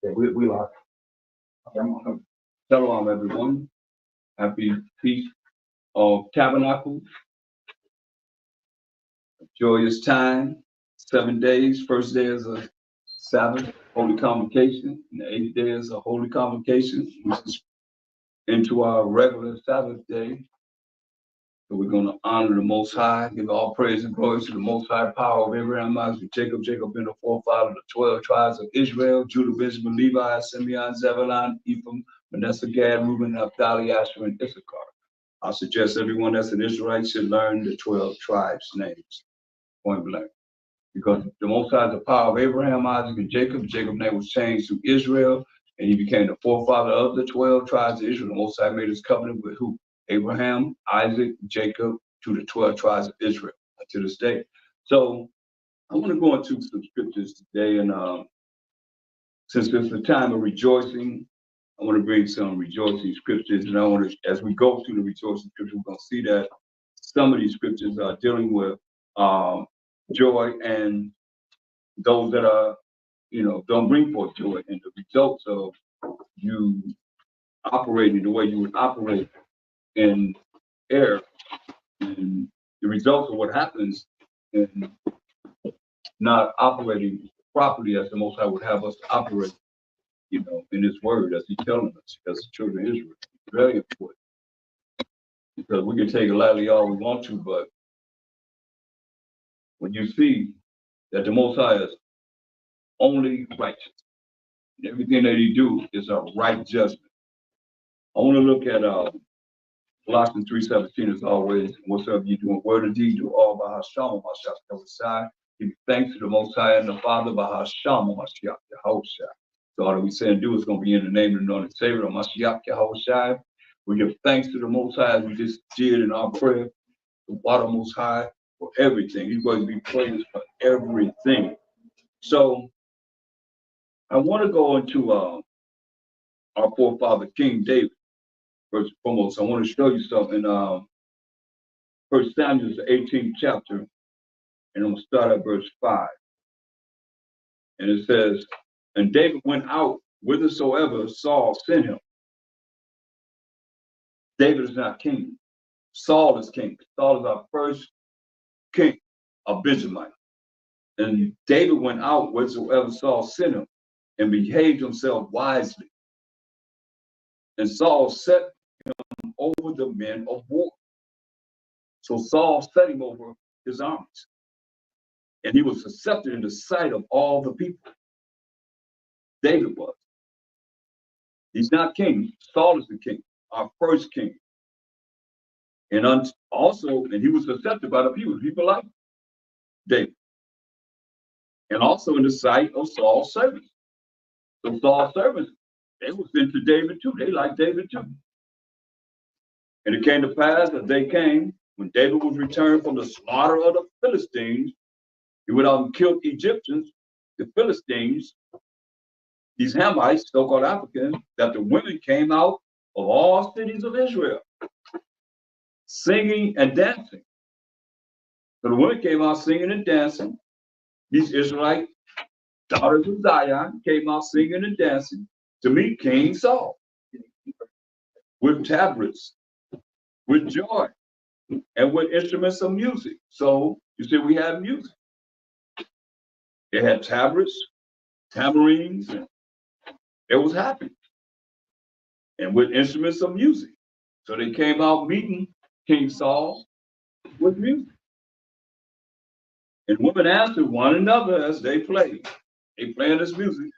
Yeah, we lost. Shalom, everyone. Happy Feast of Tabernacles. Joyous time. 7 days. First day is a Sabbath, Holy Convocation. And the 8th day is a Holy Convocation, which is into our regular Sabbath day. So we're going to honor the Most High, give all praise and glory to the Most High power of Abraham, Isaac, Jacob. Jacob being the forefather of the 12 tribes of Israel, Judah, Benjamin, Levi, Simeon, Zebulun, Ephraim, Manasseh, Gad, Reuben, Naphtali, Asher, and Issachar. I suggest everyone that's an Israelite should learn the 12 tribes' names, point blank. Because the Most High is the power of Abraham, Isaac, and Jacob. Jacob's name was changed to Israel, and he became the forefather of the 12 tribes of Israel. The Most High made his covenant with who? Abraham, Isaac, Jacob, to the 12 tribes of Israel to this day. So I want to go into some scriptures today, and since it's a time of rejoicing, I want to bring some rejoicing scriptures, and I want to, as we go through the rejoicing scriptures, we're going to see that some of these scriptures are dealing with joy, and those that are, don't bring forth joy, and the results of you operating the way you would operate in air, and the results of what happens in not operating properly as the Most High would have us to operate, in His Word, as He's telling us, as the children of Israel. It's very important, because we can take it lightly all we want to, but when you see that the Most High is only righteous, and everything that He do is a right judgment. I want to look at Colossians 3:17 as always. Whatsoever you do in word or deed, do all by Hashem, Mashiach, give thanks to the Most High and the Father by Hashem, Mashiach, Yahushua. So all that we say and do is going to be in the name of the anointed Savior, Mashiach, Yahushua. We give thanks to the Most High, as we just did in our prayer, the water Most High for everything. He's going to be praised for everything. So I want to go into our forefather King David. First and foremost, I want to show you something. 1 Samuel, the 18th chapter, and I'm going to start at verse 5. And it says, and David went out whithersoever Saul sent him. David is not king. Saul is king. Saul is our first king of Benjamin. And David went out whithersoever Saul sent him, and behaved himself wisely. And Saul set him over the men of war. So Saul set him over his armies. And he was accepted in the sight of all the people. David was. He's not king. Saul is the king, our first king. And also, and he was accepted by the people. People like David. And also in the sight of Saul's servants. So Saul's servants, they were sent to David too. They liked David too. And it came to pass that they came, when David was returned from the slaughter of the Philistines, he went out and killed Egyptians, the Philistines, these Hamites, so-called Africans, that the women came out of all cities of Israel, singing and dancing. So the women came out singing and dancing. These Israelite daughters of Zion came out singing and dancing to meet King Saul with tabrets, with joy, and with instruments of music. So you see, we have music. They had tabrets, tamarines, and it was happy. And with instruments of music. So they came out meeting King Saul with music. And women answered one another as they played. They playing this music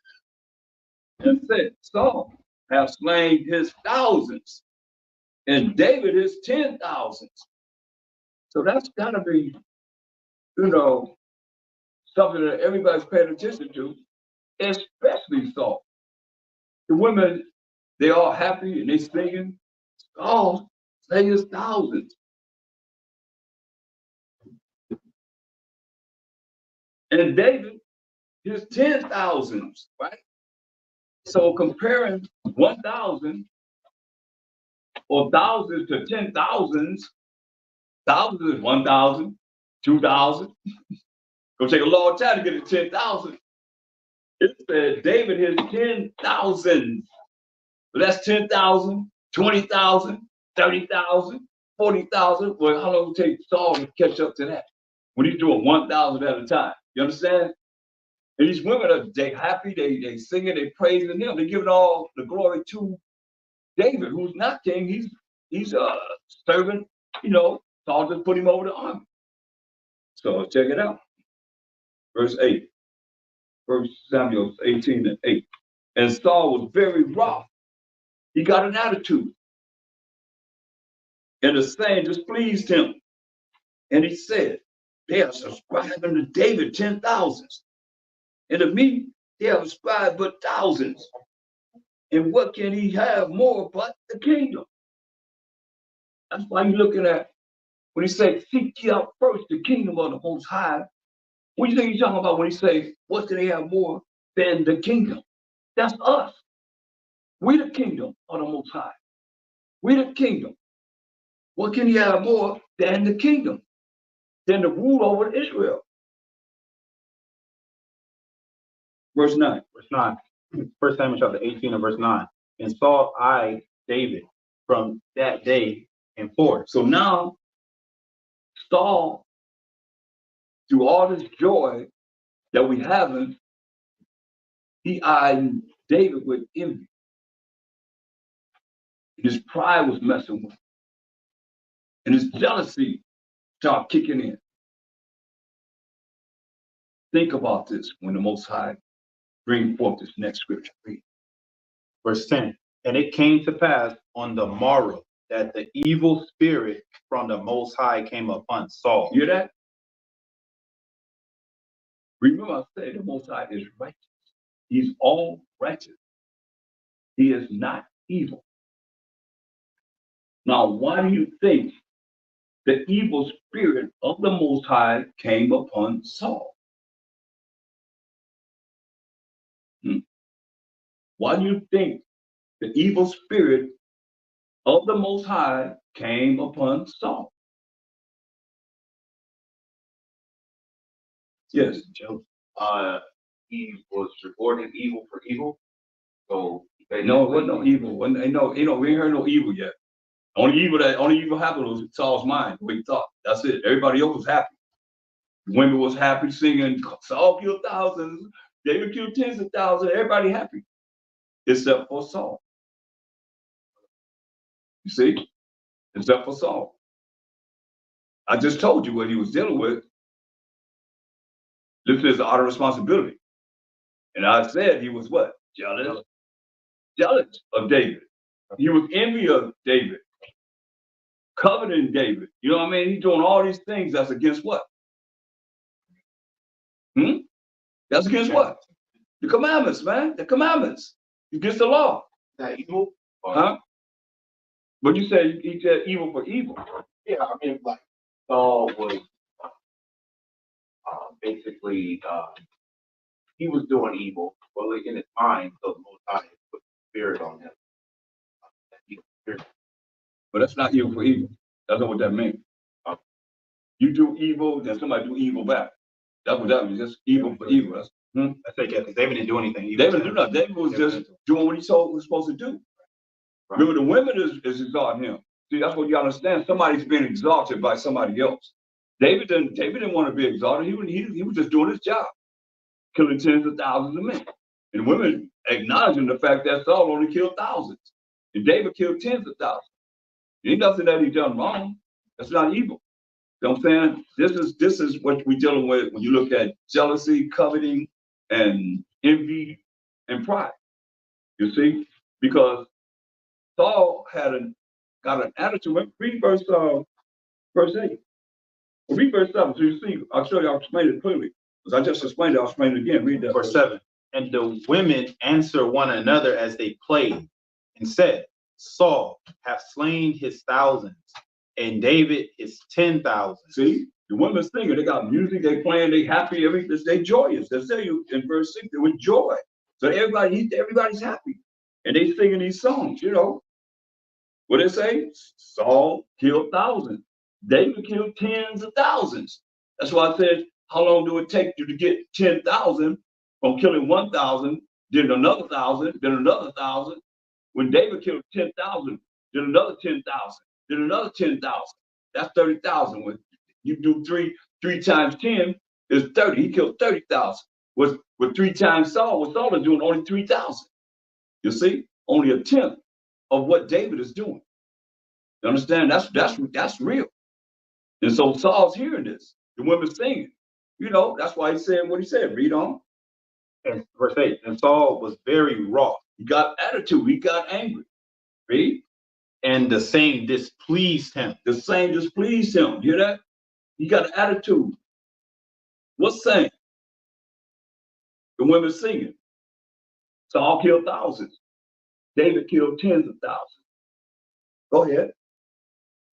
and said, Saul hath slain his thousands, and David his 10,000s. So that's gotta be, something that everybody's paying attention to, especially Saul. The women, they all happy and they singing. Saul slain his thousands. And David, his 10,000s, right? So comparing 1,000 or thousands to 10,000s, thousands is 1,000, 2,000. Gonna take a long time to get to 10,000. It said David his 10,000. Well, that's 10,000, 20,000, 30,000, 40,000. Well, how long it take Saul to catch up to that? When he's doing 1,000 at a time. You understand? And these women are they happy, they singing, they praising him, they giving all the glory to David, who's not king. He's a servant, you know. Saul just put him over the army. So check it out. Verse 8. 1 Samuel 18:8. And Saul was very wroth. He got an attitude. And the saying displeased him. And he said, they are subscribing to David 10,000s. And to me, they have subscribed but thousands. And what can he have more but the kingdom? That's why you're looking at when he said, seek ye out first the kingdom of the Most High. What do you think he's talking about when he says, what do they have more than the kingdom? That's us. We the kingdom of the Most High. We the kingdom. What can he have more than the kingdom? Than the rule over Israel? Verse 9. Verse 9. 1 Samuel chapter 18 and verse 9. And Saul eyed David from that day and forth. So now, Saul, through all this joy that we having, he eyed David with envy. His pride was messing with him. And his jealousy started kicking in. Think about this when the Most High bring forth this next scripture. Read. Verse 10. And it came to pass on the morrow that the evil spirit from the Most High came upon Saul. You hear that? Remember I said the Most High is righteous. He's all righteous. He is not evil. Now, why do you think the evil spirit of the Most High came upon Saul? Why do you think the evil spirit of the Most High came upon Saul? Yes. He was rewarding evil for evil. So no, it wasn't no evil. We ain't heard no evil yet. Only evil happened was Saul's mind, what he thought. That's it. Everybody else was happy. The women was happy singing, Saul killed thousands, David killed tens of thousands, everybody happy. Except for Saul. You see? Except for Saul. I just told you what he was dealing with. This is out of responsibility. And I said he was what? Jealous. Jealous of David. He was envy of David. Coveting David. You know what I mean? He's doing all these things that's against what? That's against what? The commandments, man. The commandments. Against the law. that evil. Huh? But you said he said evil for evil. Yeah, I mean, like Saul was basically he was doing evil, well, in his mind, so the Most High put the spirit on him. But that's not evil for evil. That's not what that means. You do evil, then somebody do evil back. That's what that means. Just evil for evil. That's it, yeah, because David didn't do anything. David didn't do nothing. David was just doing what he was supposed to do. Right. Remember, the women is exalting him. See, that's what you understand. Somebody's being exalted by somebody else. David didn't want to be exalted. He was just doing his job, killing tens of thousands of men. And women acknowledging the fact that Saul only killed thousands, and David killed tens of thousands. Ain't nothing that he done wrong. That's not evil. You know what I'm saying? This is what we're dealing with when you look at jealousy, coveting, and envy and pride. You see? Because Saul got an attitude. Read verse 8. Read verse 7. So you see, I'll explain it clearly. Because I just explained it, I'll explain it again. Read that. Verse 7. And the women answer one another as they played, and said, Saul hath slain his thousands, and David his 10,000. See, the women singing, they got music, they playing, they happy, everything, they joyous. They tell you in verse 6, they with joy. So everybody's happy. And they singing these songs, you know. What they say? Saul killed thousands. David killed tens of thousands. That's why I said, how long do it take you to get 10,000 from killing 1,000, then another 1,000, then another 1,000. When David killed 10,000, then another 10,000, then another 10,000. That's 30,000. When you do three times 10 is 30. He killed 30,000. With 3 times Saul, what Saul is doing only 3,000. You see, only a tenth of what David is doing. You understand? That's real. And so Saul's hearing this. The women singing. You know, that's why he said what he said. Read on. And verse 8, and Saul was very wroth. He got attitude. He got angry. Read. And the saying displeased him. The saying displeased him. Hear that? He got an attitude. What's saying? The women singing. Saul killed thousands. David killed tens of thousands. Go ahead.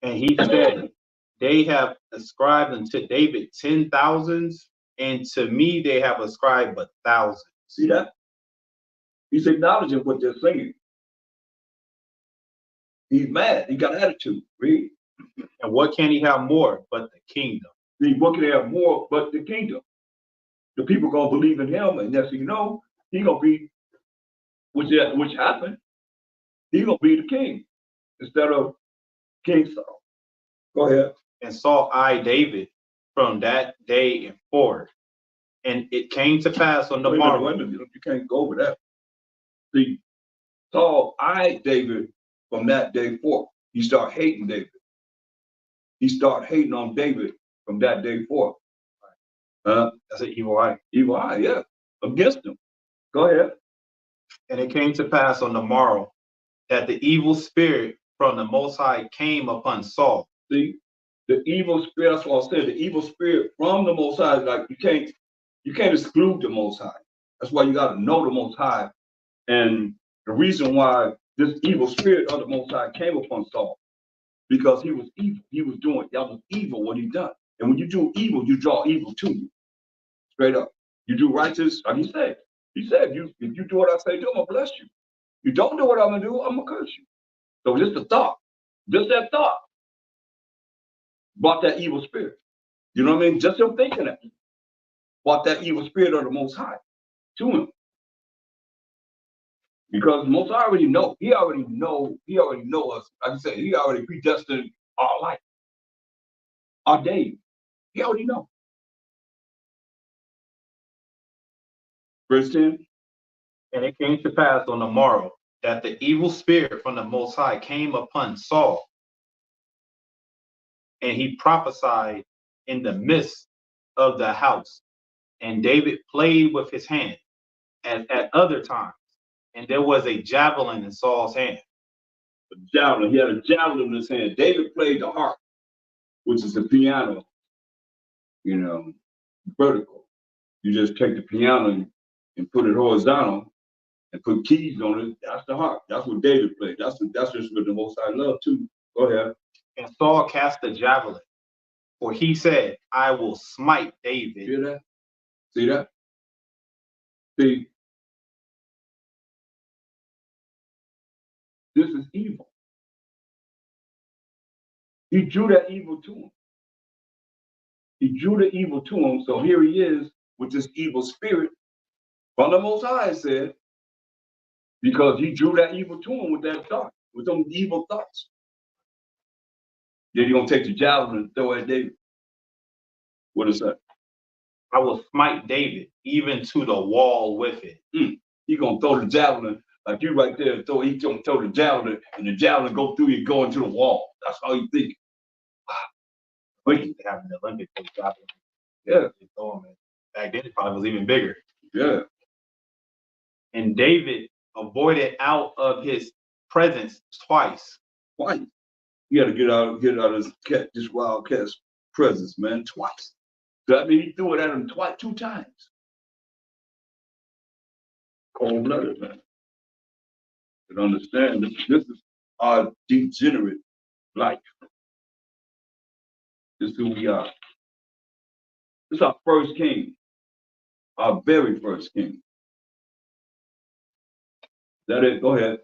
And he said, they have ascribed unto David 10,000s, and to me they have ascribed but thousands. See that? He's acknowledging what they're singing. He's mad. He got attitude. Read. And what can he have more but the kingdom? See, what can he have more but the kingdom? The people gonna believe in him, and next thing you know, he gonna be, which happened. He gonna be the king instead of King Saul. Go ahead. And Saul eyed David from that day and forward. And it came to pass on the morrow. Wait a minute. You can't go over that. See, Saul eyed David from that day forth. He started hating David. He started hating on David from that day forth. That's an evil eye. Evil eye, yeah. Against him. Go ahead. And it came to pass on the morrow that the evil spirit from the Most High came upon Saul. See, the evil spirit, that's what I said, the evil spirit from the Most High, like you can't exclude the Most High. That's why you got to know the Most High. And the reason why this evil spirit of the Most High came upon Saul, because he was evil. He was doing, that was evil what he done. And when you do evil, you draw evil to you. Straight up. You do righteous, like he said, if you do what I say do, I'm going to bless you. You don't do what I'm going to do, I'm going to curse you. So just the thought, just that thought brought that evil spirit. You know what I mean? Just him thinking that brought that evil spirit of the Most High to him. Because the Most High already know. He already know us. Like I said, he already predestined our life, our days. He already know. Verse 10. And it came to pass on the morrow that the evil spirit from the Most High came upon Saul, and he prophesied in the midst of the house. And David played with his hand, as at other times. And there was a javelin in Saul's hand. A javelin. He had a javelin in his hand. David played the harp, which is the piano, vertical. You just take the piano and put it horizontal and put keys on it. That's the harp. That's what David played. That's just what the Most High loved too. Go ahead. And Saul cast the javelin, for he said, I will smite David. Hear that? See that? See, this is evil. He drew that evil to him. He drew the evil to him. So here he is with this evil spirit from the Most High, said, because he drew that evil to him with that thought, with those evil thoughts. Then you're going to take the javelin and throw it at David. What is that? I will smite David even to the wall with it. He's going to throw the javelin, like you right there, he's going to throw the javelin, and the javelin go through you, go into the wall. That's how you think. We used to have an Olympic javelin. Yeah. Back then, it probably was even bigger. Yeah. And David avoided out of his presence twice. Twice. You got to get out of this wild cat's presence, man, twice. So that means he threw it at him twice, 2 times. Cold-blooded, man. But understand, this is our degenerate life. This is who we are. This is our first king, our very first king. Is that it? Go ahead.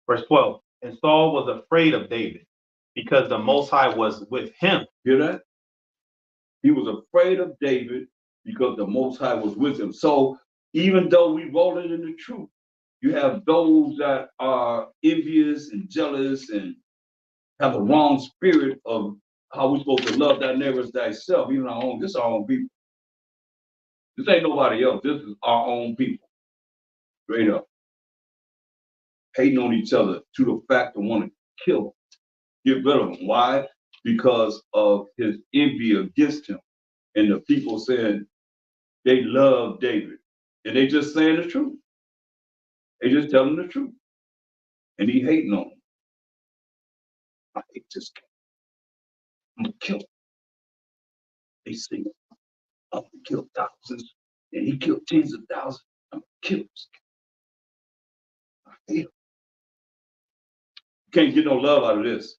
Verse 12. And Saul was afraid of David because the Most High was with him. Hear that? He was afraid of David because the Most High was with him. So even though we roll it in the truth, you have those that are envious and jealous and have a wrong spirit of how we're supposed to love thy neighbor as thyself, even our own. This is our own people. This ain't nobody else. This is our own people. Straight up. Hating on each other to the fact of want to kill them, get rid of them. Why? Because of his envy against him. And the people saying they love David. And they just saying the truth. They just telling the truth. And he hating on them. I hate this guy. I'm gonna kill him. They say, I'm gonna kill thousands. And he killed tens of thousands. I'm gonna kill this guy. I hate him. You can't get no love out of this.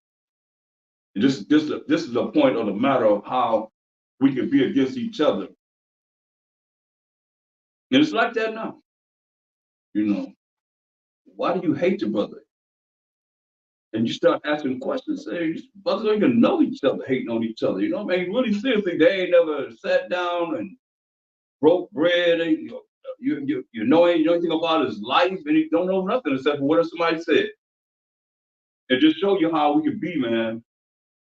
And this is the point of the matter of how we can be against each other. And it's like that now. You know, why do you hate your brother? And you start asking questions, say, brothers don't even know each other, hating on each other. You know, man, really seriously, they ain't never sat down and broke bread. And, you know anything about his life, and he don't know nothing except for what somebody said. And just show you how we can be, man,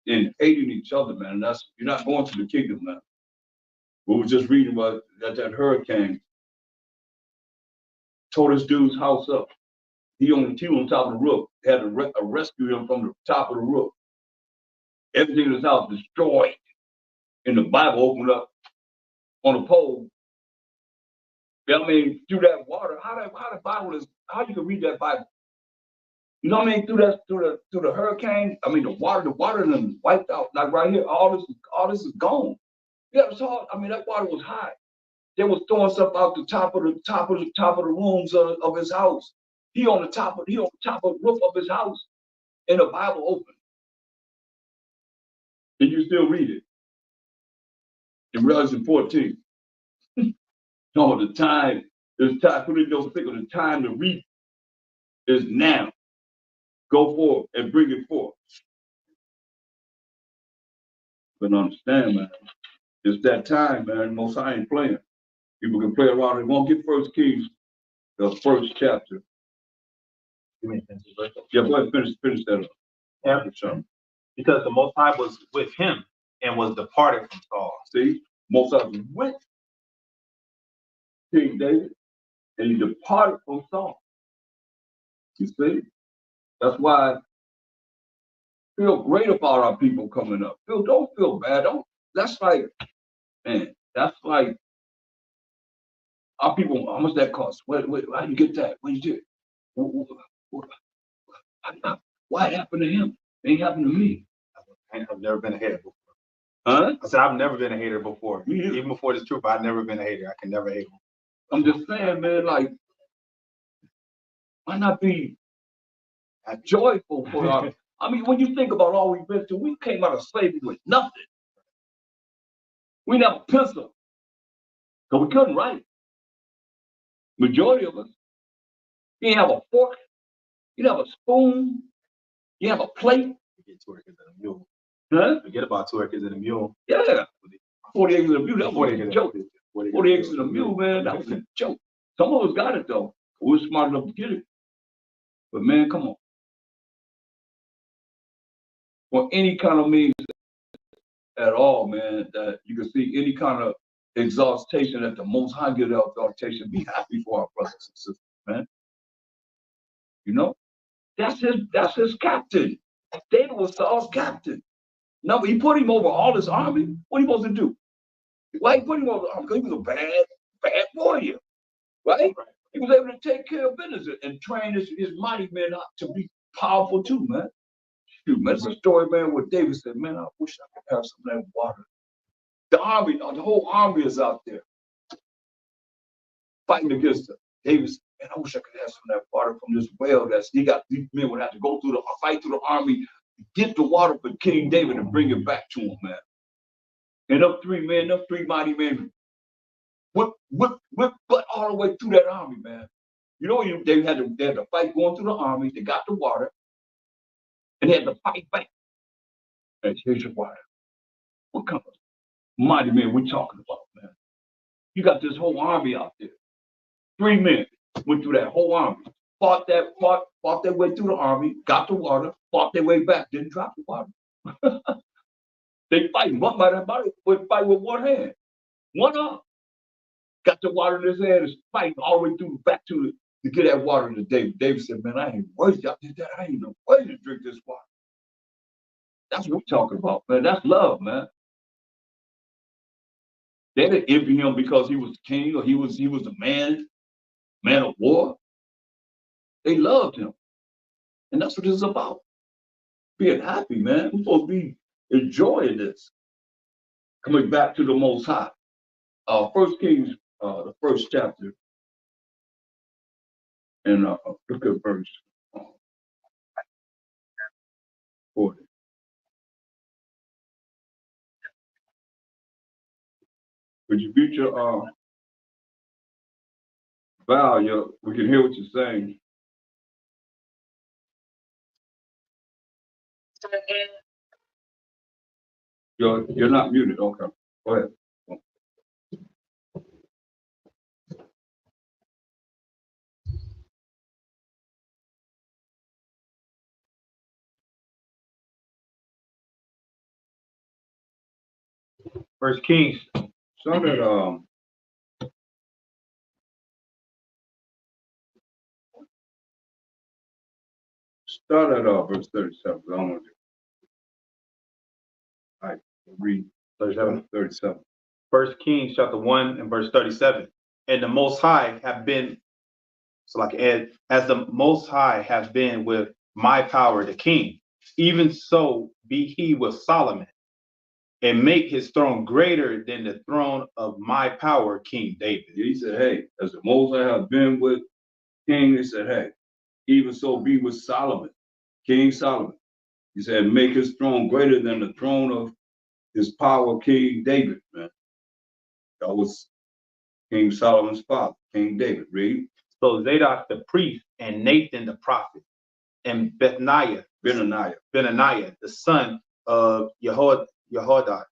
in hating each other, man. And that's, you're not going to the kingdom, man. We were just reading about that hurricane tore this dude's house up. He on top of the roof. Had to rescue him from the top of the roof. Everything in his house destroyed. And the Bible opened up on a pole. I mean, through that water, how the Bible is, how you can read that Bible? You know what I mean? Through the hurricane. I mean, the water done wiped out. Like right here, all this is gone. Yeah, it was hard. I mean, that water was high. They was throwing stuff out the top of the rooms of his house. He on the top of the roof of his house, and the Bible open. And you still read it. In Revelation 14. No, the time, there's time, put in those thick of the time to read is now. Go forth and bring it forth. But understand, man, it's that time, man. Most High ain't playing. People can play around. They won't get First Kings, the first chapter. You mean finish the verse? Yeah, go ahead, finish that up. Yeah. Because the Most High was with him and was departed from Saul. See, Most High was with King David, and he departed from Saul. You see? That's why I feel great about our people coming up. Don't feel bad. That's like, man, that's like our people, how much that cost? How you get that? What you did? Why it happened to him? It ain't happened to me. I've never been a hater before. Huh? I said I've never been a hater before. Me either. Even before this truth, I've never been a hater. I can never hate them. I'm just saying, man, like, why not be joyful for our, I mean, when you think about all we've been through, we came out of slavery with nothing. We didn't have a pencil, because we couldn't write. Majority of us. You didn't have a fork. You didn't have a spoon. You didn't have a plate. Forget 2 acres and a mule. Huh? Forget about 2 acres and a mule. Yeah. 40 acres and a mule, that was a joke. 40 acres and a mule, man, that was a joke. Some of us got it, though. We were smart enough to get it. But, man, come on. For any kind of means at all, man, that you can see any kind of exaltation that the Most High gives exaltation, be happy for our brothers and sisters, man. You know? That's his captain. David was Saul's captain. No, he put him over all his army. What are you supposed to do? Why he put him over the army? Because he was a bad warrior, right? He was able to take care of business and train his mighty men up to be powerful too, man. Shoot, man, it's a story, man, where David said, man, I wish I could have some of that water. The army, the whole army is out there fighting against them. David said, man, I wish I could have some of that water from this well. These men would have to go through fight through the army, get the water for King David and bring it back to him, man. And them three mighty men, whip butt all the way through that army, man. You know, they had to fight going through the army. They got the water, and they had to fight back. And here's your water. What kind of mighty men we talking about, man? You got this whole army out there. 3 men went through that whole army, fought their way through the army, got the water, fought their way back, didn't drop the water. They fight. One might would fight with one hand, one arm. Got the water in his hand and fighting all the way through back to get that water to David. David said, man, I ain't worthy. Y'all did that. I ain't no worthy to drink this water. That's what we're talking about, man. That's love, man. They didn't envy him because he was king or he was a man of war. They loved him. And that's what it's about. Being happy, man. We're supposed to be enjoying this. Coming back to the Most High. First Kings, the first chapter, and look at verse 40. Would you mute your Val? We can hear what you're saying. You're not muted. Okay, go ahead. First Kings. Start at verse 37. I don't want to. All right, read 37. First Kings chapter 1 and verse 37. And the Most High have been, as the Most High has been with my power, the king, even so be he with Solomon, and make his throne greater than the throne of my power, King David. He said, hey, as the Most High have been with King, he said, hey, even so be with Solomon, King Solomon. He said, make his throne greater than the throne of his power, King David, man. That was King Solomon's father, King David. Read. So Zadok the priest and Nathan the prophet and Benaniah, the son of Jehoiada,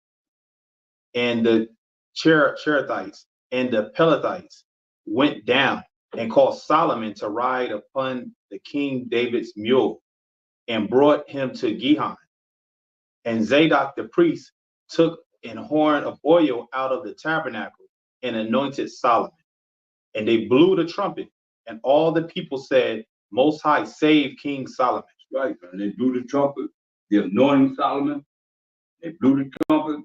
and the Cherethites and the Pelethites went down and caused Solomon to ride upon the King David's mule and brought him to Gihon. And Zadok the priest took an horn of oil out of the tabernacle and anointed Solomon. And they blew the trumpet, and all the people said, Most High, save King Solomon. Right, and they blew the trumpet, the anointing Solomon. They blew the trumpet,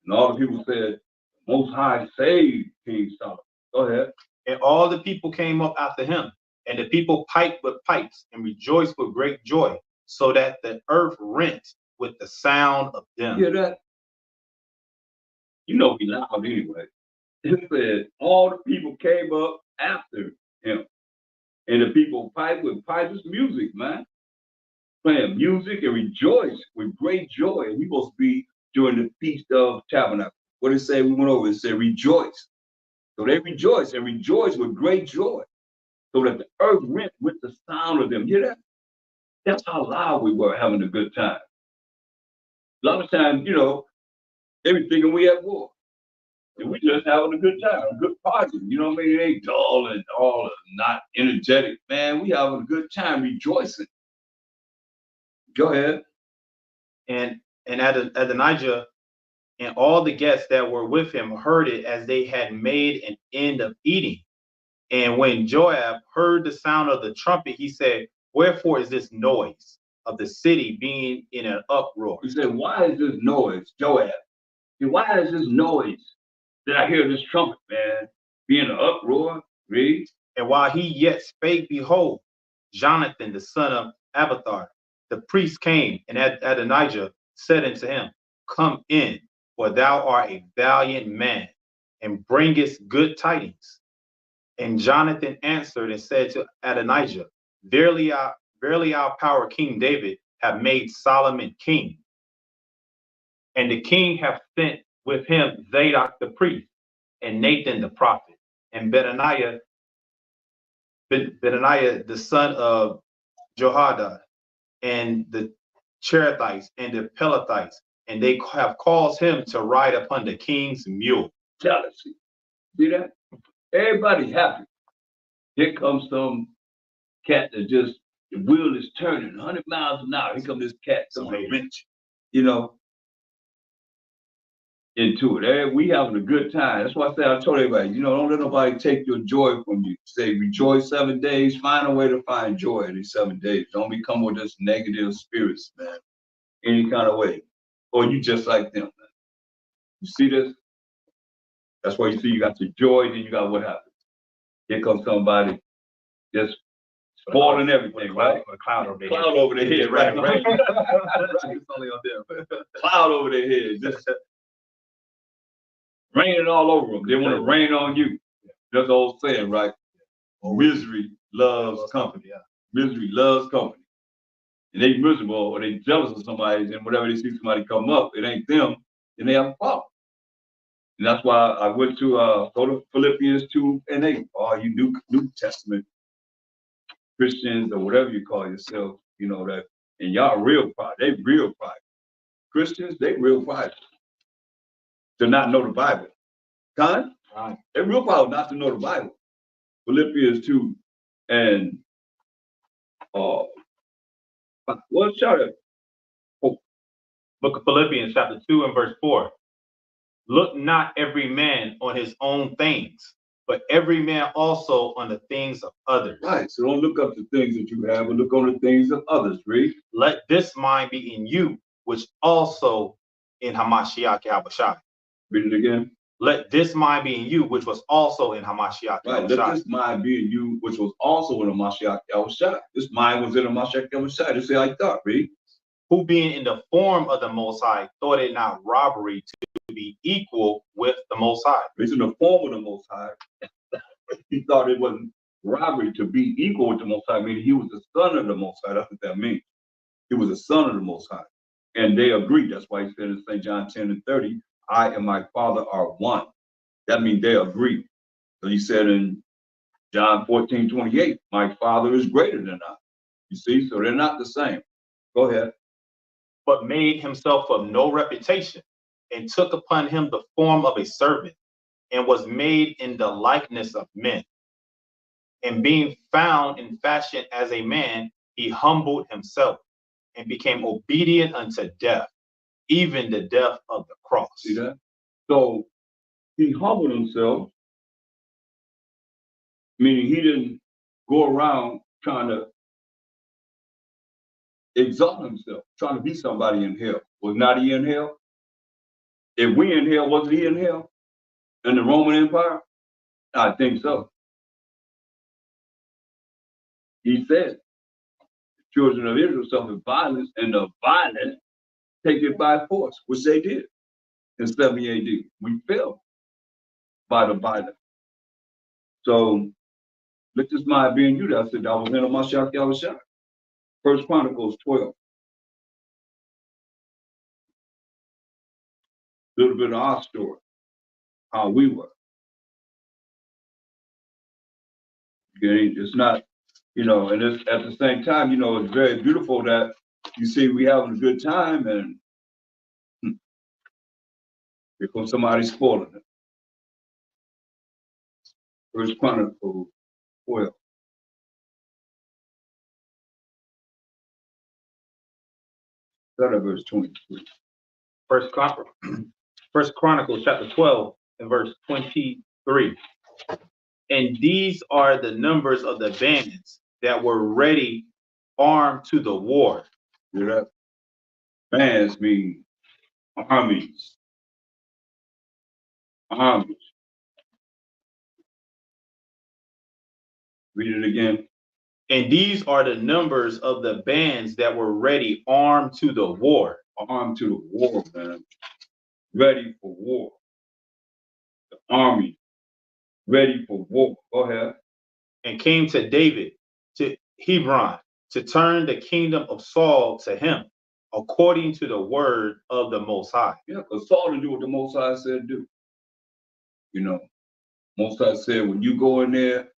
and all the people said, Most High, save King Solomon. Go ahead. And all the people came up after him, and the people piped with pipes and rejoiced with great joy, so that the earth rent with the sound of them. You hear that? You know we loud anyway. It said all the people came up after him. And the people piped with pipes, music, man. Playing music and rejoice with great joy. And we supposed to be during the Feast of Tabernacles. What did it say? We went over, it said rejoice. So they rejoice and rejoice with great joy. So that the earth rent with the sound of them. You hear that? That's how loud we were having a good time. A lot of times, they be thinking we at war. And we just having a good time, a good party. You know what I mean? It ain't dull and all not energetic. Man, we having a good time rejoicing. Go ahead. And Adonijah and all the guests that were with him heard it as they had made an end of eating. And when Joab heard the sound of the trumpet, he said, wherefore is this noise of the city being in an uproar? He said, why is this noise, Joab? Why is this noise that I hear this trumpet, man, being an uproar? Read. And while he yet spake, behold, Jonathan, the son of Abiathar, the priest came, and Adonijah said unto him, come in, for thou art a valiant man, and bringest good tidings. And Jonathan answered and said to Adonijah, verily our power, King David, have made Solomon king. And the king hath sent with him Zadok the priest, and Nathan the prophet, and Benaniah the son of Jehoiada, and the Cherethites and the Pelethites, and they have caused him to ride upon the king's mule. Jealousy. See that? Everybody happy. Here comes some cat that just, the wheel is turning 100 miles an hour. Here comes this cat, some wrench, you know, into it. We having a good time. That's why I told everybody, you know, don't let nobody take your joy from you. Say rejoice 7 days. Find a way to find joy in these 7 days. Don't become with this negative spirits, man. Any kind of way. Or you just like them, man. You see this? That's why you see you got the joy, then you got what happens. Here comes somebody just spoiling everything, right? A cloud over their Cloud head. over their head, right? Right. It's only on them. Cloud over their head, just raining all over them. They want to rain on you. That's the old saying, right? Misery loves company. Misery loves company. And they miserable or they jealous of somebody, and whenever they see somebody come up, it ain't them, then they have a problem. And that's why I went to go to Philippians 2:8. All you New Testament Christians or whatever you call yourself, you know that, and y'all real pride. They real pride. Christians, they real pride to not know the Bible. Con? Right. They real proud not to know the Bible. Philippians 2 and what shout it? Book of Philippians chapter 2 and verse 4. Look not every man on his own things, but every man also on the things of others. Right. So don't look up the things that you have, but look on the things of others. Read. Let this mind be in you, which also in Hamashiach Yahushua. Read it again. Let this mind be in you, which was also in Hamashiach Right. Yahushua. Let this mind be in you, which was also in the Mashiach Yahushua. This mind was in the Mashiach Yahushua. Just say like that. Read. Who being in the form of the Most High, thought it not robbery to be equal with the Most High. He's in the form of the Most High. He thought it wasn't robbery to be equal with the Most High, meaning he was the son of the Most High. That's what that means. He was a son of the Most High. And they agreed. That's why he said in St. John 10:30, I and my Father are one. That means they agreed. So he said in John 14:28, my Father is greater than I. You see, so they're not the same. Go ahead. But made himself of no reputation, and took upon him the form of a servant, and was made in the likeness of men. And being found in fashion as a man, he humbled himself, and became obedient unto death, even the death of the cross. See that? So he humbled himself, meaning he didn't go around trying to exalt himself, trying to be somebody in hell. Was not he in hell? If we in hell, wasn't he in hell? In the Roman Empire? I think so. He said, the children of Israel suffered violence, and the violent take it by force, which they did in 70 AD. We fell by the violence. So let this mind be in you. That I said, I was in a Mashiach Yahushua. First Chronicles 12. A little bit of our story, how we were. Okay, it's not, you know, and it's at the same time, you know, it's very beautiful that you see we having a good time and here comes somebody spoiling it. First Chronicles 12. Start at verse 23. First Chronicles chapter 12 and verse 23. And these are the numbers of the bands that were ready, armed to the war. You know, bands mean armies. Armies. Read it again. And these are the numbers of the bands that were ready, armed to the war. Armed to the war, man. Ready for war. The army. Ready for war. Go ahead. And came to David, to Hebron, to turn the kingdom of Saul to him, according to the word of the Most High. Yeah, because Saul didn't do what the Most High said do. You know, Most High said, when you go in there,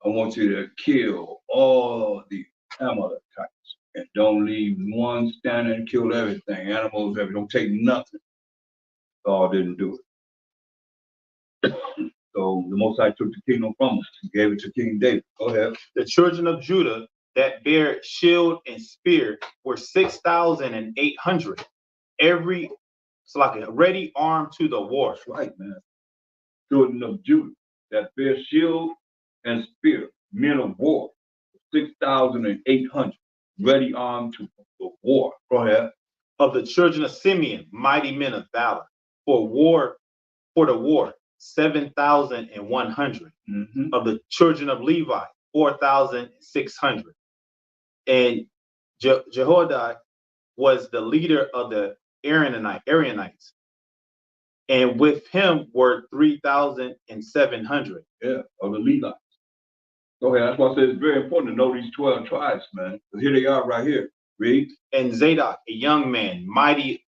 I want you to kill all the Amalekites and don't leave one standing and kill everything, animals, everything. Don't take nothing. Saul didn't do it. So the Most High took the kingdom from us and gave it to King David. Go ahead. The children of Judah that bare shield and spear were 6,800. Every ready armed to the war. That's right, man. Children of Judah that bear shield and spear, men of war, 6,800, ready armed to the war. Go ahead. Of the children of Simeon, mighty men of valor, for the war, 7,100. Of the children of Levi, 4,600. And Jehoiada was the leader of the Aaronites. And with him were 3,700. Yeah, of the Levites. Go ahead. That's why I said it's very important to know these 12 tribes, man. Because here they are right here. Read. And Zadok, a young man, mighty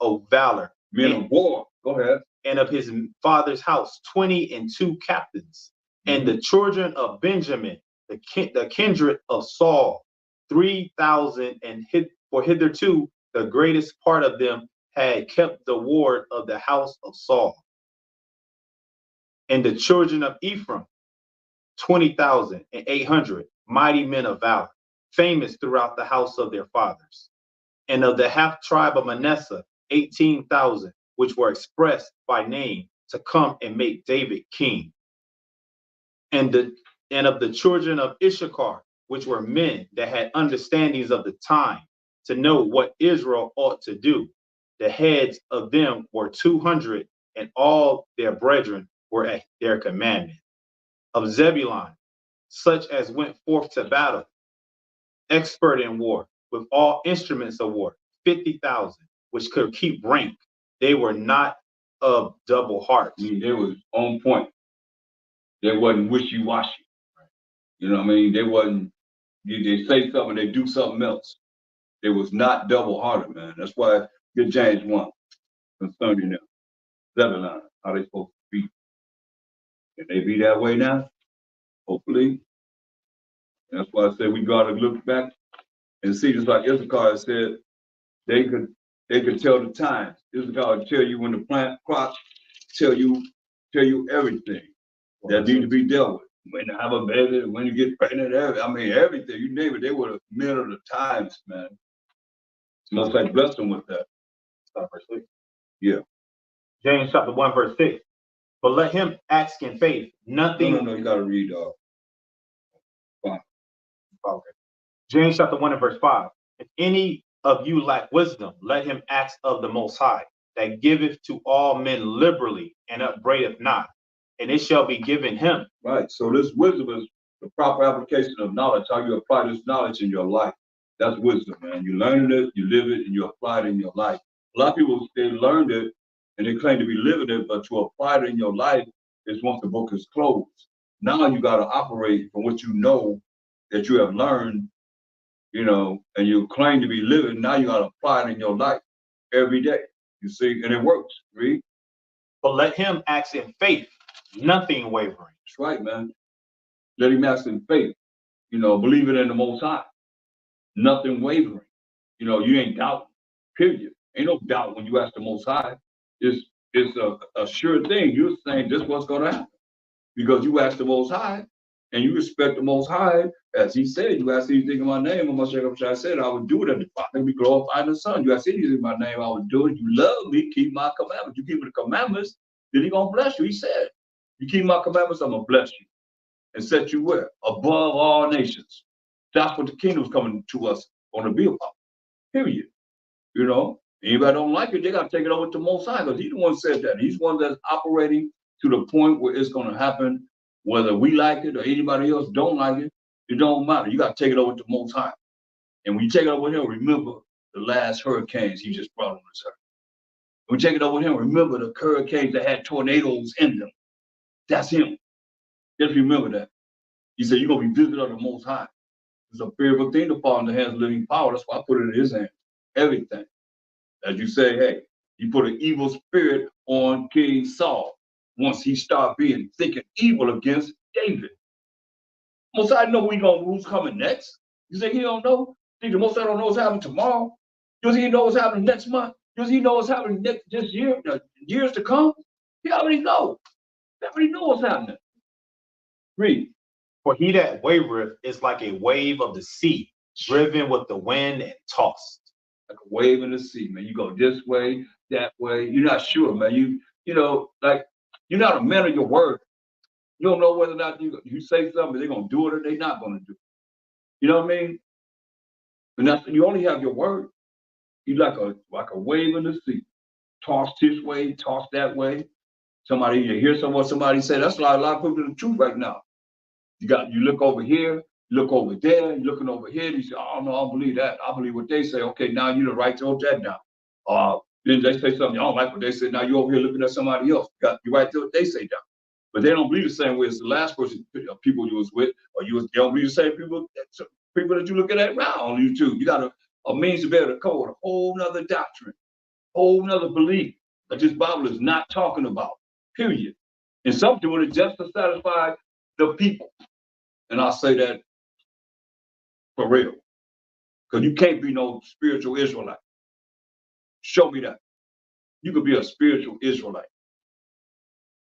of valor. Men of war. Go ahead. And of his father's house, 22 captains. And the children of Benjamin, the kindred of Saul, 3,000, and for hitherto the greatest part of them had kept the ward of the house of Saul. And the children of Ephraim, 20,800, mighty men of valor, famous throughout the house of their fathers. And of the half tribe of Manasseh, 18,000, which were expressed by name to come and make David king. And of the children of Issachar, which were men that had understandings of the time, to know what Israel ought to do. The heads of them were 200, and all their brethren were at their commandment. Of Zebulun, such as went forth to battle, expert in war, with all instruments of war, 50,000, which could keep rank. They were not of double heart. I mean, they was on point. They wasn't wishy-washy. You know what I mean? They wasn't, they say something, they do something else. They was not double-hearted, man. That's why good James 1 concerning them. Zebulun, how they supposed to be. Can they be that way now? Hopefully. That's why I said we gotta look back and see, just like Issachar said, they could tell the times. Issachar would tell you when to plant crops, tell you everything that need to be dealt with. When to have a baby, when you get pregnant, everything. You name it, they were the men of the times, man. Most like bless them with that. Start verse 6. Yeah. James chapter 1, verse 6. But let him ask in faith, nothing. No, you gotta read 5. Okay. James chapter 1 and verse 5. If any of you lack wisdom, let him ask of the Most High, that giveth to all men liberally and upbraideth not, and it shall be given him. Right. So this wisdom is the proper application of knowledge, how you apply this knowledge in your life. That's wisdom, man. You learn it, you live it, and you apply it in your life. A lot of people, they learned it and they claim to be living it, but to apply it in your life is once the book is closed. Now you got to operate from what you know that you have learned, and you claim to be living. Now you got to apply it in your life every day. You see, and it works. Read. But let him act in faith, nothing wavering. That's right, man. Let him act in faith. Believe it in the Most High. Nothing wavering. You ain't doubting. Period. Ain't no doubt when you ask the Most High. It's a sure thing. You're saying this what's going to happen because you ask the Most High and you respect the Most High. As He said, you ask anything in my name, I said I would do it, and the Father be glorified in the Son. You ask anything in my name, I would do it. You love me, keep my commandments. You keep the commandments, then He gonna bless you. He said, you keep my commandments, I'm gonna bless you and set you where? Above all nations. That's what the kingdom's coming to us on the be about. Period. Anybody don't like it, they got to take it over to Most High because He's the one who said that. He's the one that's operating to the point where it's going to happen, whether we like it or anybody else don't like it. It don't matter. You got to take it over to Most High. And when you take it over Him, remember the last hurricanes He just brought on this earth. When you take it over Him, remember the hurricanes that had tornadoes in them. That's Him. Just remember that. He said, you're going to be visited of the Most High. It's a fearful thing to fall in the hands of living power. That's why I put it in His hands. Everything. As you say, hey, He put an evil spirit on King Saul once he started thinking evil against David. Most High know who's coming next. You say He don't know? Think the Most High don't know what's happening tomorrow? Does He know what's happening next month? Does He know what's happening this year, years to come? He already know. They already know what's happening. Read. For he that wavereth is like a wave of the sea, driven with the wind and tossed. Like a wave in the sea, man. You go this way, that way. You're not sure, man. You know, like you're not a man of your word. You don't know whether or not you say something, they're gonna do it or they're not gonna do it. You know what I mean? And that's you only have your word. You like a wave in the sea, tossed this way, tossed that way. Somebody you hear somebody say. That's why a lot of people to the truth right now. You look over here, you look over there, you're looking over here, you say, oh no, I don't believe that. I believe what they say. Okay, now you the right to hold that down. Then they say something, you don't like what they say, now you over here looking at somebody else. You right to what they say down. But they don't believe the same way as the last person people you was with, or they don't believe the same people that you're looking at around on YouTube. You got a means to be able to code a whole nother doctrine, whole nother belief that this Bible is not talking about, period. And some doing it just to satisfy the people. And I say that for real. Because you can't be no spiritual Israelite. Show me that. You could be a spiritual Israelite.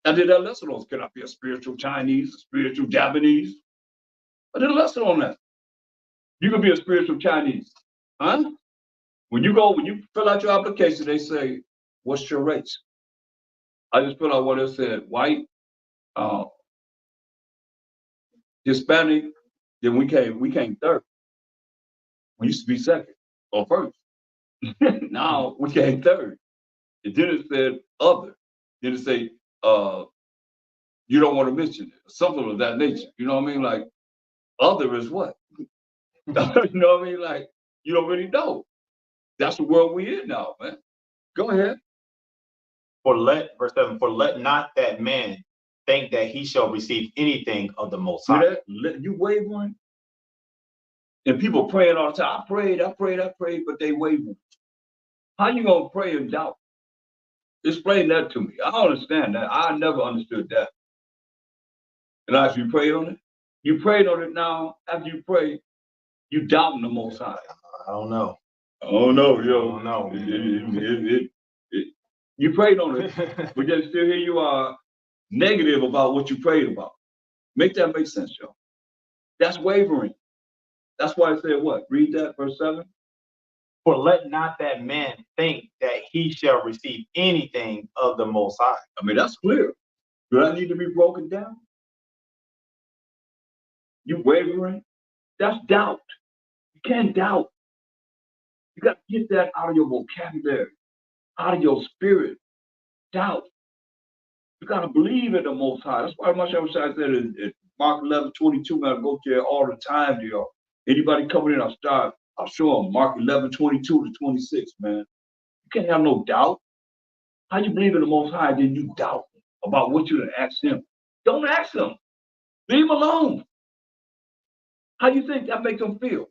I did that lesson on, can I be a spiritual Chinese, a spiritual Japanese? I did a lesson on that. You could be a spiritual Chinese. Huh? When you fill out your application, they say, what's your race? I just put out what it said, white, Hispanic, then we came third. We used to be second or first. Now we came third. And then it said other. Then it say you don't want to mention it, something of that nature. You know what I mean? Like other is what? You know what I mean? Like you don't really know. That's the world we in now, man. Go ahead. Verse 7, for let not that man think that he shall receive anything of the Most High. You wavering? And people praying all the time. I prayed, but they wavering. How you gonna pray and doubt? Explain that to me. I don't understand that. I never understood that. And after you prayed on it, you prayed on it now. After you pray, you doubting the Most High. I don't know. I don't know, yo. I don't know. You prayed on it, but then still here you are negative about what you prayed about. Make that make sense, yo. That's wavering. That's why I said what? Read that, verse 7. For let not that man think that he shall receive anything of the Most High. I mean, that's clear. Do that need to be broken down? You wavering? That's doubt. You can't doubt. You got to get that out of your vocabulary, out of your spirit. Doubt. You got to believe in the Most High. That's why much I said in Mark 11:22, I go there all the time, y'all. Anybody coming in, I'll show them Mark 11:22 to 26, man. You can't have no doubt. How you believe in the Most High, then you doubt about what you done asked him? Don't ask him. Leave him alone. How do you think that makes him feel?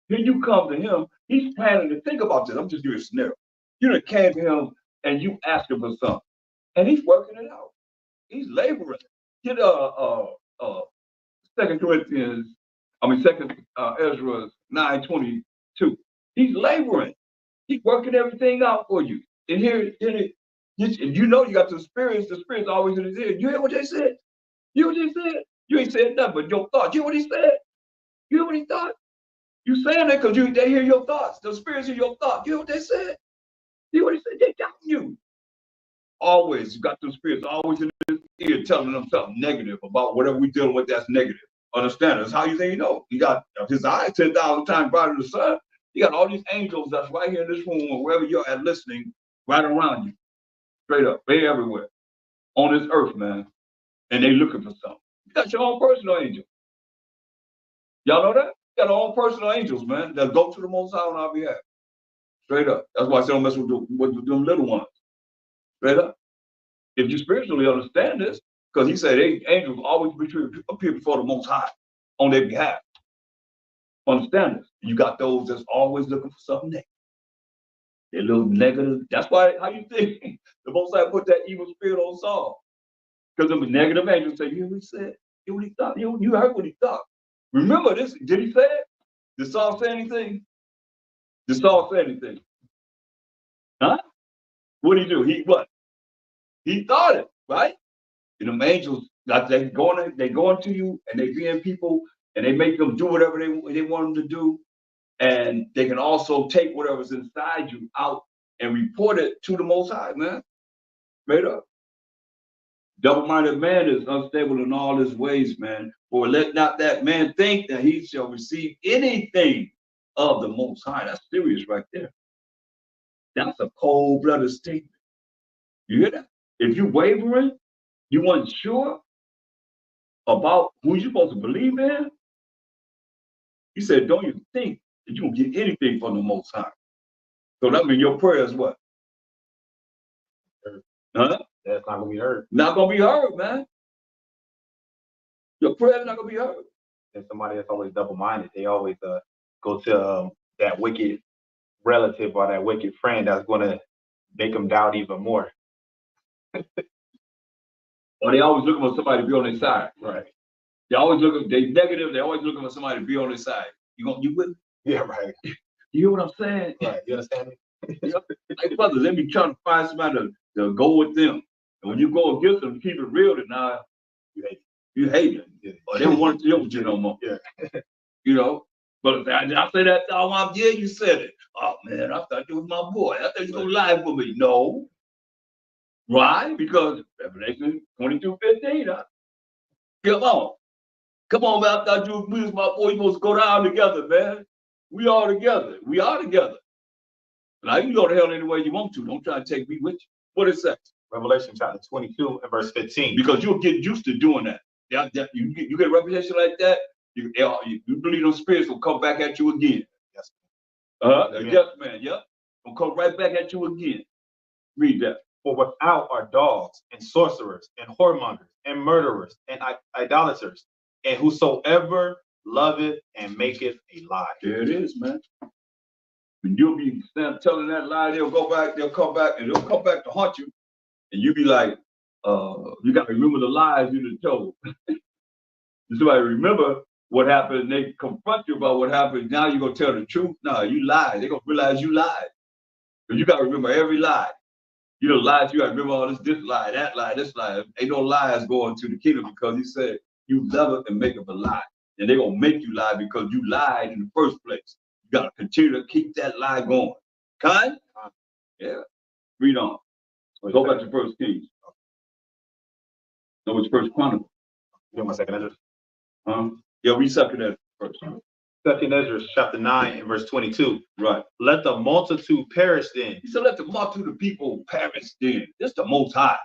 Here you come to him, he's planning to think about this. I'm just giving a scenario. You done came to him and you asked him for something, and he's working it out. He's laboring. Get 2 Ezra 9:22. He's laboring. He's working everything out for you. And you know you got the Spirit's always in his ear. You hear what they said? You hear what they said? You ain't said nothing but your thoughts. You hear what he said? You hear what he thought? You saying that because they hear your thoughts. The Spirit's in your thoughts. You hear what they said? You hear what he said? They doubting you. Always, you got the Spirit's always in his ear telling them something negative about whatever we're dealing with that's negative. Understand? That's how you think you know. He got his eyes 10,000 times brighter than the sun. You got all these angels that's right here in this room or wherever you're at listening, right around you. Straight up. They everywhere. On this earth, man. And they looking for something. You got your own personal angel. Y'all know that? You got our own personal angels, man, that go to the Most High on our behalf. Straight up. That's why I say don't mess with them little ones. Straight up. If you spiritually understand this, because he said angels always appear before the Most High on their behalf. Understand this. You got those that's always looking for something negative. They're a little negative. That's why, how you think the Most High put that evil spirit on Saul? Because them negative angels say, you hear what he said? You hear what he thought? You heard what he thought. Remember this, did he say it? Did Saul say anything? Did Saul say anything? Huh? What did he do? He thought it, right? And them angels, like they go into you and they be in people and they make them do whatever they want them to do. And they can also take whatever's inside you out and report it to the Most High, man. Straight up. Double-minded man is unstable in all his ways, man. For let not that man think that he shall receive anything of the Most High. That's serious right there. That's a cold-blooded statement. You hear that? If you wavering, you weren't sure about who you're supposed to believe in, he said, don't you think that you won't get anything from the Most High? So that means your prayer is what? Huh? That's not gonna be heard. Not gonna be heard, man. Your prayer is not gonna be heard. And somebody that's always double-minded, they always go to that wicked relative or that wicked friend that's gonna make them doubt even more. Or they always looking for somebody to be on their side. Right. They always looking, they negative, they always looking for somebody to be on their side. You with me? Yeah, right. You hear what I'm saying? Right. You understand me? Hey, brothers, let me try to find somebody to go with them. And when you go against them, keep it real, then now you hate them. Yeah. Or they don't want to deal with you no more. Yeah. You know? But I say that, yeah, you said it. Oh man, I thought you was my boy. I thought you was gonna lie for me. No. Why? Because Revelation 22:15. Come on. Come on, man. I thought we was my boy. You supposed to go down together, man. We all together. We are together. Now you can go to hell any way you want to. Don't try to take me with you. What is that? Revelation chapter 22 and verse 15. Because you'll get used to doing that. You get a reputation like that, you believe those spirits will come back at you again. Yes. Yes, man. Yeah. Will come right back at you again. Read that. For without are dogs and sorcerers and whoremongers and murderers and idolaters and whosoever loveth and maketh a lie. There it is, man. When you'll be telling that lie, they'll come back, and they'll come back to haunt you. And you be like, you got to remember the lies you done told. Somebody remember what happened, and they confront you about what happened. Now you're going to tell the truth. No, you lied. They're going to realize you lied. But you got to remember every lie. You know, lies, you got to remember all this lie, that lie, this lie. Ain't no lies going to the kingdom because he said, you love it and make up a lie. And they're going to make you lie because you lied in the first place. You got to continue to keep that lie going. Kind? Yeah. Read on. Go back to First Kings. No, it's First Chronicles. You know my second Ezra? Yeah, we second that first. Second Ezra chapter 9 and verse 22. Right. Let the multitude perish then. He said, let the multitude of people perish then. This the Most High.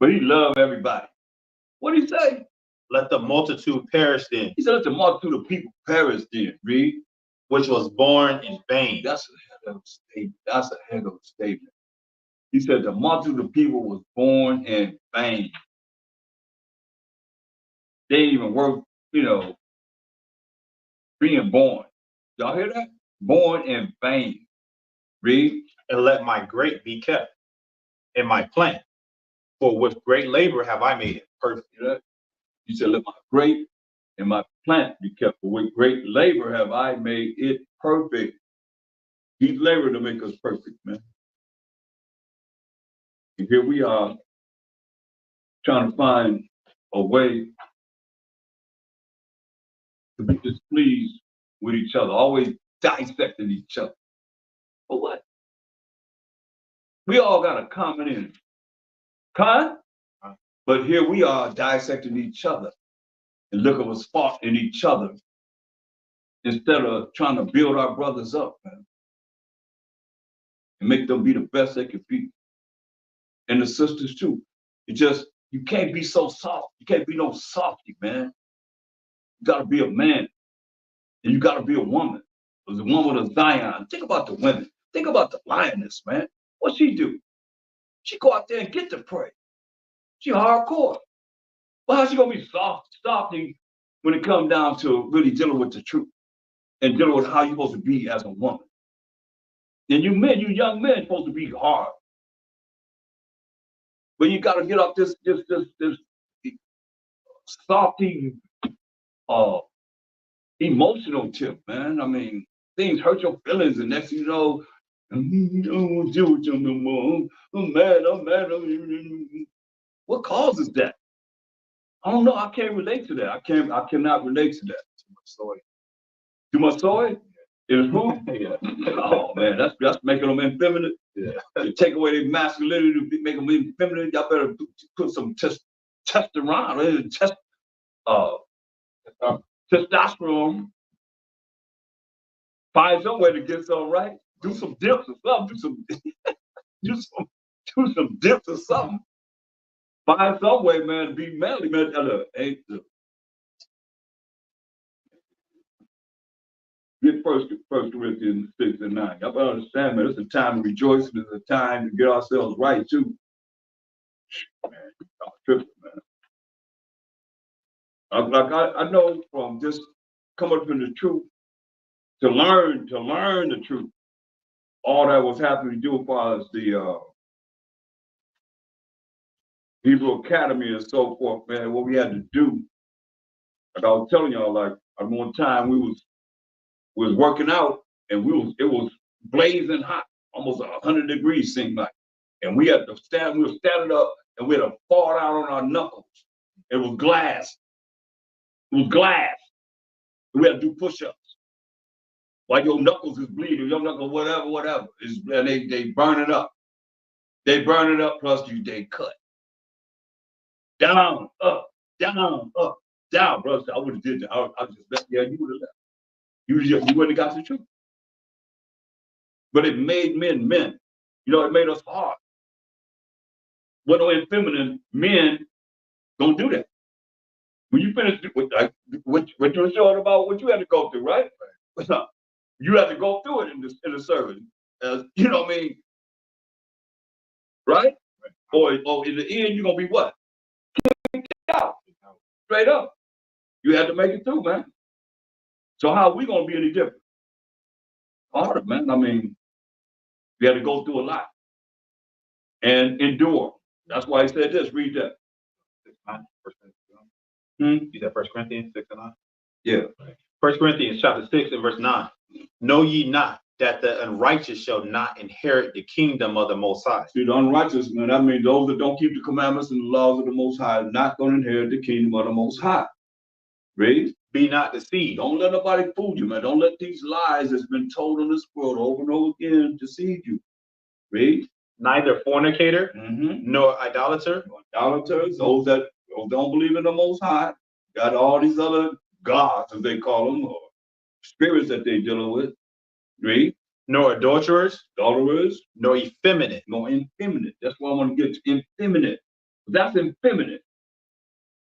But he loved everybody. What did he say? Let the multitude perish then. He said, let the multitude of people perish then. Read. Which was born in vain. That's a heck of a statement. That's a heck of a statement. He said the multitude of people was born in vain. They didn't even work, being born. Y'all hear that? Born in vain. Read. And let my grape be kept, and my plant, for with great labor have I made it perfect. You said, let my grape and my plant be kept, for with great labor have I made it perfect. He's labored to make us perfect, man. And here we are trying to find a way to be displeased with each other, always dissecting each other. For what? We all got a common enemy. But here we are dissecting each other and looking for fault in each other instead of trying to build our brothers up, man, and make them be the best they can be. And the sisters too. You can't be so soft. You can't be no softy, man. You gotta be a man. And you gotta be a woman. There's a woman of Zion. Think about the women. Think about the lioness, man. What she do? She go out there and get the prey. She hardcore. Well, how's she gonna be softy when it comes down to really dealing with the truth and dealing with how you're supposed to be as a woman? And you young men, supposed to be hard. But you gotta get off this softy, emotional tip, man. I mean, things hurt your feelings, and next thing you know, I don't want to deal with you no more. I'm mad. What causes that? I don't know. I can't relate to that. I cannot relate to that. Too much soy. Too much soy in the food? Yeah. Oh man, that's making them effeminate. Yeah. To take away their masculinity to make them effeminate, y'all better put some testosterone, testosterone. Find some way to get some right. Do some dips or something. Do some dips or something. Find some way, man, to be manly, man. Get First Corinthians 6 and 9. Y'all better understand, man. It's a time of rejoicing. It's a time to get ourselves right too. Man, y'all tripping, man. I know from just coming up in the truth, to learn the truth, all that was happening to do as far as the Hebrew Academy and so forth, man, what we had to do. Like I was telling y'all, like at one time we was working out and it was blazing hot, almost 100 degrees seemed like. And we were standing up and we had to fall out on our knuckles. It was glass. It was glass. We had to do push-ups. Like your knuckles is bleeding, your knuckles, whatever. And they burn it up. They burn it up, plus they cut. Down, up, down, up, down, brother. I would have did that. I just left. Yeah, you would have left. You wouldn't have got the truth. But it made men men. You know, it made us hard. When no feminine men don't do that. When you finish what you were showing about what you had to go through, right? You had to go through it in the service. You know what I mean? Right? Or in the end, you're gonna be what? Out. Straight up. You had to make it through, man. So how are we gonna be any different? Harder, man. I mean, we had to go through a lot and endure. That's why he said this. Read that. 6:9. You said 1 Corinthians 6 and 9? Yeah. 1 Corinthians chapter 6 and verse 9. Know ye not that the unrighteous shall not inherit the kingdom of the Most High? See, the unrighteous, man, that means those that don't keep the commandments and the laws of the Most High are not going to inherit the kingdom of the Most High. Read. Be not deceived. Don't let nobody fool you, man. Don't let these lies that's been told in this world over and over again deceive you. Read. Neither fornicator, nor idolater. Idolaters, those that don't believe in the Most High, got all these other gods, as they call them, or spirits that they're dealing with. Read. Nor adulterers, nor effeminate. That's why I want to get to effeminate. That's effeminate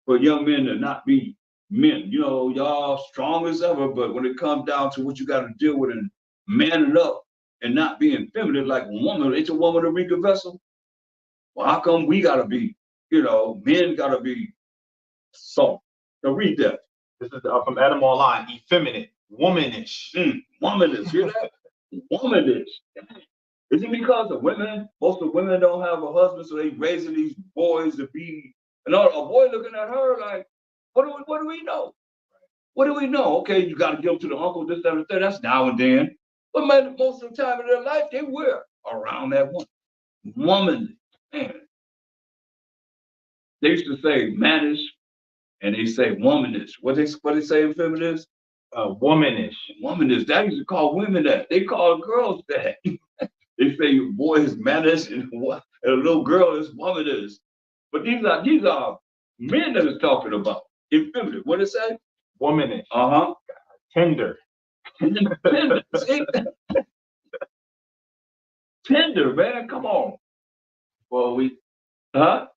for young men to not be men. You know, y'all strong as ever, but when it comes down to what you got to deal with and manning up and not being feminine like a woman, ain't a woman a weaker vessel? Well, how come we got to be, men got to be soft? So read that. This is from Adam Online. Effeminate, womanish. Womanish, hear that? Womanish. Is it because of women? Most of the women don't have a husband, so they raising these boys to be, a boy looking at her like, what do we know? What do we know? Okay, you got to give them to the uncle, this, that, and that. That's now and then. But man, most of the time in their life, they were around that woman. Man. They used to say mannish, and they say womanish. What they say in feminist? Womanish. Womanish. That used to call women that. They call girls that. They say your boy is mannish and a little girl is womanish. But these are men that is talking about effeminate. What it say? Womanish. Tender. Tender. See? Tender, man. Come on. Well,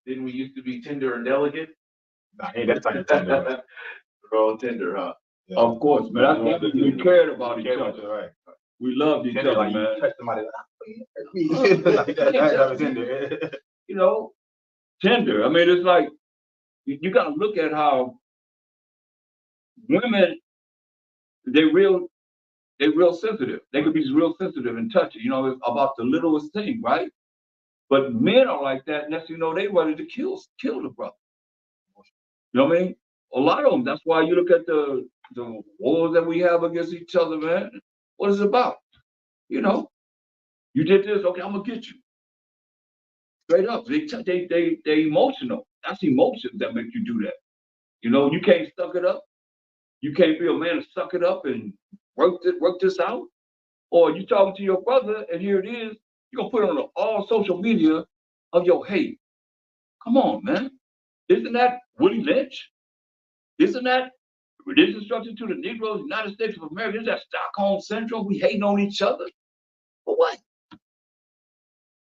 didn't we used to be tender and delicate? Nah, ain't that type of tender. We're all tender, huh? Yeah. Of course, man. That's why we cared about each other. Right. We loved each other, like man. You touch somebody like that tender. Tender. I mean, it's like you got to look at how women, they're real sensitive. They could be real sensitive and touchy, about the littlest thing, right? But men are like that. Next thing you know, they ready to kill the brother. You know what I mean? A lot of them. That's why you look at the wars that we have against each other, man. What is it about? You did this, okay, I'm gonna get you. Straight up. They emotional. That's emotions that make you do that. You know, you can't suck it up. You can't be a man to suck it up and work this out. Or you talking to your brother and here it is, you're gonna put it on all social media of your hate. Come on, man. Isn't that Willie Lynch? Isn't that religious instruction to the Negroes, United States of America? Isn't that Stockholm Syndrome? We hating on each other? For what?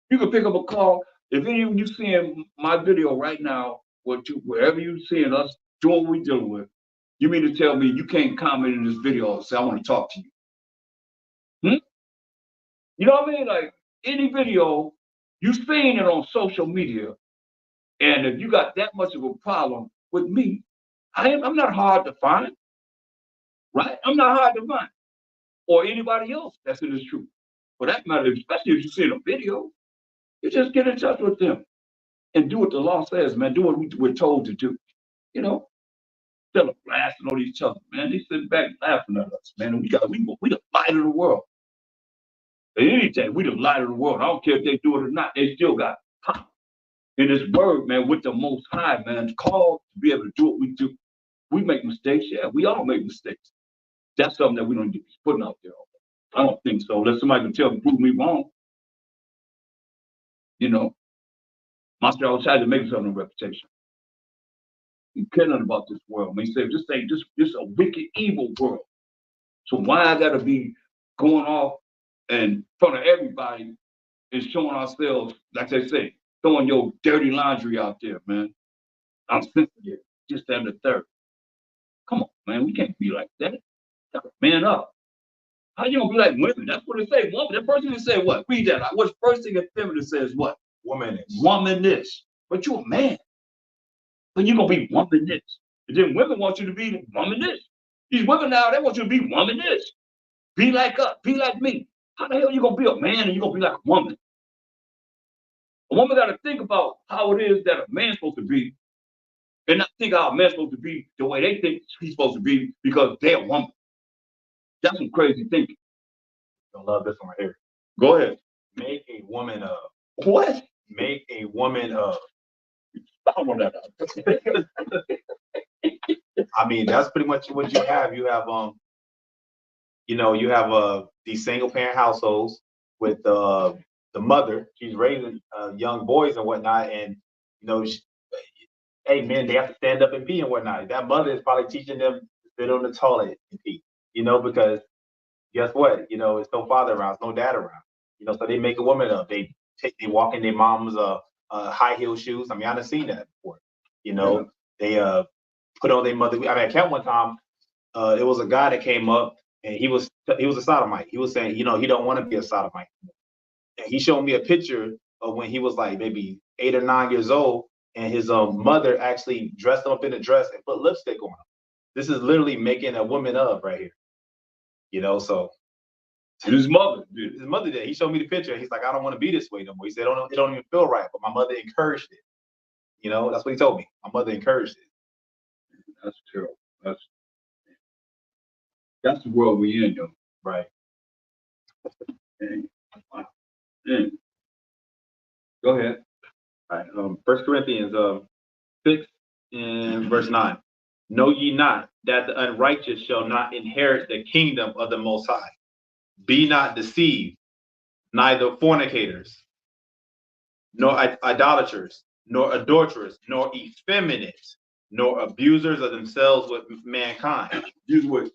You can pick up a call. If any of you seeing my video right now, wherever you seeing us doing what we dealing with, you mean to tell me you can't comment in this video and say, I want to talk to you? Hmm? You know what I mean? Like any video, you seen it on social media, and if you got that much of a problem with me, I'm not hard to find, right? I'm not hard to find, or anybody else that's in this truth. For that matter, especially if you see a video, you just get in touch with them and do what the law says, man. Do what we're told to do. You know, instead of blasting on each other, man. They sit back laughing at us, man. And we the light of the world. At any time, we the light of the world. I don't care if they do it or not. They still got power in this word, man, with the Most High, man. Called to be able to do what we do. We make mistakes, yeah. We all make mistakes. That's something that we don't need to be putting out there. I don't think so. Unless somebody can prove me wrong. You know, Master always tried to make himself a reputation. He cared nothing about this world. Man, he said, this a wicked, evil world. So why I gotta be going off in front of everybody and showing ourselves, like they say, throwing your dirty laundry out there, man. I'm sensitive. Just that and the third. Come on, man. We can't be like that. Man up. How you gonna be like women? That's what it say. Woman. That person say what? Read that. What's the first thing in feminine says what? Womanish. Womanish. But you're a man. But you gonna be womanish. And then women want you to be womanish. These women now, they want you to be womanish. Be like us. Be like me. How the hell you gonna be a man and you gonna be like a woman? A woman gotta think about how it is that a man's supposed to be and not think how a man's supposed to be the way they think he's supposed to be because they're a woman. That's some crazy thinking. I love this one right here. Go ahead. Make a woman of. What? Make a woman of. I don't know that. I mean, that's pretty much what you have. You have you have these single parent households with the mother. She's raising young boys and whatnot, and hey men, they have to stand up and pee and whatnot. That mother is probably teaching them to sit on the toilet and pee. Because guess what? It's no father around, it's no dad around. So they make a woman up. They walk in their mom's high heel shoes. I mean, I've seen that before. They put on their mother. I mean, I count one time. It was a guy that came up and he was a sodomite. He was saying, he don't want to be a sodomite. And he showed me a picture of when he was like maybe 8 or 9 years old, and his mother actually dressed him up in a dress and put lipstick on him. This is literally making a woman of right here. So his mother did. He showed me the picture. He's like, I don't want to be this way no more. He said, it don't even feel right, but my mother encouraged it. That's what he told me. My mother encouraged it. That's terrible. That's the world we in, though. Right. Dang. Wow. Dang. Go ahead. All right. 1 Corinthians 6 and verse 9. Know ye not that the unrighteous shall not inherit the kingdom of the Most High? Be not deceived, neither fornicators, nor idolaters, nor adulterers, nor effeminate, nor abusers of themselves with mankind. Use with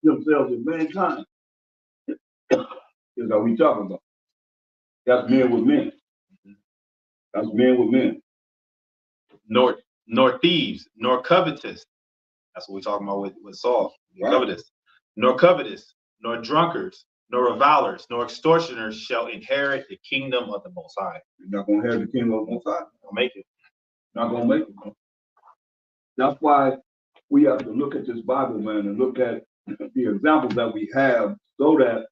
themselves with mankind. That's what we talking about. That's men with men. That's men with men. Nor thieves, nor covetous. That's what we're talking about with Saul. Right. Covetous, nor drunkards, nor revilers, nor extortioners shall inherit the kingdom of the Most High. You're not going to inherit the kingdom of the Most High. Don't make it. Not going to make it. That's why we have to look at this Bible, man, and look at the examples that we have so that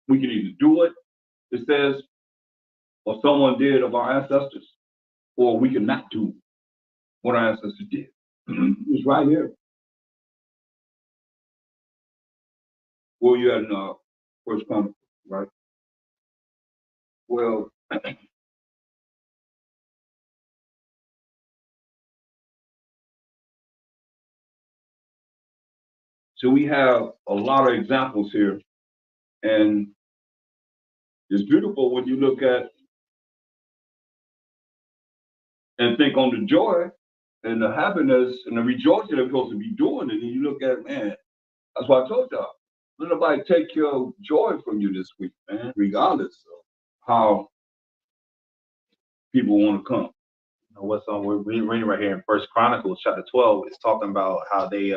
we can either do it, it says, or someone did of our ancestors, or we can not do what our ancestors did. It's right here. Well, you had in First Chronicles, right? Well, So we have a lot of examples here, and it's beautiful when you look at and think on the joy and the happiness and the rejoicing they're supposed to be doing, and then you look at, man, that's why I told y'all, let nobody take your joy from you this week, man, regardless of how people want to come. What's on? We're reading right here in First Chronicles chapter 12. It's talking about how they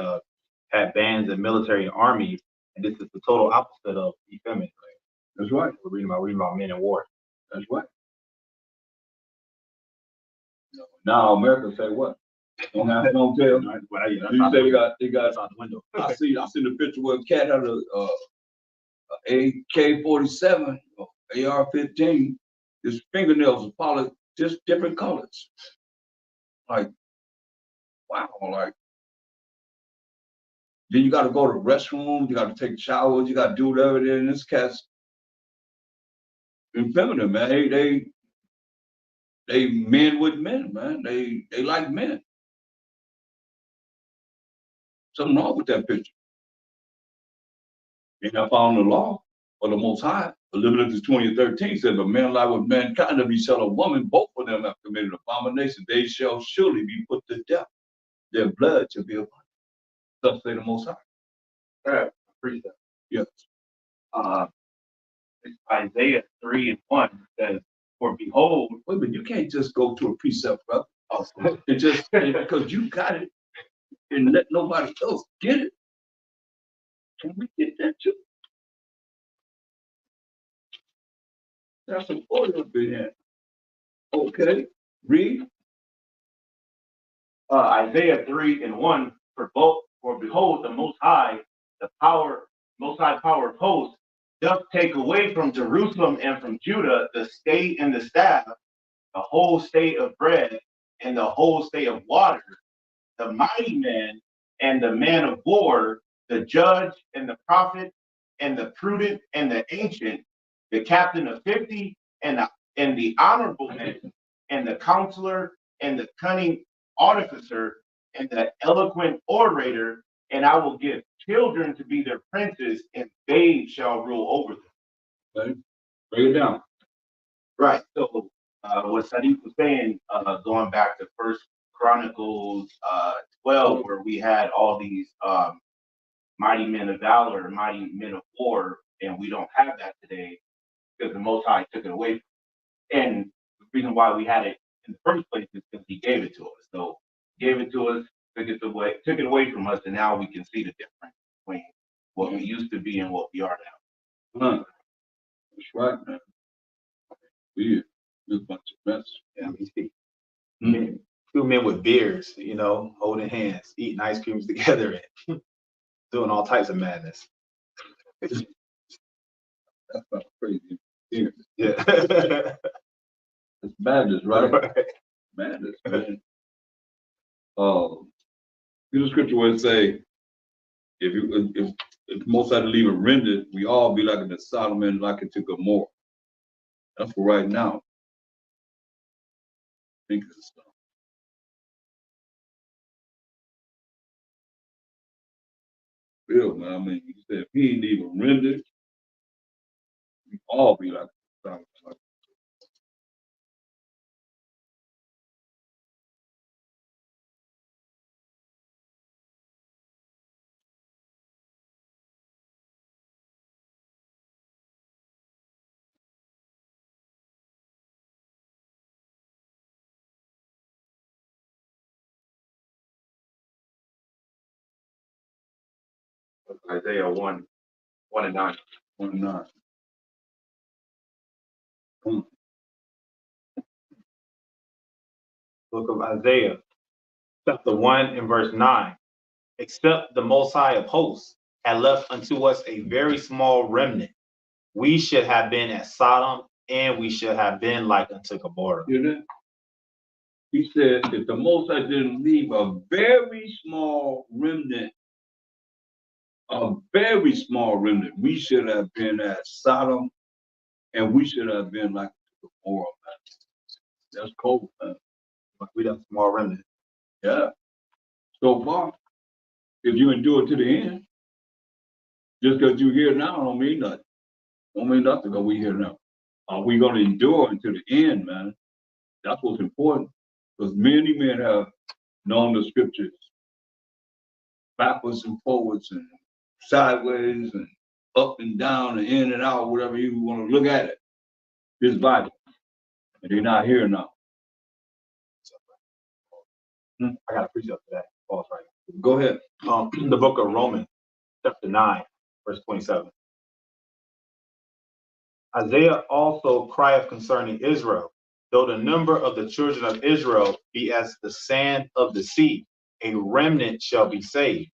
had bands and military and armies, and this is the total opposite of effeminate. Right? That's right. We're reading about men in war. That's right. Now America say what? Don't have no tail. You say they got out the window. I seen the picture where a cat had a AK-47 or AR-15. His fingernails are polished just different colors. Like, wow, like. Then you got to go to restrooms, you got to take showers, you got to do whatever. Then this cat's feminine, man. They men with men, man. They like men. Something wrong with that picture. And I found the law of the Most High. Leviticus 20:13 says, "But man lie with mankind, if he shall a woman, both of them have committed abomination. They shall surely be put to death. Their blood shall be upon them." Thus say the Most High. All right, precept. Yes. Isaiah 3:1 says, "For behold," Wait, but you can't just go to a precept, brother. And just because you got it and let nobody else get it. Can we get that too? That's some order up in here. Okay, read. Isaiah 3:1, for behold, the Most High, Most High power of hosts, doth take away from Jerusalem and from Judah the state and the staff, the whole state of bread and the whole state of water, the mighty man and the man of war, the judge and the prophet and the prudent and the ancient, the captain of 50 and the honorable man and the counselor and the cunning artificer and the eloquent orator, and I will give children to be their princes, and babes shall rule over them. Okay. Break it down. Right. So what Sadiq was saying, going back to First Chronicles 12, where we had all these mighty men of valor, mighty men of war, and we don't have that today because the Most High took it away. And the reason why we had it in the first place is because He gave it to us. So He gave it to us, took it away from us, and now we can see the difference between what we used to be and what we are now. That's right, man. Weird. This bunch of mess. Yeah, we see two men with beards, holding hands, eating ice creams together, and doing all types of madness. That's not crazy. Yeah. It's madness, right? Madness, man. In the scripture where it say, if most had to leave it rendered, we all be like a Sodom and like it to Gomorrah. That's for right now. Think of this stuff. Real, man. I mean, he said if he ain't even rendered, we all be like Sodom and like. Isaiah 1:9. 1:9. Book of Isaiah, chapter 1 and verse 9. Except the Most High of hosts had left unto us a very small remnant, we should have been at Sodom, and we should have been like unto Gomorrah. You know? He said if the Most High didn't leave a very small remnant, we should have been at Sodom, and we should have been like Gomorrah, man. That's cold, man. We done small remnant. Yeah. So far, if you endure to the end, Just because you're here now don't mean nothing. Don't mean nothing because we here now. Are we going to endure until the end, man? That's what's important. Because many men have known the scriptures backwards and forwards and sideways and up and down and in and out, whatever you want to look at it. This Bible. And they're not here now. I got to preach up to that. Pause right now. Go ahead. The book of Romans, chapter 9, verse 27. Isaiah also crieth concerning Israel, though the number of the children of Israel be as the sand of the sea, a remnant shall be saved.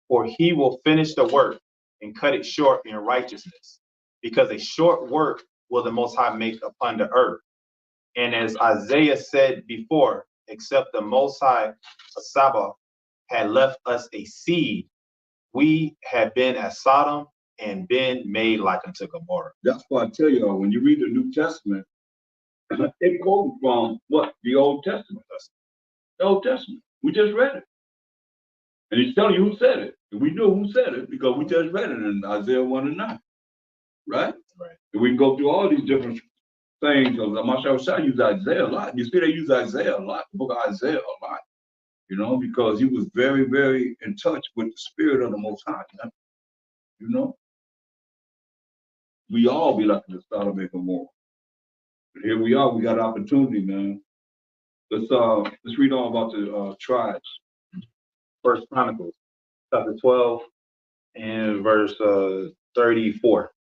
For he will finish the work and cut it short in righteousness, because a short work will the Most High make upon the earth. And as Isaiah said before, except the Most High Sabbath had left us a seed, we had been as Sodom and been made like unto Gomorrah. That's why I tell y'all, when you read the New Testament, it quotes from what? The Old Testament. The Old Testament. We just read it. And he's telling you who said it. And we know who said it because we just read it in Isaiah 1 and 9. Right? Right. And we can go through all these different things. Masha used Isaiah a lot. You see, they use Isaiah a lot, the book of Isaiah a lot. You know, because he was very, very in touch with the spirit of the Most High. You know? We all be like the Sodom and Gomorrah. But here we are, we got opportunity, man. Let's read on about the tribes. First Chronicles, chapter 12 and verse 34.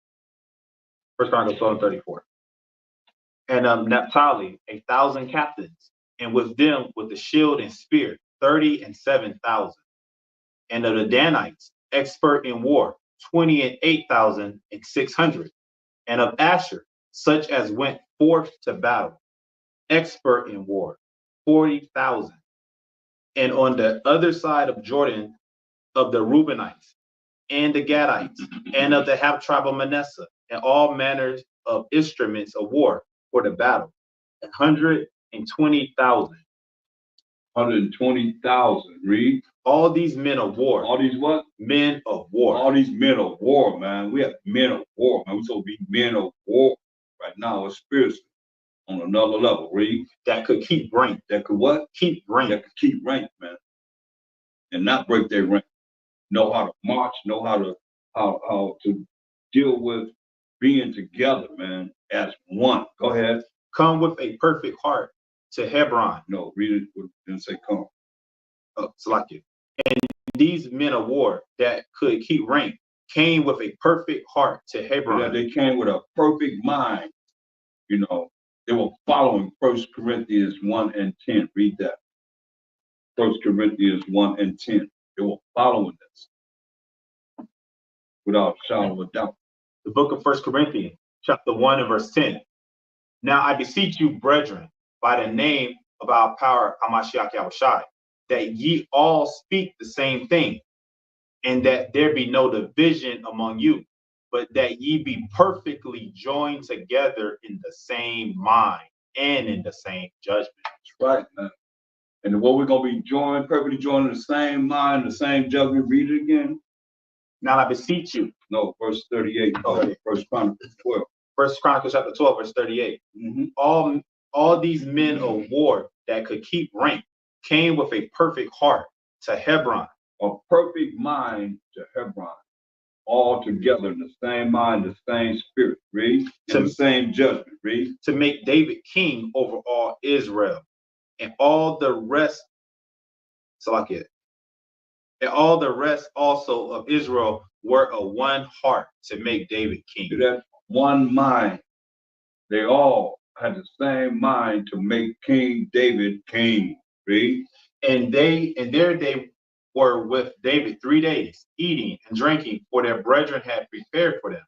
First Chronicles 12 and 34. And Naphtali, 1,000 captains, and with them with the shield and spear, 37,000. And of the Danites, expert in war, 28,600. And of Asher, such as went forth to battle, expert in war, 40,000. And on the other side of Jordan, of the Reubenites and the Gadites, and of the half tribe of Manasseh, and all manners of instruments of war for the battle, 120,000. 120,000. Read. All these men of war. All these what? Men of war. All these men of war, man. We have men of war, man. We're supposed to be men of war right now, or spiritually, on another level. Read. That could keep rank. That could what? Keep rank. That could keep rank, man. And not break their rank. Know how to march, know how to deal with being together, man, as one. Go ahead. Come with a perfect heart to Hebron. No, read it. Didn't say come. Salakia. And these men of war that could keep rank came with a perfect heart to Hebron. Yeah, they came with a perfect mind. You know, they were following 1 Corinthians 1 and 10. Read that. 1 Corinthians 1 and 10. They were following this without a shadow of a doubt. The book of 1 Corinthians, chapter 1 and verse 10. Now I beseech you, brethren, by the name of our power, Hamashiach Yahushai, that ye all speak the same thing, and that there be no division among you, but that ye be perfectly joined together in the same mind and in the same judgment. That's right, man. And what we're going to be perfectly joined in the same mind, the same judgment. Read it again. Now I beseech you. No, verse 38. Oh, First Chronicles 12. First Chronicles chapter 12, verse 38. Mm-hmm. All these men of war that could keep rank came with a perfect heart to Hebron. A perfect mind to Hebron. All together in the same mind, the same spirit. Read. In the same judgment. Read. To make David king over all Israel. And all the rest, and all the rest also of Israel were of one heart to make David king. That one mind. They all had the same mind to make King David king. Read. And there they were with David 3 days, eating and drinking, for their brethren had prepared for them.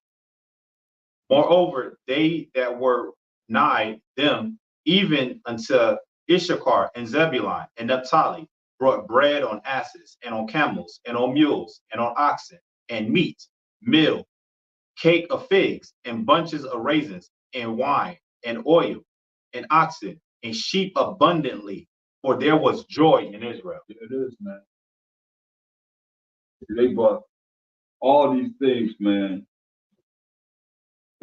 Moreover, they that were nigh them, even unto Issachar and Zebulun and Naphtali, brought bread on asses, and on camels, and on mules, and on oxen, and meat, meal, cake of figs, and bunches of raisins, and wine, and oil, and oxen, and sheep abundantly, for there was joy in Israel. It is, man. They brought all these things, man,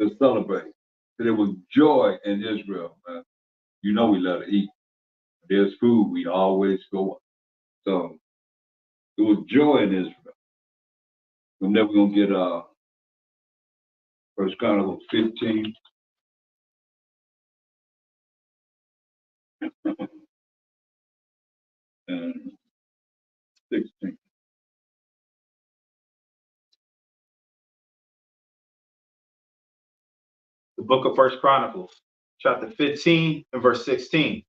to celebrate. So there was joy in Israel, man. You know we love to eat. There's food, we always go up. So it was joy in Israel. From there we're gonna get First Chronicles 15. And 16. The book of First Chronicles, chapter 15 and verse 16.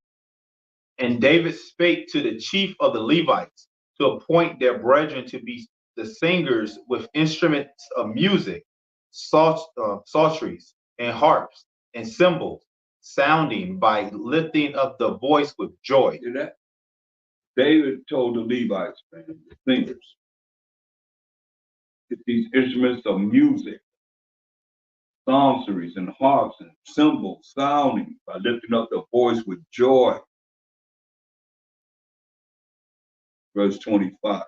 And David spake to the chief of the Levites to appoint their brethren to be the singers with instruments of music, psalteries, and harps, and cymbals, sounding by lifting up the voice with joy. Hear that? David told the Levites, man, the singers, get these instruments of music, psalteries and harps and cymbals sounding by lifting up the voice with joy. Verse 25.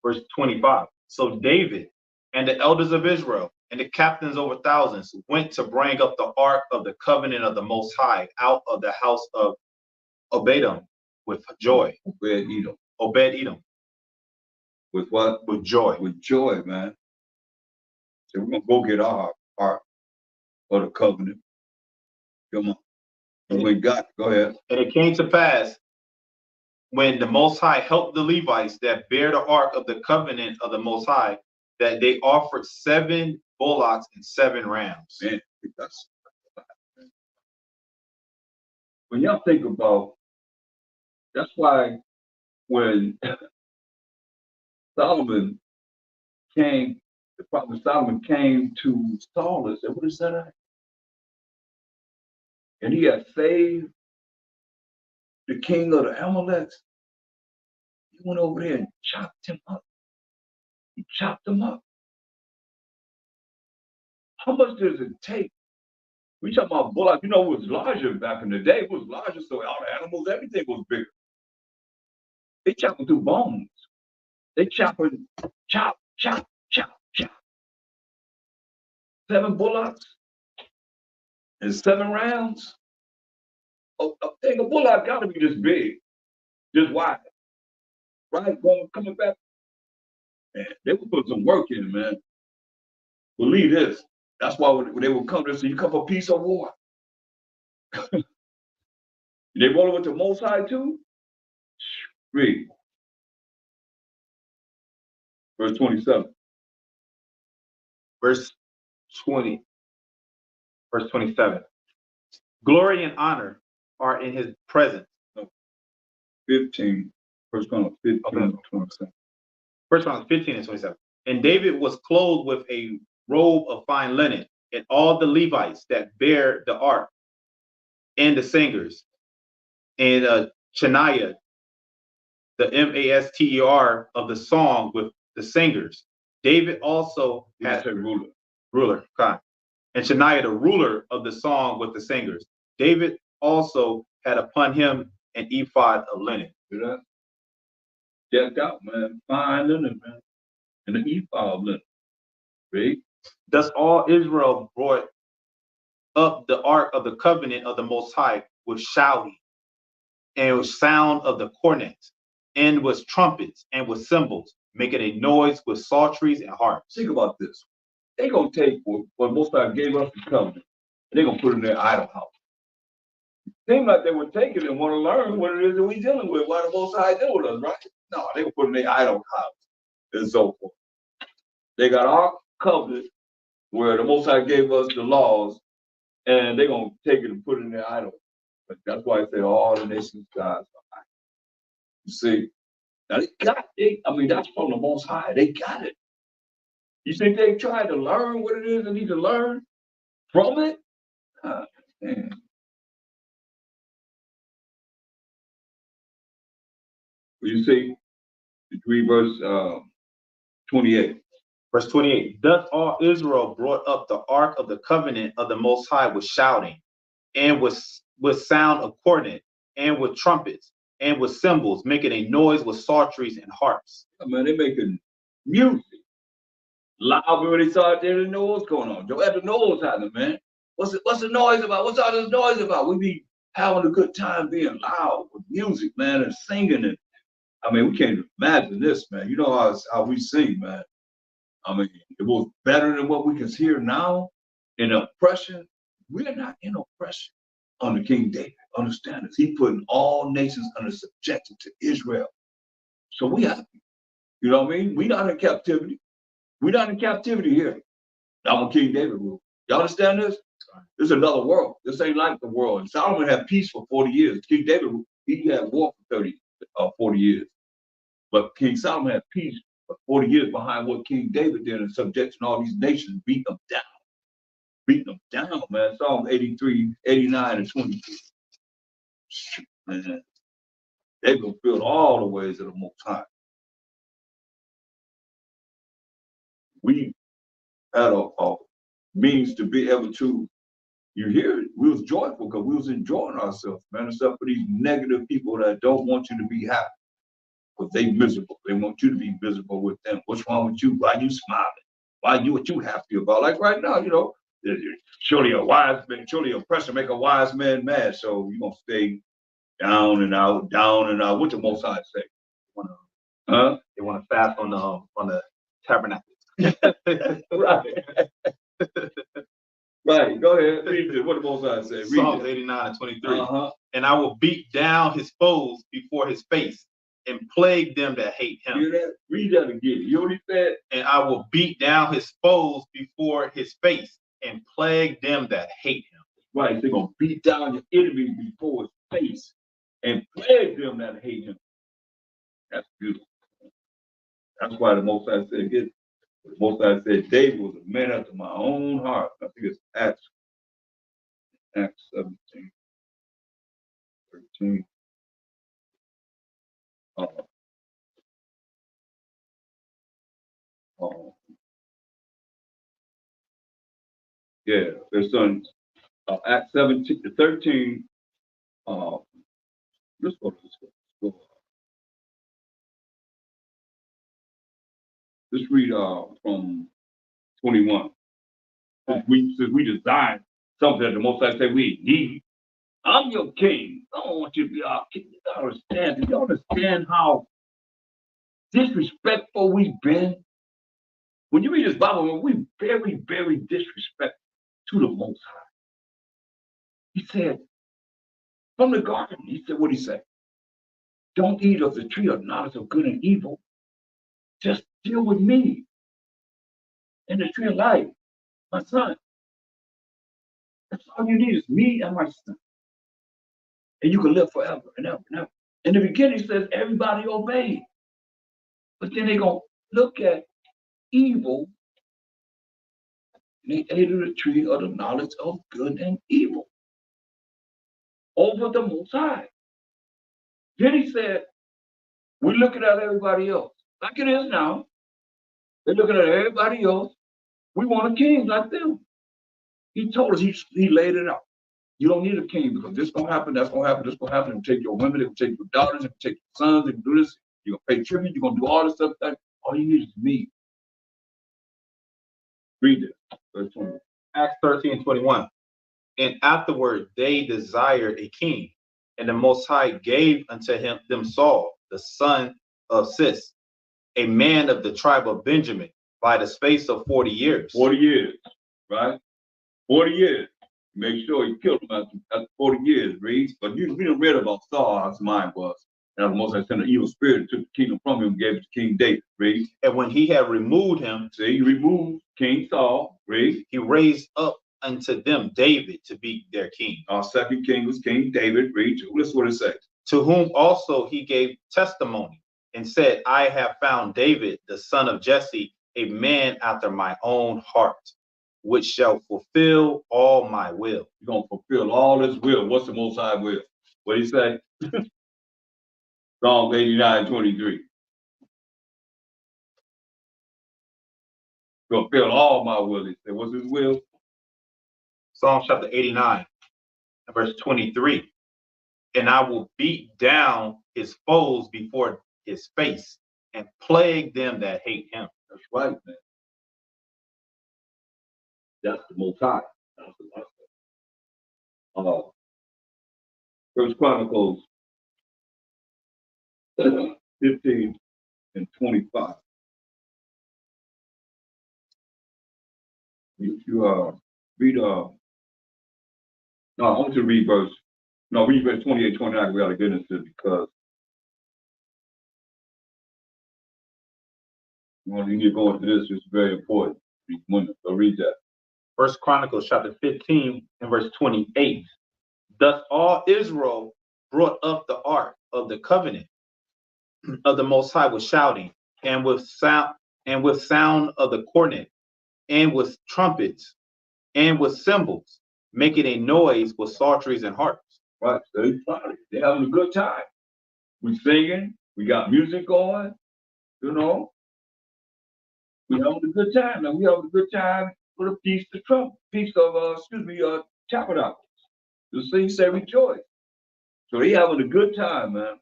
Verse 25. So David and the elders of Israel and the captains over thousands went to bring up the ark of the covenant of the Most High out of the house of Obed-Edom with joy. Obed-Edom. Obed-Edom. With what? With joy. With joy, man. So we're gonna go get our ark of the covenant. Come on. And we got, go ahead. And it came to pass when the Most High helped the Levites that bear the ark of the covenant of the Most High, that they offered 7 bullocks and 7 rams. Man, when y'all think about, that's why when Solomon came, the prophet Solomon came to Saul and said, what is that? And he had saved the king of the Amaleks. He went over there and chopped him up. He chopped him up. How much does it take? We talk about bullock, you know, it was larger back in the day. It was larger, so all the animals, everything was bigger. They chopping through bones. They chopping, chop, chop, chop, chop. 7 bullocks and 7 rams. A thing of bullock gotta be this big, this wide. Right? Coming back. Man, they would put some work in, man. Believe this. That's why when they would come, they say, you come for peace or war. They rolling with the Most High too? Read. Verse 27. Verse 20. Verse 27. Glory and honor are in his presence. 15. First Chronicles 15 and 27. First Chronicles 15 and 27. And David was clothed with a robe of fine linen, and all the Levites that bear the ark, and the singers, and Chaniah, the master of the song with the singers. David also had a ruler, God. And Chaniah, the ruler of the song with the singers. David also had upon him an ephod of linen. See that? Decked out, man. Fine linen, man. And an ephod of linen. Read. Thus all Israel brought up the ark of the covenant of the Most High with shouting, and with sound of the cornets, and with trumpets, and with cymbals, making a noise with psalteries and harps. Think about this. They're going to take what Most High gave us the covenant, and they're going to put it in their idol house. Seems like they were taking it and want to learn what it is that we're dealing with, why the Most High deal with us, right? No, they're going to put it in their idol house and so forth. They got our covenant where the Most High gave us the laws, and they're going to take it and put it in their idol. But that's why I say all the nations gods are high. You see, now they got it. I mean, that's from the Most High. They got it. You think they tried to learn what it is they need to learn from it? Man. You see, read verse 28. Verse 28. Thus all Israel brought up the ark of the covenant of the Most High with shouting, and with sound of cornet, and with trumpets, and with cymbals, making a noise with psalteries and harps. I mean, they're making music. Loud when they saw it, they didn't know what's going on. Joe had to know what's happening, man. What's the noise about? What's all this noise about? We be having a good time being loud with music, man, and singing. And I mean, we can't imagine this, man. You know how we sing, man. I mean, it was better than what we can hear now in oppression. We're not in oppression under King David. Understand this. He putting all nations under subjection to Israel. So we have, you know what I mean? We're not in captivity. We're not in captivity here. Not when King David ruled. Y'all understand this? This is another world. This ain't like the world. And Solomon had peace for 40 years. King David, he had war for 40 years. But King Solomon had peace for 40 years behind what King David did in subjecting all these nations, beating them down. Beating them down, man. Psalm 83, 89, and 23. Man, they fulfilled all the ways of the Most High. We had a means to be able to, you hear it, we was joyful because we was enjoying ourselves, man, except for these negative people that don't want you to be happy. Because they miserable. They want you to be miserable with them. What's wrong with you? Why you smiling? Why what you happy about? Like right now, you know, surely a wise man, surely oppressor make a wise man mad. So you're gonna stay down and out, down and out. What the Most High say? They want to fast on the Tabernacles. Right. Right. Go ahead. Read it. What the Most High say? Read Psalms it. 89 and 23. Uh-huh. And I will beat down his foes before his face and plague them that hate him. Hear that? Read that again. You know what he said? And I will beat down his foes before his face and plague them that hate him. Right. They're going to beat down your enemy before his face and plague them that hate him. That's beautiful. That's why the Most High said, the Most High said, David was a man after my own heart. I think it's Acts 17, 13. Yeah, there's some Acts 17 to 13. Let's go. Let's read from 21. Since we designed something that the Most High said we need. I'm your king. I don't want you to be our king. You understand? Do you understand how disrespectful we've been? When you read this Bible, we very, very disrespectful to the Most High. He said, from the garden, he said, what he said? Don't eat of the tree of knowledge of good and evil. Just deal with me and the tree of life, my son. That's all you need is me and my son. And you can live forever and ever and ever. In the beginning, it says everybody obeyed. But then they're going to look at evil. And they ate of the tree of the knowledge of good and evil over the Most High. Then he said, we're looking at everybody else. Like it is now. They're looking at everybody else. We want a king like them. He told us, he laid it out. You don't need a king because this gonna happen, that's gonna happen, this gonna happen. They can take your women, they can take your daughters, they can take your sons, they can do this. You're gonna pay tribute, you're gonna do all this stuff. All you need is me. Read it. Verse 20. Acts 13:21. And afterward they desired a king, and the Most High gave unto them Saul, the son of Cis, a man of the tribe of Benjamin, by the space of 40 years. 40 years, right? 40 years. Make sure he killed him after 40 years, reads. But we done read about Saul, how his mind was. And the Most High sent an evil spirit and took the kingdom from him and gave it to King David, read. And when he had removed him, see, he removed King Saul, read. He raised up unto them David to be their king. Our second king was King David, read. Listen what it says. To whom also he gave testimony and said, I have found David, the son of Jesse, a man after my own heart, which shall fulfill all my will. You're going to fulfill all his will. What's the Most High will? What did he say? Psalm 89:23. Fulfill all my will. He said, what's his will? Psalm chapter 89, verse 23. And I will beat down his foes before his face and plague them that hate him. That's right, man. That's the Most High. That's the Most High. First Chronicles 15 and 25. You read no, I want you to read verse 28, 29. We got to get into it because when you go into this, it's very important. So read that. First Chronicles chapter 15 and verse 28. Thus all Israel brought up the ark of the covenant of the Most High with shouting, and with sound of the cornet, and with trumpets, and with cymbals, making a noise with psalteries and harps. Right, so they're having a good time. We singing, we got music going, you know. We having a good time. Now we having a good time for the Feast of Tabernacles. The thing say rejoice. So they having a good time, man.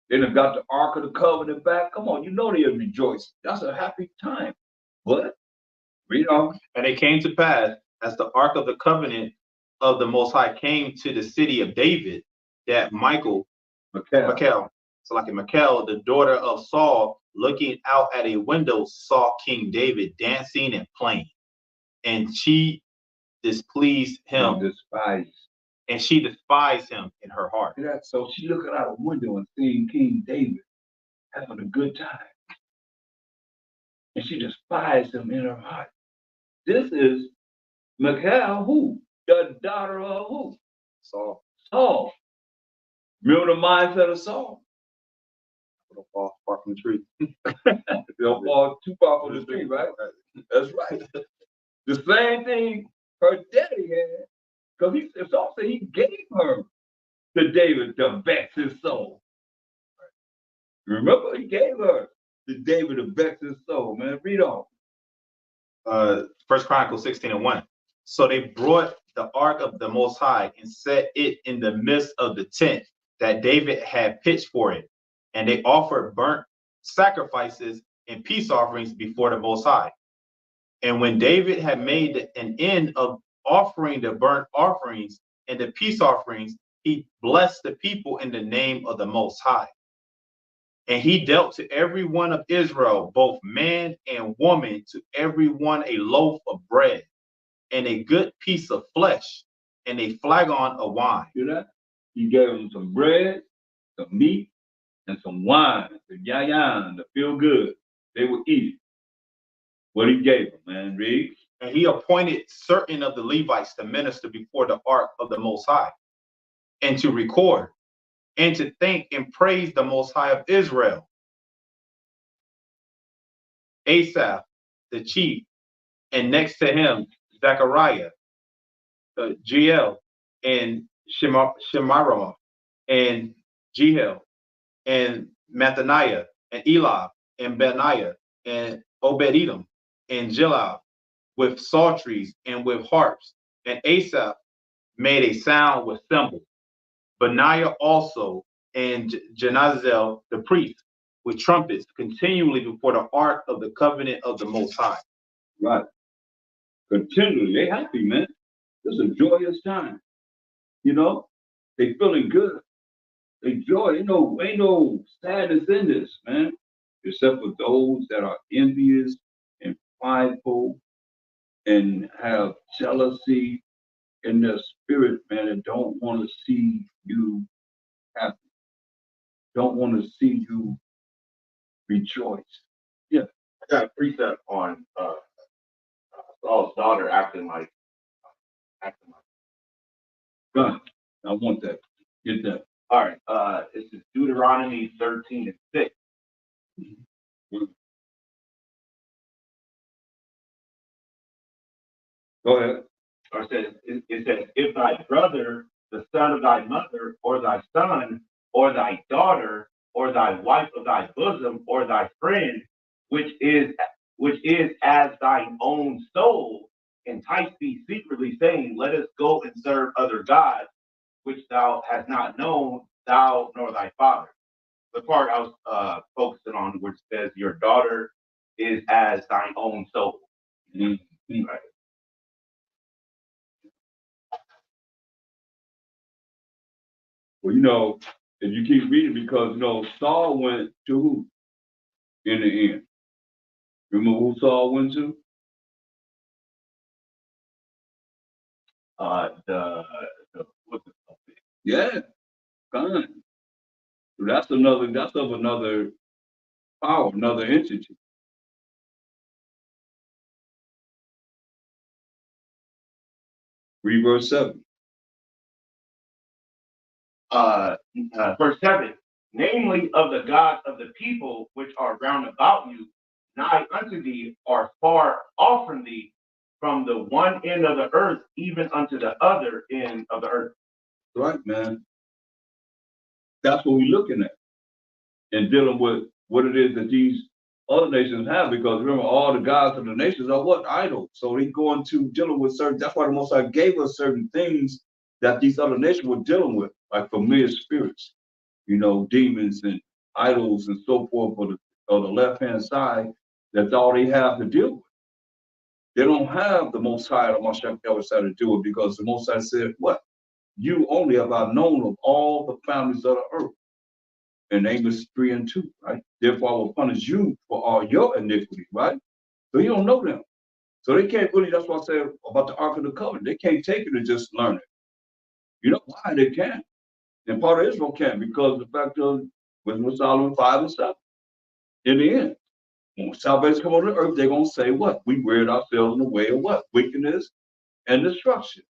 They done got the Ark of the Covenant back. Come on, you know they're rejoicing. That's a happy time. What? Read on. And it came to pass, as the ark of the covenant of the Most High came to the city of David, that Michal, the daughter of Saul, looking out at a window, saw King David dancing and playing, and she displeased him. And she despised him in her heart. So she looking out a window and seeing King David having a good time, and she despised him in her heart. This is Michal, who? The daughter of who? Saul. Remember the mindset of Saul? Don't fall far from the tree. Don't fall too far from the tree, right? That's right. The same thing her daddy had, because Saul said he gave her to David to vex his soul. Remember, he gave her to David to vex his soul, man. Read on. First Chronicles 16 and 1. So they brought the ark of the Most High and set it in the midst of the tent that David had pitched for it. And they offered burnt sacrifices and peace offerings before the Most High. And when David had made an end of offering the burnt offerings and the peace offerings, he blessed the people in the name of the Most High. And he dealt to every one of Israel, both man and woman, to every one a loaf of bread, and a good piece of flesh, and a flagon of wine. See that? He gave them some bread, some meat, and some wine, the yayan, to feel good. They would eat it. What he gave them, man. Read. And he appointed certain of the Levites to minister before the ark of the Most High, and to record, and to thank and praise the Most High of Israel. Asaph, the chief, and next to him, Zechariah, Jeiel, and Shemaramoth, and Jehiel, and Mathaniah, and Elab, and Benaiah, and Obed-Edom, and Jilal, with psalteries and with harps. And Asaph made a sound with cymbals. Benaiah also, and Jenazel the priest, with trumpets, continually before the ark of the covenant of the Most High. Right. Continually. They happy, man. This is a joyous time. You know? They feeling good. They joy. Ain't no sadness in this, man. Except for those that are envious and prideful and have jealousy in their spirit, man, and don't want to see you happy. Don't want to see you rejoice. Yeah. I got a precept on Saul's daughter acting like. God, I want that. Get that. All right. This is Deuteronomy 13 and 6. Go ahead. Or it says, if thy brother, the son of thy mother, or thy son, or thy daughter, or thy wife of thy bosom, or thy friend, which is as thine own soul, entice thee secretly, saying, let us go and serve other gods, which thou hast not known, thou nor thy father. The part I was focusing on, which says, your daughter is as thine own soul. Mm-hmm. Right. Well, if you keep reading, because Saul went to who in the end? Remember who Saul went to? The what's it called? Yeah, fine. So that's of another power, another entity. Read verse 7. Verse 7, namely of the gods of the people which are round about you, nigh unto thee, or far off from the one end of the earth, even unto the other end of the earth. Right, man. That's what we're looking at and dealing with what it is that these other nations have, because remember, all the gods of the nations are what? Idols. So they go into dealing with certain, that's why the Most High gave us certain things that these other nations were dealing with, like familiar spirits, demons and idols and so forth on the left-hand side. That's all they have to deal with. They don't have the Most High, the Mashiach to do it, because the Most High said, what? You only have I known of all the families of the earth. In Amos 3 and 2, right? Therefore, I will punish you for all your iniquity, right? So you don't know them. So they can't really, that's what I said about the Ark of the Covenant. They can't take it and just learn it. You know why they can't? And part of Israel can't, because the fact of with Solomon 5 and 7. In the end, when salvation come on the earth, they're going to say what? We reared ourselves in the way of what? Wickedness and destruction.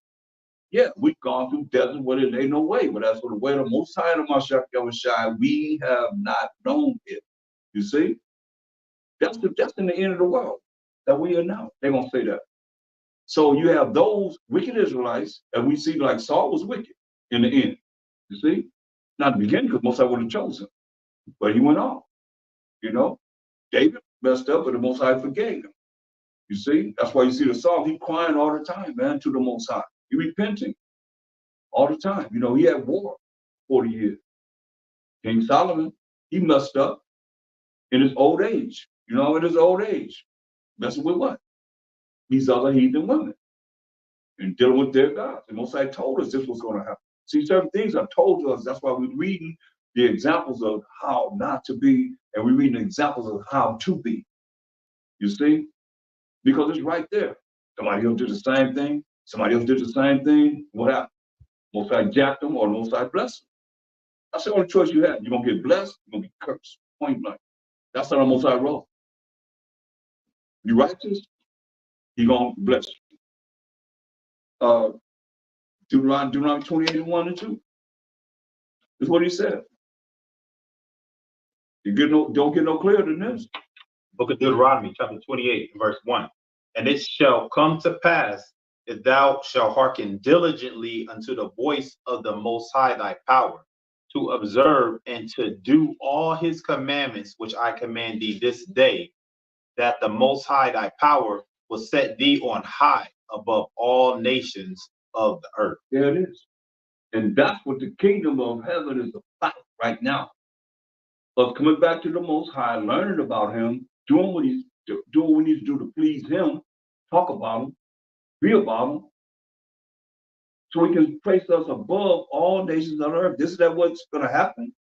Yeah, we've gone through desert where there ain't no way, but as for the way of the Most High of Mashiach Yahushua, we have not known it. You see? That's in the end of the world that we are now. They're going to say that. So you have those wicked Israelites, and we see like Saul was wicked in the end. You see? Not the beginning, because Most High would have chosen, but he went off. David messed up, but the Most High forgave him. You see? That's why you see the Psalm, he crying all the time, man, to the Most High. He repenting all the time. He had war 40 years. King Solomon, he messed up in his old age. In his old age. Messing with what? These other heathen women. And dealing with their gods. And Most High told us this was going to happen. See, certain things are told to us. That's why we're reading the examples of how not to be, and we're reading the examples of how to be. You see? Because it's right there. Somebody else did the same thing. Somebody else did the same thing. What happened? Most High jacked them, or Most High blessed them. That's the only choice you have. You're going to get blessed, you're going to be cursed. Point blank. That's how the Most High wrote. You righteous, He going to bless you. Deuteronomy 28 and 1 and 2. That's what he said. Don't get no clearer than this. Book of Deuteronomy, chapter 28, verse 1. And it shall come to pass, if thou shalt hearken diligently unto the voice of the Most High thy power, to observe and to do all his commandments which I command thee this day, that the Most High thy power will set thee on high above all nations of the earth. There it is. And that's what the kingdom of heaven is about right now. Us coming back to the Most High, learning about him, doing what we need to do to please him, talk about him, be about him, so he can place us above all nations on earth. This is what's going to happen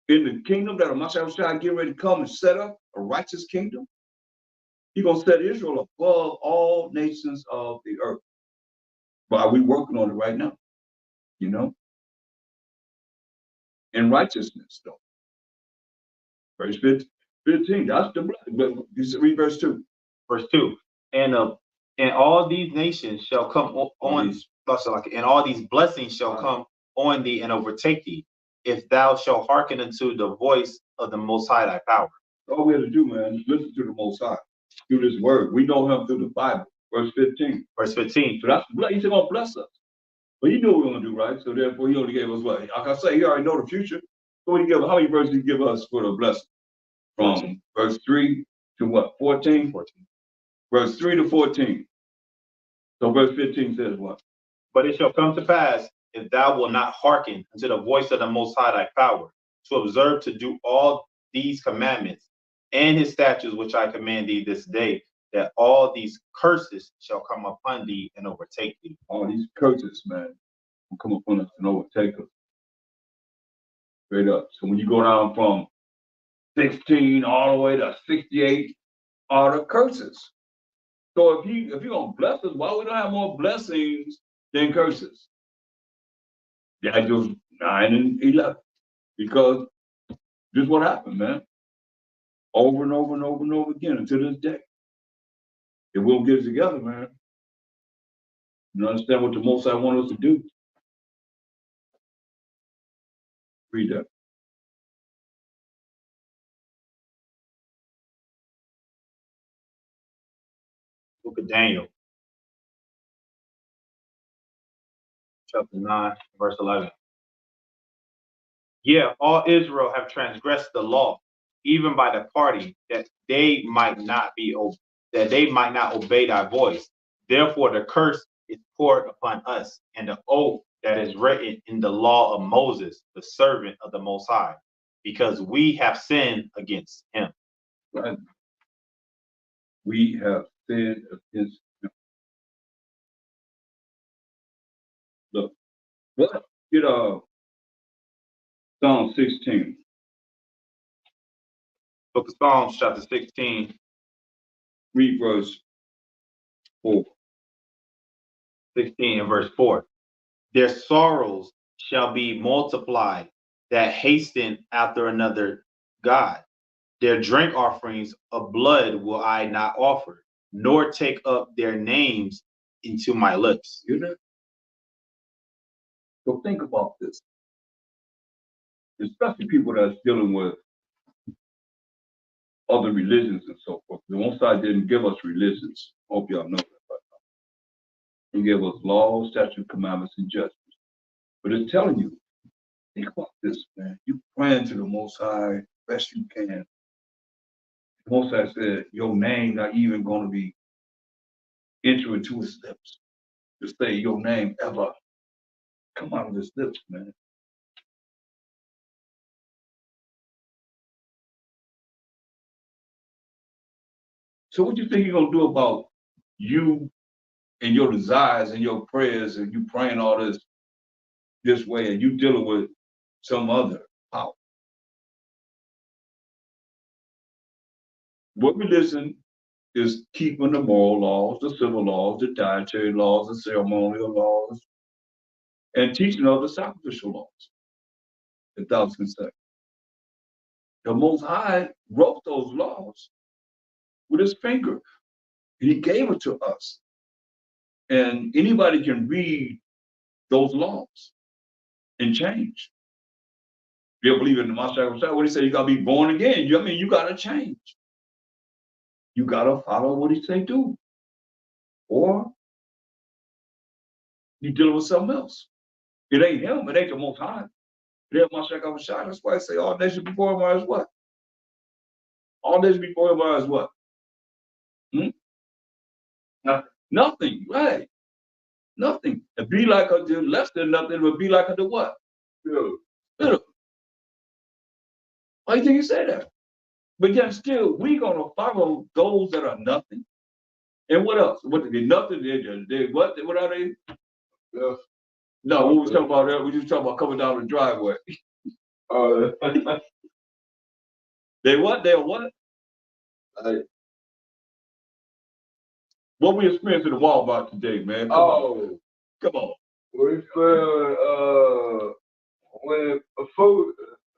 in the kingdom that Mashiach Shai get ready to come and set up a righteous kingdom. He's going to set Israel above all nations of the earth. While we're working on it right now, in righteousness, though. Verse 15, that's the blessing. You read verse 2. Verse 2. And all these nations shall come on, and all these blessings shall come on thee and overtake thee, if thou shalt hearken unto the voice of the Most High thy power. All we have to do, man, is listen to the Most High, through this word. We know him through the Bible. Verse 15. Verse 15. So that's he's going to bless us. But he knew what we were going to do, right? So therefore, he only gave us what? Like I say, he already know the future. So how many verses did he give us for the blessing? From 14. Verse 3 to what? 14? 14. Verse 3 to 14. So verse 15 says what? But it shall come to pass, if thou wilt not hearken unto the voice of the Most High thy power, to observe to do all these commandments and his statutes which I command thee this day, that all these curses shall come upon thee and overtake thee. All these curses, man. will come upon us and overtake us. Straight up. So when you go down from 16 all the way to 68 are the curses. So if you're gonna bless us, why we don't have more blessings than curses? Yeah, just 9 and 11. Because this is what happened, man. Over and over and over and over again until this day. If we'll get it together, man. You understand what the Most High want us to do? Read that. Book of Daniel, chapter 9, verse 11. Yeah, all Israel have transgressed the law, even by the party, that they might not obey thy voice. Therefore the curse is poured upon us, and the oath that is written in the law of Moses, the servant of the Most High, because we have sinned against him. Right. We have sinned against him. Look, what? Get Psalm 16. Book of Psalms, chapter 16. Read verse 4. 16 and verse 4. Their sorrows shall be multiplied that hasten after another God. Their drink offerings of blood will I not offer, nor take up their names into my lips. You know? So think about this. Especially people that's dealing with other religions and so forth. The Most High didn't give us religions. Hope y'all know that. He gave us laws, statutes, commandments, and judgments. But it's telling you, think about this, man. You praying to the Most High best you can. The Most High said, your name not even going to be entering to his lips. To say your name ever come out of his lips, man. So what do you think you're going to do about you and your desires and your prayers and you praying all this way and you dealing with some other power? What religion is keeping the moral laws, the civil laws, the dietary laws, the ceremonial laws, and teaching of the sacrificial laws, if thou can say. The Most High wrote those laws with his finger. He gave it to us. And anybody can read those laws and change. You believe in the Mashiach, what he said, you gotta be born again. You gotta change. You gotta follow what he say do. Or you dealing with something else. It ain't him, it ain't the Most High. It ain't Mashiach. That's why I say all nations before him are as what? All nations before him are as what? Nothing, right. Nothing. To be like unto less than nothing would be like unto what? Little. Why do you think you say that? But yet still, we gonna follow those that are nothing. And what else? What they nothing? What are they? Yeah. No, we was talking about that. We just talking about coming down the driveway. They what? They're what? What we experienced in the Walmart today, man. Come on. We feel when food.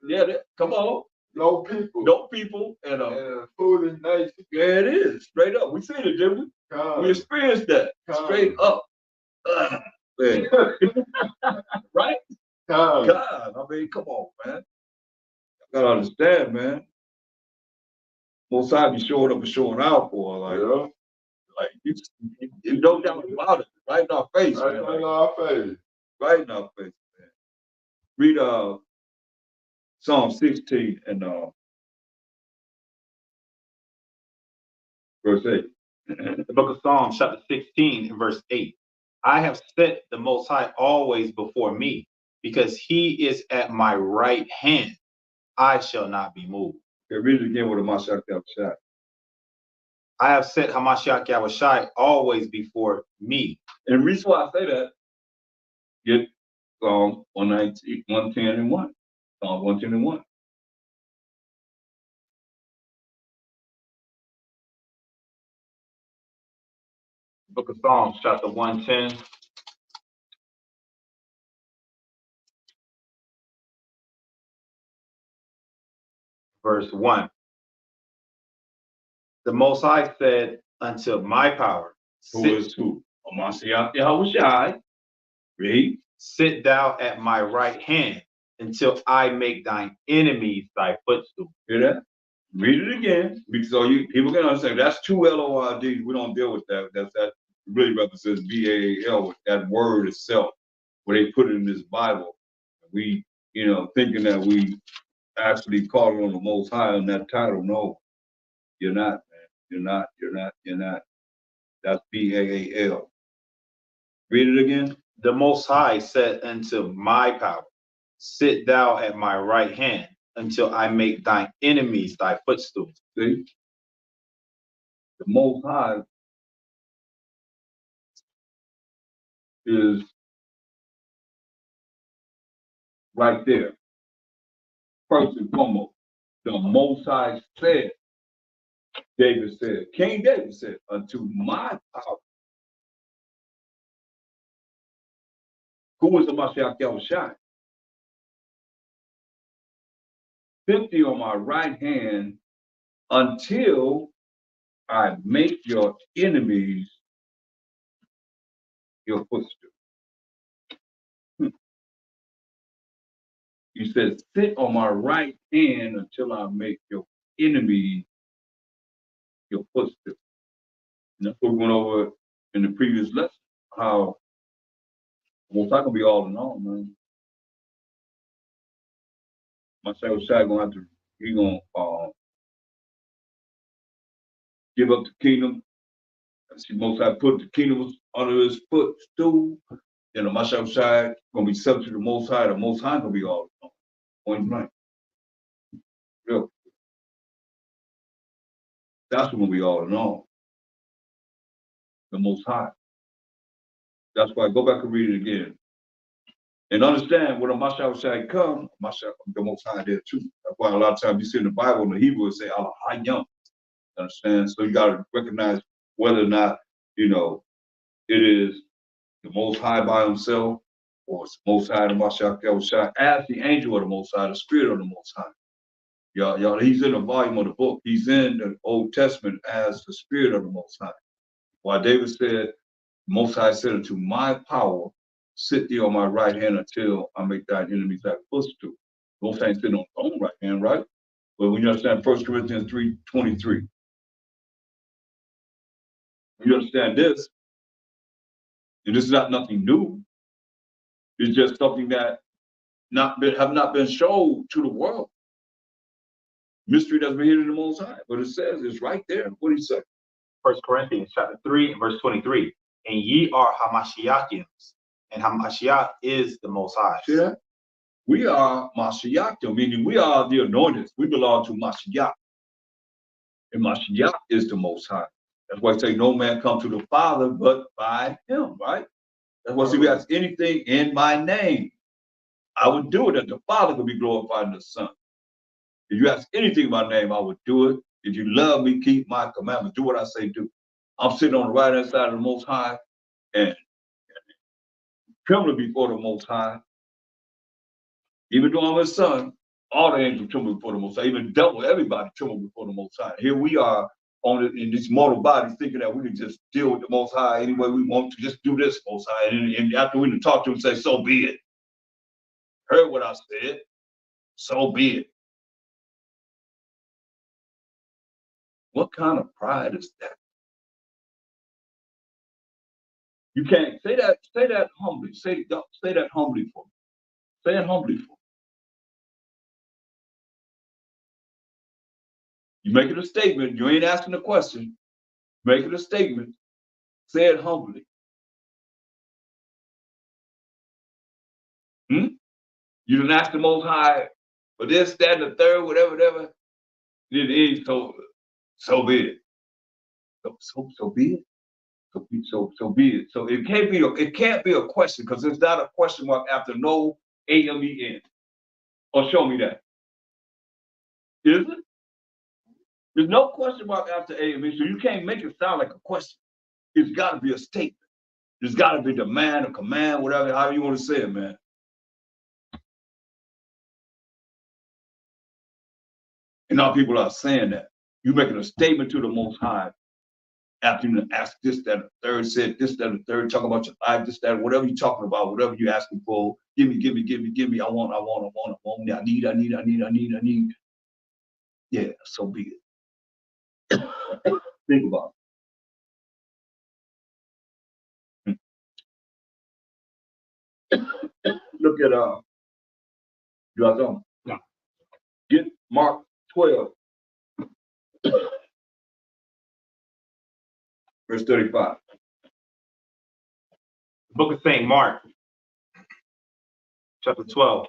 Yeah, come on. No people, and food is nice. Yeah, it is. Straight up. We seen it, didn't we? We experienced that. Straight up. Right? God, I mean, come on, man. You gotta understand, man. Most times be showing up and showing out for like you no doubt about it. Right in our face, right, man. Right in our face. Right in our face, man. Read Psalm 16 and verse 8. The book of Psalms, chapter 16 and verse 8. I have set the Most High always before me, because he is at my right hand. I shall not be moved. Okay, read it again with a Mashiach Yahushua. I have set Hamashiach Yahushua always before me. And the reason why I say that, Psalm 119, 110 and 1. Psalm 110 and 1. Book of Psalms, chapter 110. Verse 1. The Most High said unto my power, Who is who? Amashiach Yahushai. Read. Sit thou at my right hand until I make thine enemies thy footstool. Hear that? Read it again, because so people can understand. That's two L-O-R-D. We don't deal with that. That really represents B-A-A-L, with that word itself, where they put it in this Bible. We, thinking that we actually call on the Most High on that title. No, you're not, man. You're not. That's B-A-A-L. Read it again. The Most High said unto my power, sit thou at my right hand until I make thine enemies thy footstool. See? The Most High is right there. First and foremost, the Most High said, David said, King David said, unto my power. Who is the Mashiach Yahushai? 50 on my right hand until I make your enemies your footstool. He said, sit on my right hand until I make your enemies your footstool. And that's what we went over in the previous lesson, how it's not gonna be all in all, man. Mashiach gonna have to, he's gonna give up the kingdom. See, Most High put the kingdom under his footstool. And the Mashiach gonna be subject to the Most High. The Most High gonna be all in all. Point blank. Real. That's what gonna be all in all. The Most High. That's why I go back and read it again. And understand when a Mashiach come, the Most High there too. That's why a lot of times you see in the Bible in the Hebrew it say Allah Hayyam. Understand? So you gotta recognize whether or not, it is the Most High by himself, or it's the Most High, the Mashiach, as the angel of the Most High, the Spirit of the Most High. Y'all, he's in the volume of the book. He's in the Old Testament as the Spirit of the Most High. Why David said, Most High said unto my power, sit thee on my right hand until I make thy enemies thy footstool. Most High sitting on his own right hand, right? But when you understand 1 Corinthians 3:23, when you understand this, and this is nothing new, it's just something that have not been shown to the world. Mystery that's been hidden in the Most High, but it says it's right there. What do you say? 1 Corinthians chapter 3 and verse 23. And ye are Hamashiachims, and Hamashiach is the Most High. See that? We are Mashiachim, meaning we are the anointed. We belong to Mashiach. And Mashiach is the Most High. That's why I say no man come to the Father but by him, right? That's why we ask anything in my name, I would do it that the Father could be glorified in the Son. If you ask anything in my name, I would do it. If you love me, keep my commandments. Do what I say do. I'm sitting on the right hand side of the Most High and trembling before the Most High. Even though I'm his son, all the angels tremble before the Most High. Even devil, everybody tremble before the Most High. Here we are in these mortal bodies thinking that we can just deal with the Most High any way we want to, just do this, Most High. And after we can talk to him, say, so be it. Heard what I said, so be it. What kind of pride is that? You can't say that humbly. Say that humbly for me. Say it humbly for me. You make it a statement. You ain't asking a question. Make it a statement. Say it humbly. You didn't ask the Most High for this, that, and the third, whatever. Then so be it. So be it. So be it. So it can't be a question because it's not a question mark after no AMEN. Or show me that. Is it? There's no question mark after AMEN, so you can't make it sound like a question. It's got to be a statement. There's got to be demand, a command, whatever, however you want to say it, man. And now people are saying that. You're making a statement to the Most High after you ask this, that, and the third, said this, that, and the third, talk about your life, this, that, whatever you're talking about, whatever you're asking for, give me, I want, I need. Yeah, so be it. Think about it. Look at you guys on. No. Get Mark 12, verse 35. The book of St. Mark, chapter 12.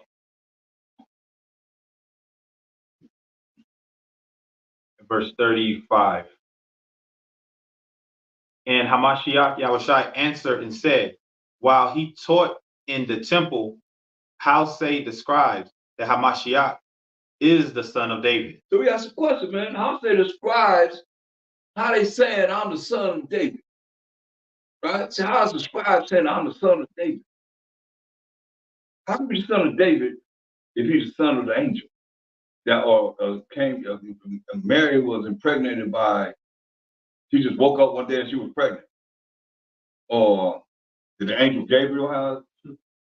Verse 35. And Hamashiach Yahushua answered and said, while he taught in the temple, how say the scribes that Hamashiach is the son of David? So we ask a question, man. How say the scribes, how they saying I'm the son of David? Right? So how's the scribe saying I'm the son of David? How can he be the son of David if he's the son of the angel? That Mary was impregnated by, she just woke up one day and she was pregnant. Or did the angel Gabriel have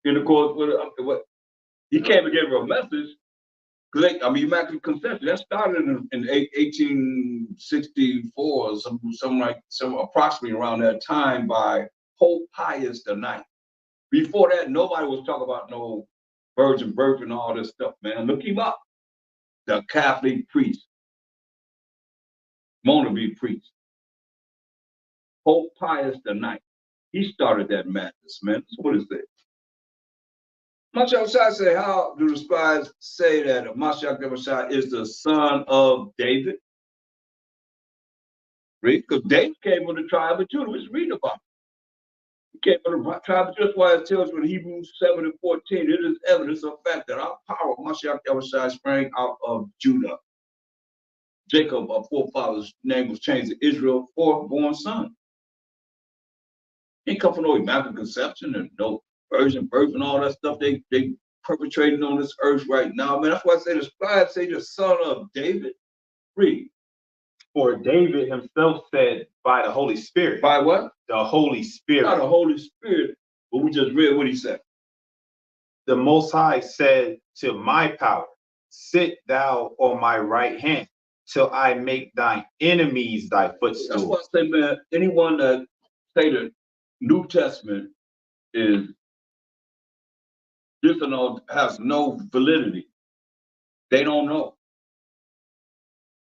intercourse with her? What? He came and gave her a message. Immaculate Conception, that started in 1864 or some approximately around that time by Pope Pius IX. Before that, nobody was talking about no virgin birth and all this stuff, man. Look him up. The Catholic priest, Monavie priest, Pope Pius IX. He started that madness, man. So what is that? Mashiach say, how do the scribes say that Mashiach is the son of David? Read, because David came from the tribe of Judah. Let's read about it. He came from the tribe of Judah. That's why it tells you in Hebrews 7 and 14, it is evidence of fact that our power, Mashiach sprang out of Judah. Jacob, our forefather's name was changed to Israel, fourth-born son. He ain't come from no immaculate conception and no virgin birth and all that stuff they perpetrating on this earth right now. Man, that's why I say the scribes say the son of David. Read. For David himself said by the Holy Spirit. By what? The Holy Spirit. Not the Holy Spirit, but we just read what he said. The Most High said to my power, sit thou on my right hand till I make thine enemies thy footstool. That's why I say, man, anyone that say the New Testament is this and all has no validity. They don't know.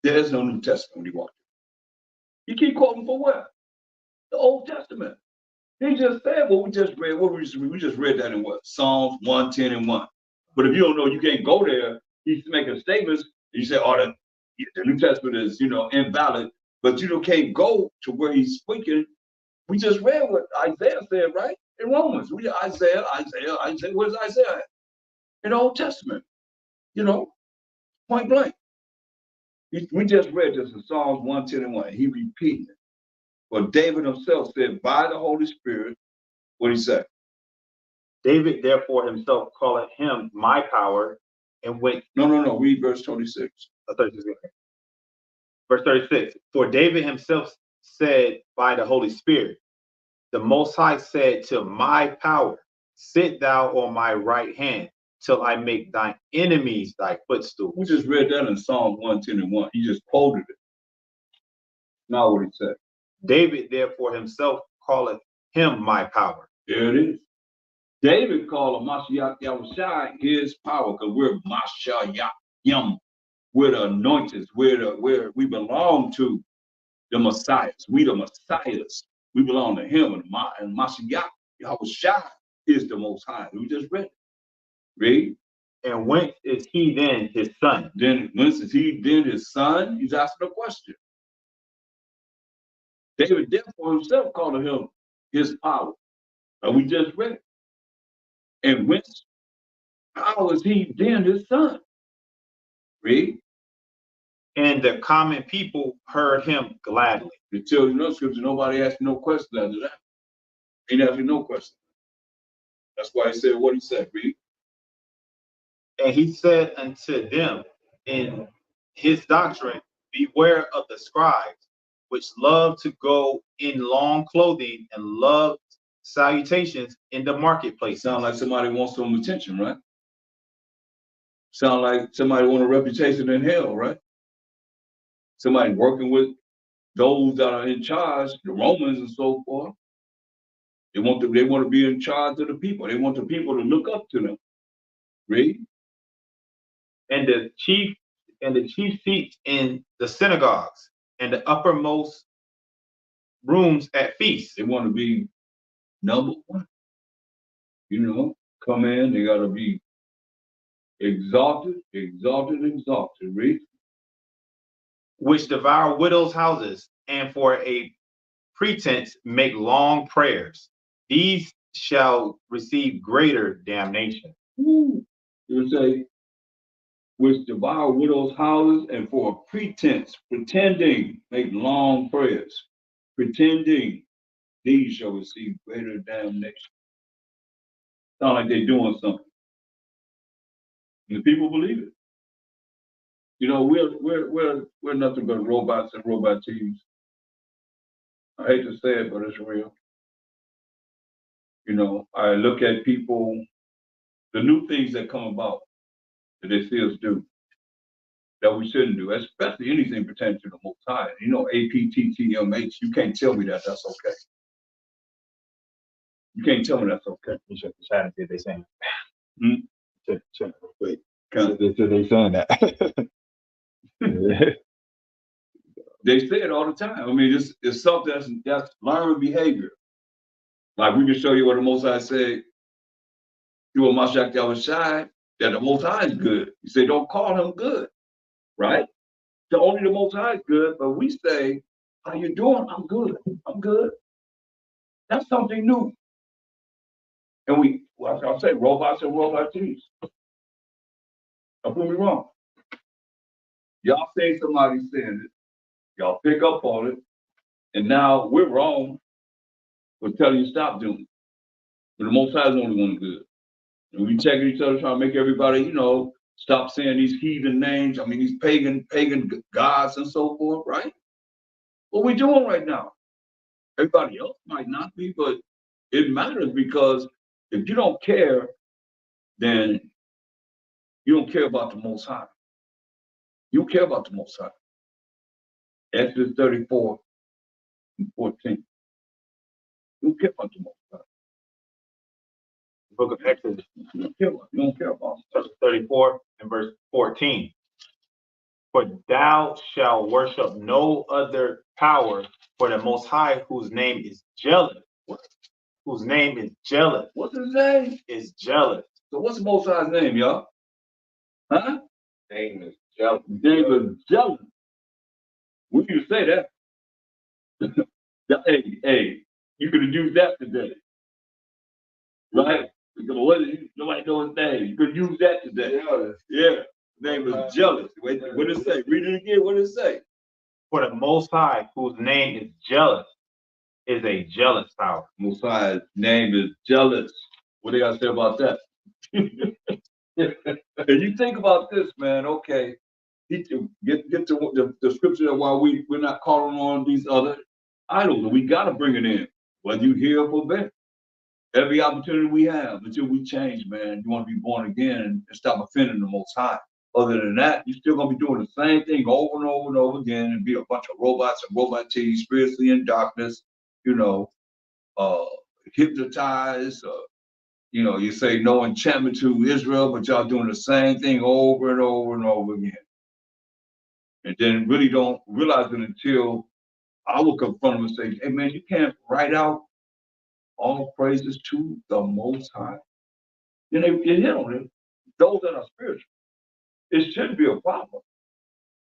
There's no New Testament when you walk in. You keep quoting for what? The Old Testament. He just said what we just read. We just read that in what? Psalms 110 and 1. But if you don't know, you can't go there. He's making statements. You say, oh, the New Testament is, invalid. But you can't go to where he's speaking. We just read what Isaiah said, right? In Romans. Isaiah. Where's Isaiah at? In the Old Testament. Point blank. We just read this in Psalms 110 and 1. He repeated it. But David himself said, by the Holy Spirit, what he said? David therefore himself calleth him my power and went. No. Read verse 26. 36. Verse 36. For David himself said by the Holy Spirit, the Most High said to my power, sit thou on my right hand till I make thine enemies thy footstool. We just read that in Psalms 110 and 1. He just quoted it. Now what he said. David therefore himself calleth him my power. There it is. David called Mashiach Yahushua his power because we're Mashiach Yam. We're the anointed. We belong to the Messiahs. We the Messiahs. We belong to him. And Mashiach Yahushua is the Most High. We just read it. Read. And whence is he then his son? Then whence is he then his son? He's asking a question. David therefore himself called him his power. And we just read it. And whence power is he then his son? Read. And the common people heard him gladly. The children of scripture, nobody asked no question after that. He didn't ask no question. That's why he said what he said. Read. And he said unto them in his doctrine, beware of the scribes, which love to go in long clothing and love salutations in the marketplace. Sound like somebody wants some attention, right? Sound like somebody want a reputation in hell, right? Somebody working with those that are in charge, the Romans and so forth. They want to be in charge of the people. They want the people to look up to them. Read. And the chief seats in the synagogues and the uppermost rooms at feasts. They want to be number one. You know, come in, they gotta be exalted. Read. Which devour widows' houses, and for a pretense make long prayers. These shall receive greater damnation. You say, which devour widows' houses, and for a pretense, pretending, make long prayers. Pretending, these shall receive greater damnation. Sound like they're doing something. And the people believe it. You know, we're nothing but robots and robot teams. I hate to say it, but it's real. You know, I look at people, the new things that come about that they see us do that we shouldn't do, especially anything pertaining to the Most High. You know, APTTMH, you can't tell me that that's okay. You can't tell me that's okay. You should try to see if they saying. Wait, They saying that. They say it all the time. I mean, it's something that's learned behavior. Like we can show you what the Most High said. You will Mashiach Yahushai, that the Most High is good. You say, don't call him good, right? Only the Most High is good, but we say, how you doing? I'm good. I'm good. That's something new. And I'll say, robots and robot teams. Don't put me wrong. Y'all say somebody saying it, y'all pick up on it, and now we're wrong for telling you stop doing it. But the Most High is the only one good. And we checking each other, trying to make everybody, you know, stop saying these heathen names. I mean, these pagan gods and so forth, right? What we doing right now? Everybody else might not be, but it matters because if you don't care, then you don't care about the Most High. You care about the Most High. Exodus 34 and 14. You don't care about the Most High. Book of Exodus, You don't care about chapter 34 and verse 14. For thou shalt worship no other power for the Most High, whose name is jealous. What? Whose name is jealous. What's his name? Is jealous. So what's the Most High's name, y'all? Huh? Name is jealous. David jealous. When you say that, hey, you could have used that today, right? Because nobody knows his name. You could use that today. Yeah, his name is jealous. Wait, what did it say? Read it again. What did it say? For the Most High, whose name is jealous, is a jealous power. Most High's name is jealous. What do you got to say about that? And you think about this, man. Okay, get to the scripture that while we're not calling on these other idols, and we got to bring it in, whether you hear or forbid. Every opportunity we have until we change, man. You want to be born again and stop offending the Most High. Other than that, you're still gonna be doing the same thing over and over and over again, and be a bunch of robots and robot teams, spiritually in darkness. You know, hypnotized. You know, you say no enchantment to Israel, but y'all doing the same thing over and over and over again. And then really don't realize it until I will confront them and say, hey man, you can't write out all praises to the Most High. Then they hit on it. Those that are spiritual. It shouldn't be a problem,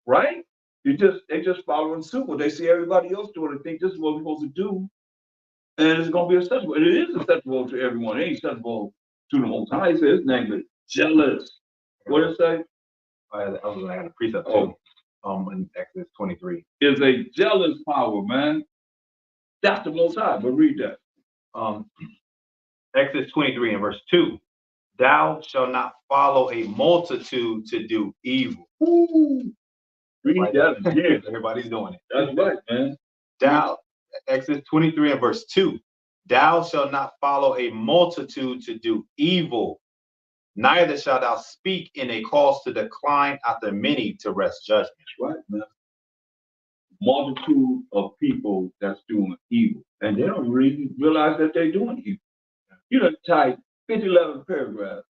right? They just following suit. What they see everybody else doing, they think this is what we're supposed to do, and it's gonna be acceptable. And it is acceptable to everyone. It ain't acceptable to the Most High. It says his name is jealous. What did it say? I had a precept too. In Exodus 23. Is a jealous power, man. That's the Most High. But read that. Exodus 23 and verse 2. Thou shalt not follow a multitude to do evil. Ooh. Read that again. Everybody's doing it. That's right, man. Exodus 23 and verse 2. Thou shalt not follow a multitude to do evil, neither shalt thou speak in a cause to decline after many to rest judgment. Right, man. Multitude of people that's doing evil, and they don't really realize that they're doing evil. You know, type 50, 11 paragraphs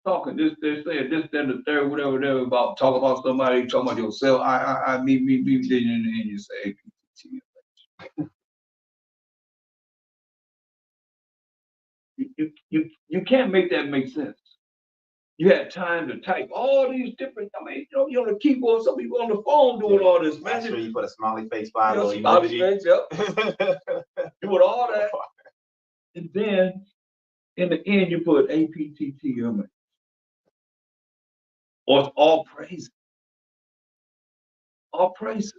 talking this, they're saying this, then the third, whatever, about talk about somebody, talking about yourself. I, me, and you say APT. You can't make that make sense. You had time to type all these different. I mean, you're on the keyboard. Some people on the phone doing all this. Man, Sure, you put a smiley face by a little smiley emoji. face, yep. Doing all that, and then in the end you put APTTM, or it's all praises. All praises.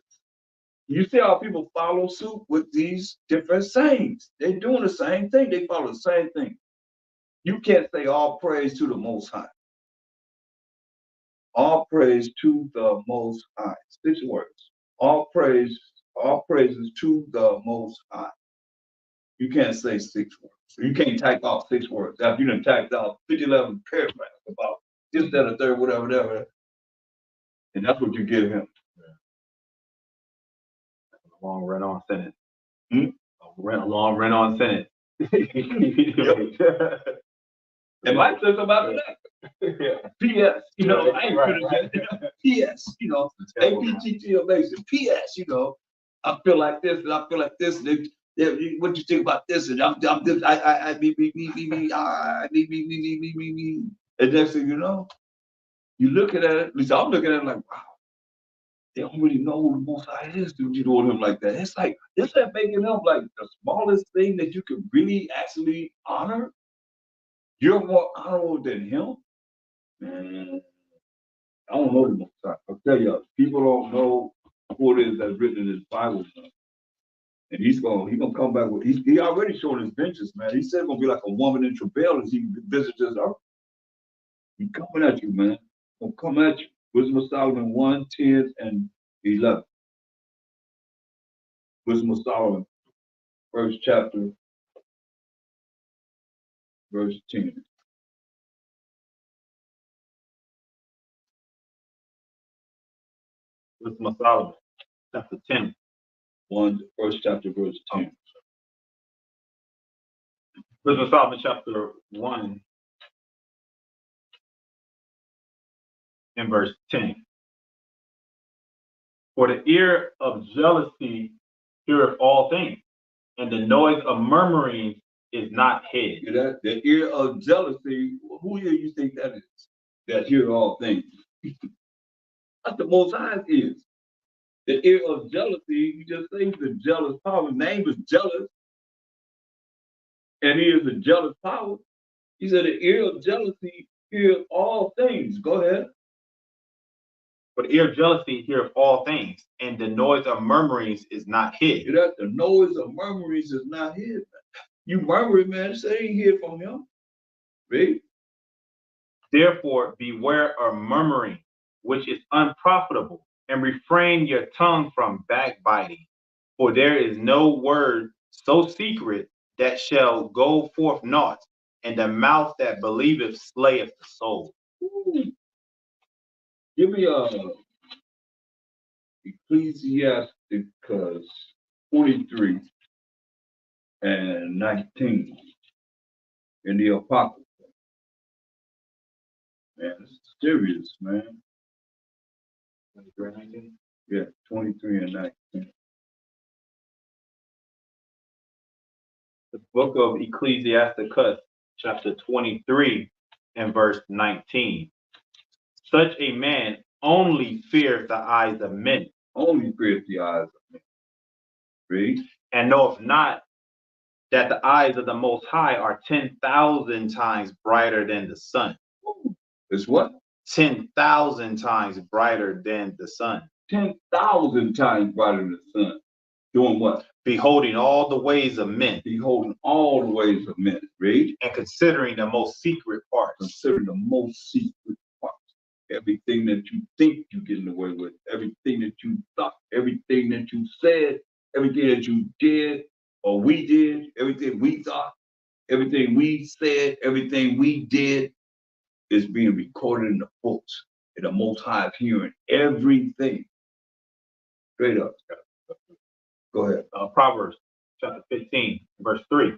You see how people follow suit with these different sayings. They're doing the same thing. They follow the same thing. You can't say all praise to the Most High. All praise to the Most High. 6 words. All praises to the Most High. You can't say 6 words. You can't type out 6 words. After you done typed out 50, 11 paragraphs about this, that, or third, whatever. And that's what you give him. A long run-on sentence. A long run-on sentence. And Mike says about that. P.S. You know, I ain't gonna get P.S. You know, APTT amazing. P.S. You know, I feel like this and I feel like this. And what do you think about this? And I'm this. Me. And next thing you know, you look at it. At least I'm looking at it like, wow, they don't really know who the Most High is to be doing him like that. It's like making him like the smallest thing that you could really actually honor. You're more honorable than him? Man, I don't know the Most High. I'll tell you, people don't know who it is that's written in his Bible. Man. And he's gonna come back with, he already showed his vengeance, man. He said it's gonna be like a woman in travail as he visits this earth. He's coming at you, man. He'll come at you. Wisdom of Solomon 1, 10, and 11. Wisdom of Solomon, first chapter, verse 10. Wisdom of Solomon, chapter 10. First chapter, verse 10. Wisdom of Solomon, chapter 1, and verse 10. For the ear of jealousy heareth all things, and the noise of murmuring is not hid. You know, the ear of jealousy, who here you think that is? That hear all things. That's the Most High's ears. The ear of jealousy, you just say he's a jealous power. His name is jealous. And he is a jealous power. He said the ear of jealousy hears all things. Go ahead. For the ear of jealousy heareth all things, and the noise of murmurings is not hid. You know, the noise of murmurings is not hid. You murmuring, man, say ain't hear from him. Right? Therefore, beware of murmuring, which is unprofitable, and refrain your tongue from backbiting. For there is no word so secret that shall go forth naught, and the mouth that believeth slayeth the soul. Ooh. Give me Ecclesiasticus 23 and 19 in the Apocrypha. Man, this is serious, man. 23 and 19? Yeah, 23 and 19. The book of Ecclesiasticus, chapter 23 and verse 19. Such a man only fears the eyes of men, only pierce the eyes of men. Read. And knoweth not that the eyes of the Most High are 10,000 times brighter than the sun. It's what? 10,000 times brighter than the sun. 10,000 times brighter than the sun. Doing what? Beholding all the ways of men. Beholding all the ways of men. Read. And considering the most secret parts. Consider the most secret parts. Everything that you think you're getting away with, everything that you thought, everything that you said, everything that you did or we did, everything we thought, everything we said, everything we did is being recorded in the books. And the Most High is hearing everything. Straight up. Go ahead. Proverbs chapter 15, verse 3.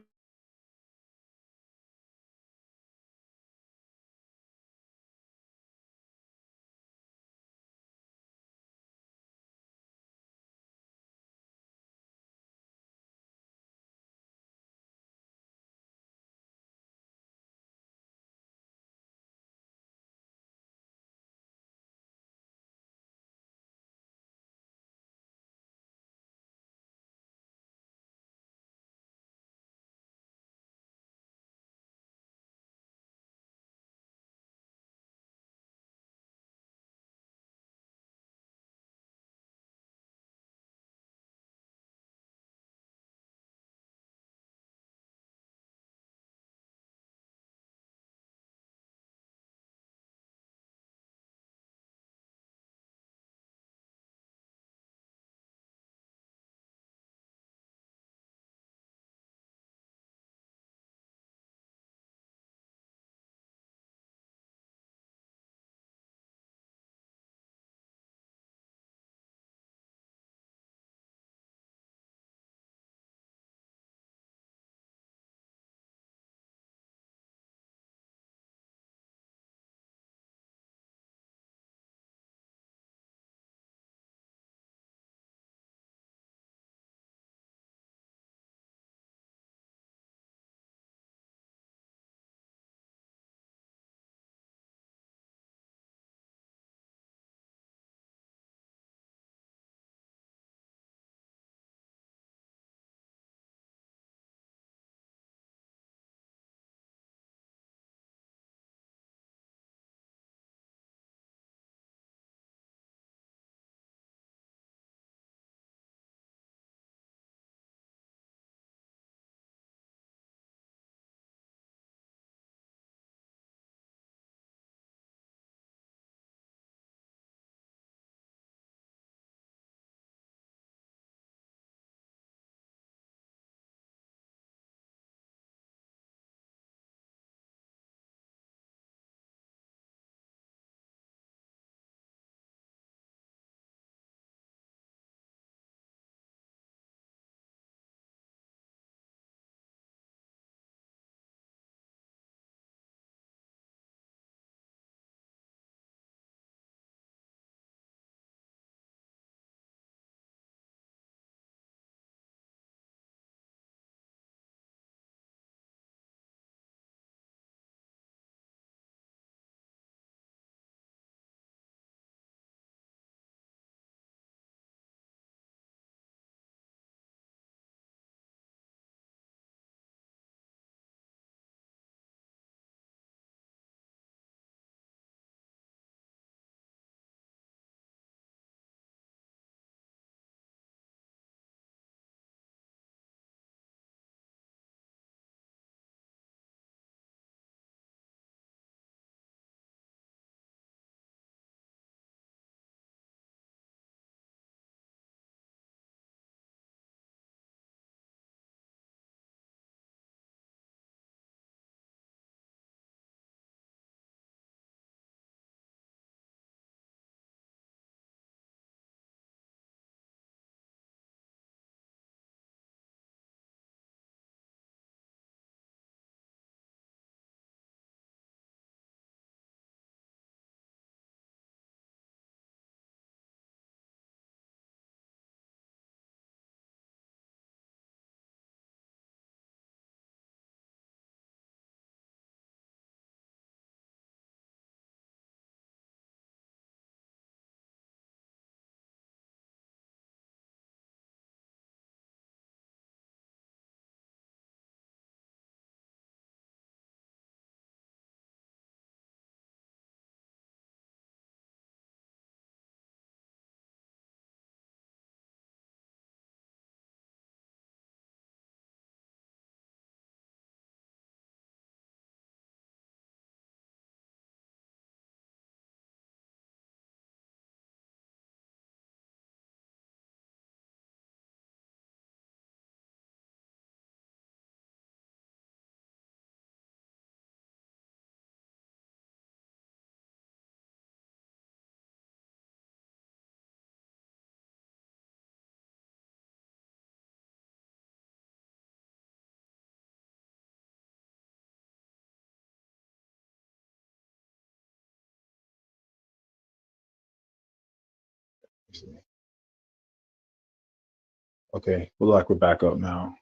Okay, look like we're back up now.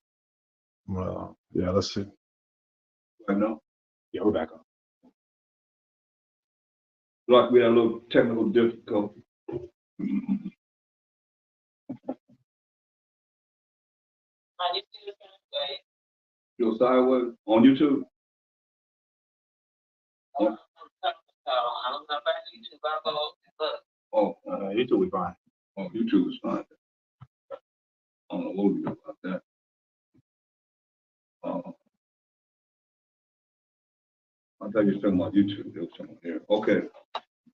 Yeah, let's see. I know. Yeah, we're back up. Like we had a little technical difficulty. You're sideways on YouTube? Oh, YouTube we fine. oh, YouTube is fine. I don't know what we do about that. I thought you were talking about YouTube. There was someone here. Okay.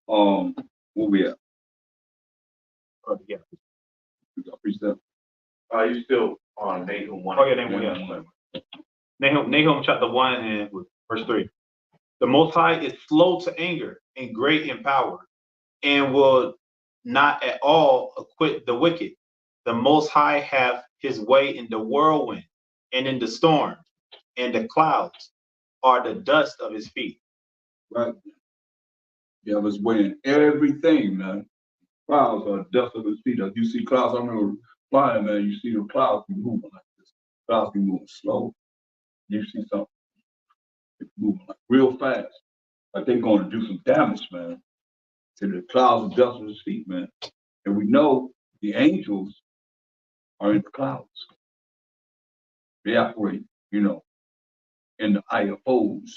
Where we at? Yeah. We got precept. You still on Nahum 1? Oh yeah, Nahum chapter 1 and verse 3. The Most High is slow to anger and great in power, and will not at all acquit the wicked. The Most High hath his way in the whirlwind and in the storm, and the clouds are the dust of his feet. Right. Yeah, I was weighing everything, man. Clouds are dust of his feet. As you see clouds, I remember flying, man, you see the clouds be moving like this. Clouds be moving slow. You see something moving like real fast. Like they're going to do some damage, man. To the clouds of dust of his feet, man. And we know the angels are in the clouds. They operate, in the IFOs.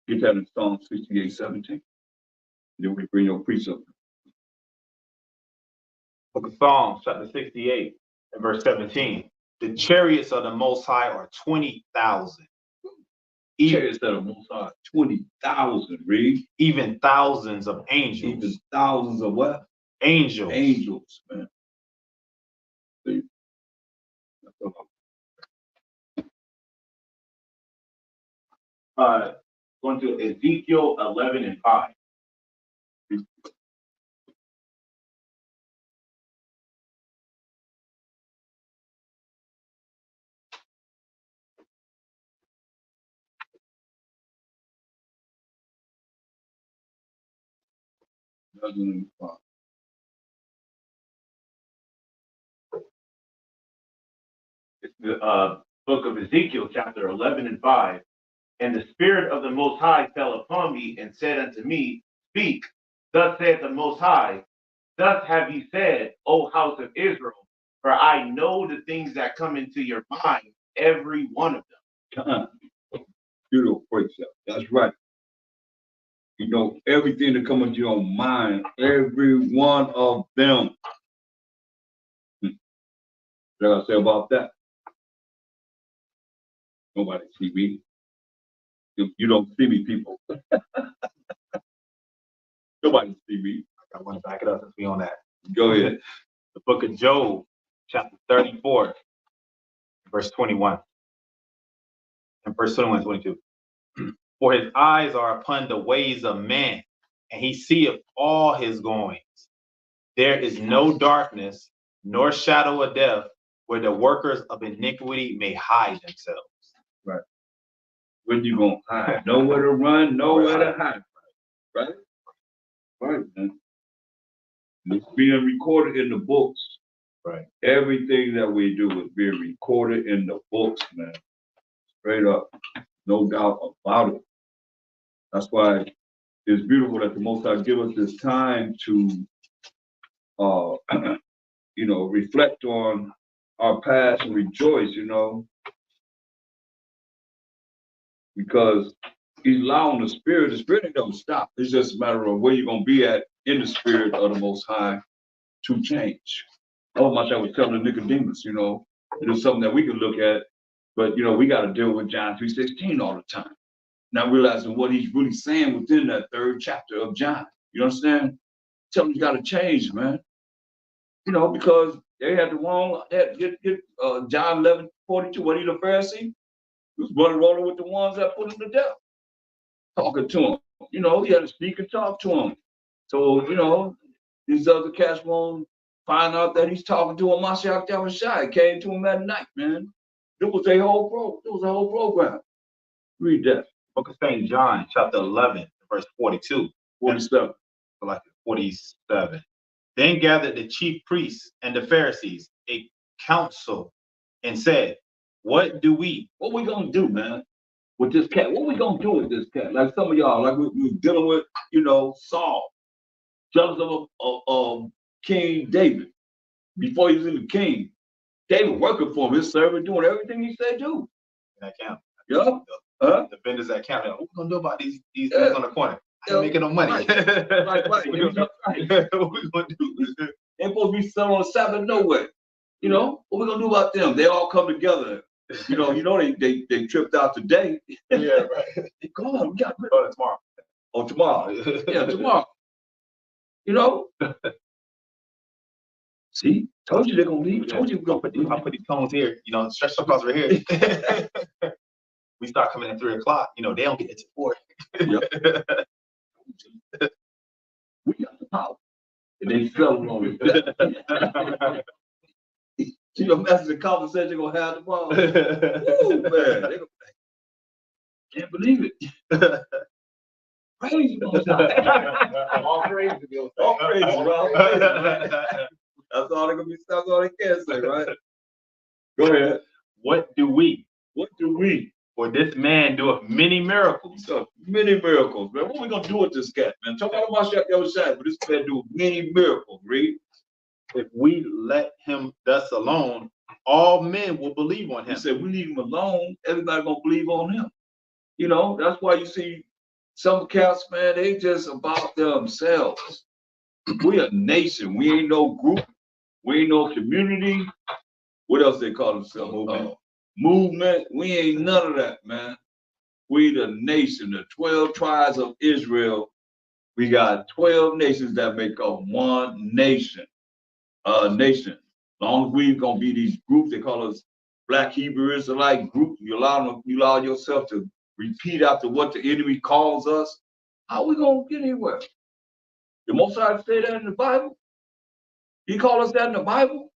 Get that in Psalm 68:17. Then we bring your precept. Book of Psalms, chapter 68, and verse 17. The chariots of the Most High are 20,000. Chariots that are Most High, 20,000, read. Even thousands of angels. Even thousands of what? Angels. Angels, man. See? Going to Ezekiel 11 and 5. It's the book of Ezekiel, chapter 11 and 5. And the Spirit of the Most High fell upon me and said unto me, Speak, thus saith the Most High, thus have ye said, O house of Israel, for I know the things that come into your mind, every one of them. Beautiful precept. That's right. You know, everything that comes into your mind, every one of them. What I say about that? Nobody see me. You don't see me, people. Nobody see me. I want to back it up since we on that. Go ahead. The book of Job, chapter 34, verse 21. And verse 21 22. For his eyes are upon the ways of man, and he seeth all his goings. There is no darkness, nor shadow of death, where the workers of iniquity may hide themselves. Right. Where you gonna hide? Nowhere to run, nowhere to hide. Right? Right, man. It's being recorded in the books. Right. Everything that we do is being recorded in the books, man. Straight up. No doubt about it. That's why it's beautiful that the Most High give us this time to reflect on our past and rejoice, because he's allowing the spirit ain't gonna stop. It's just a matter of where you're gonna be at in the spirit of the Most High to change. Oh, much I was telling Nicodemus, it is something that we can look at, but we got to deal with John 3:16 all the time. Not realizing what he's really saying within that third chapter of John. You understand? Tell him you got to change, man. Because they had the wrong, John 11:42, what he the Pharisee? He was running rolling with the ones that put him to death. Talking to him. He had to speak and talk to him. So, these other cats won't find out that he's talking to a Mashiach Yahushua. Came to him at night, man. It was a whole program. Read that. Book of St. John, chapter 11, verse 42. 47. Like 47. Then gathered the chief priests and the Pharisees a council and said, what do we? What we gonna do, man, with this cat? What we gonna do with this cat? Like some of y'all, like we dealing with, Saul, jealous of King David. Before he was even king, David working for him, his servant, doing everything he said do. That count. Yeah. The vendors that count. What we gonna do about these things on the corner? I ain't making no money. Right. What we gonna do? They supposed to be selling on the Sabbath nowhere. What we gonna do about them? They all come together. They tripped out today. Yeah, right. Come on, we got Tomorrow. Oh, tomorrow. Yeah, tomorrow. See, told you they're gonna leave. Told you we're gonna put I'll put these cones here, stretch them across right here. We start coming at 3 o'clock, they don't get it to 4. Yep. We got the power. And they selling on it. See your message and conversation gonna have tomorrow. Woo, man. They can't believe it. Praise God. All praise to you. All praise, bro. That's all they can say, right? Go ahead. What do we? What do we? For this man doeth many miracles. So many miracles, man. What we gonna do with this cat, man? Talk about the other side, but this man do many miracles, read. If we let him thus alone, all men will believe on him. He said, we leave him alone, everybody gonna believe on him. That's why you see some cats, man, they just about themselves. We a nation. We ain't no group. We ain't no community. What else they call themselves? Movement. We ain't none of that, man. We the nation, the 12 tribes of Israel. We got 12 nations that make up one nation. Nation. As long as we gonna be these groups, they call us Black Hebrew Israelite group. You allow yourself to repeat after what the enemy calls us. How we gonna get anywhere? The Most High say that in the Bible? He called us that in the Bible?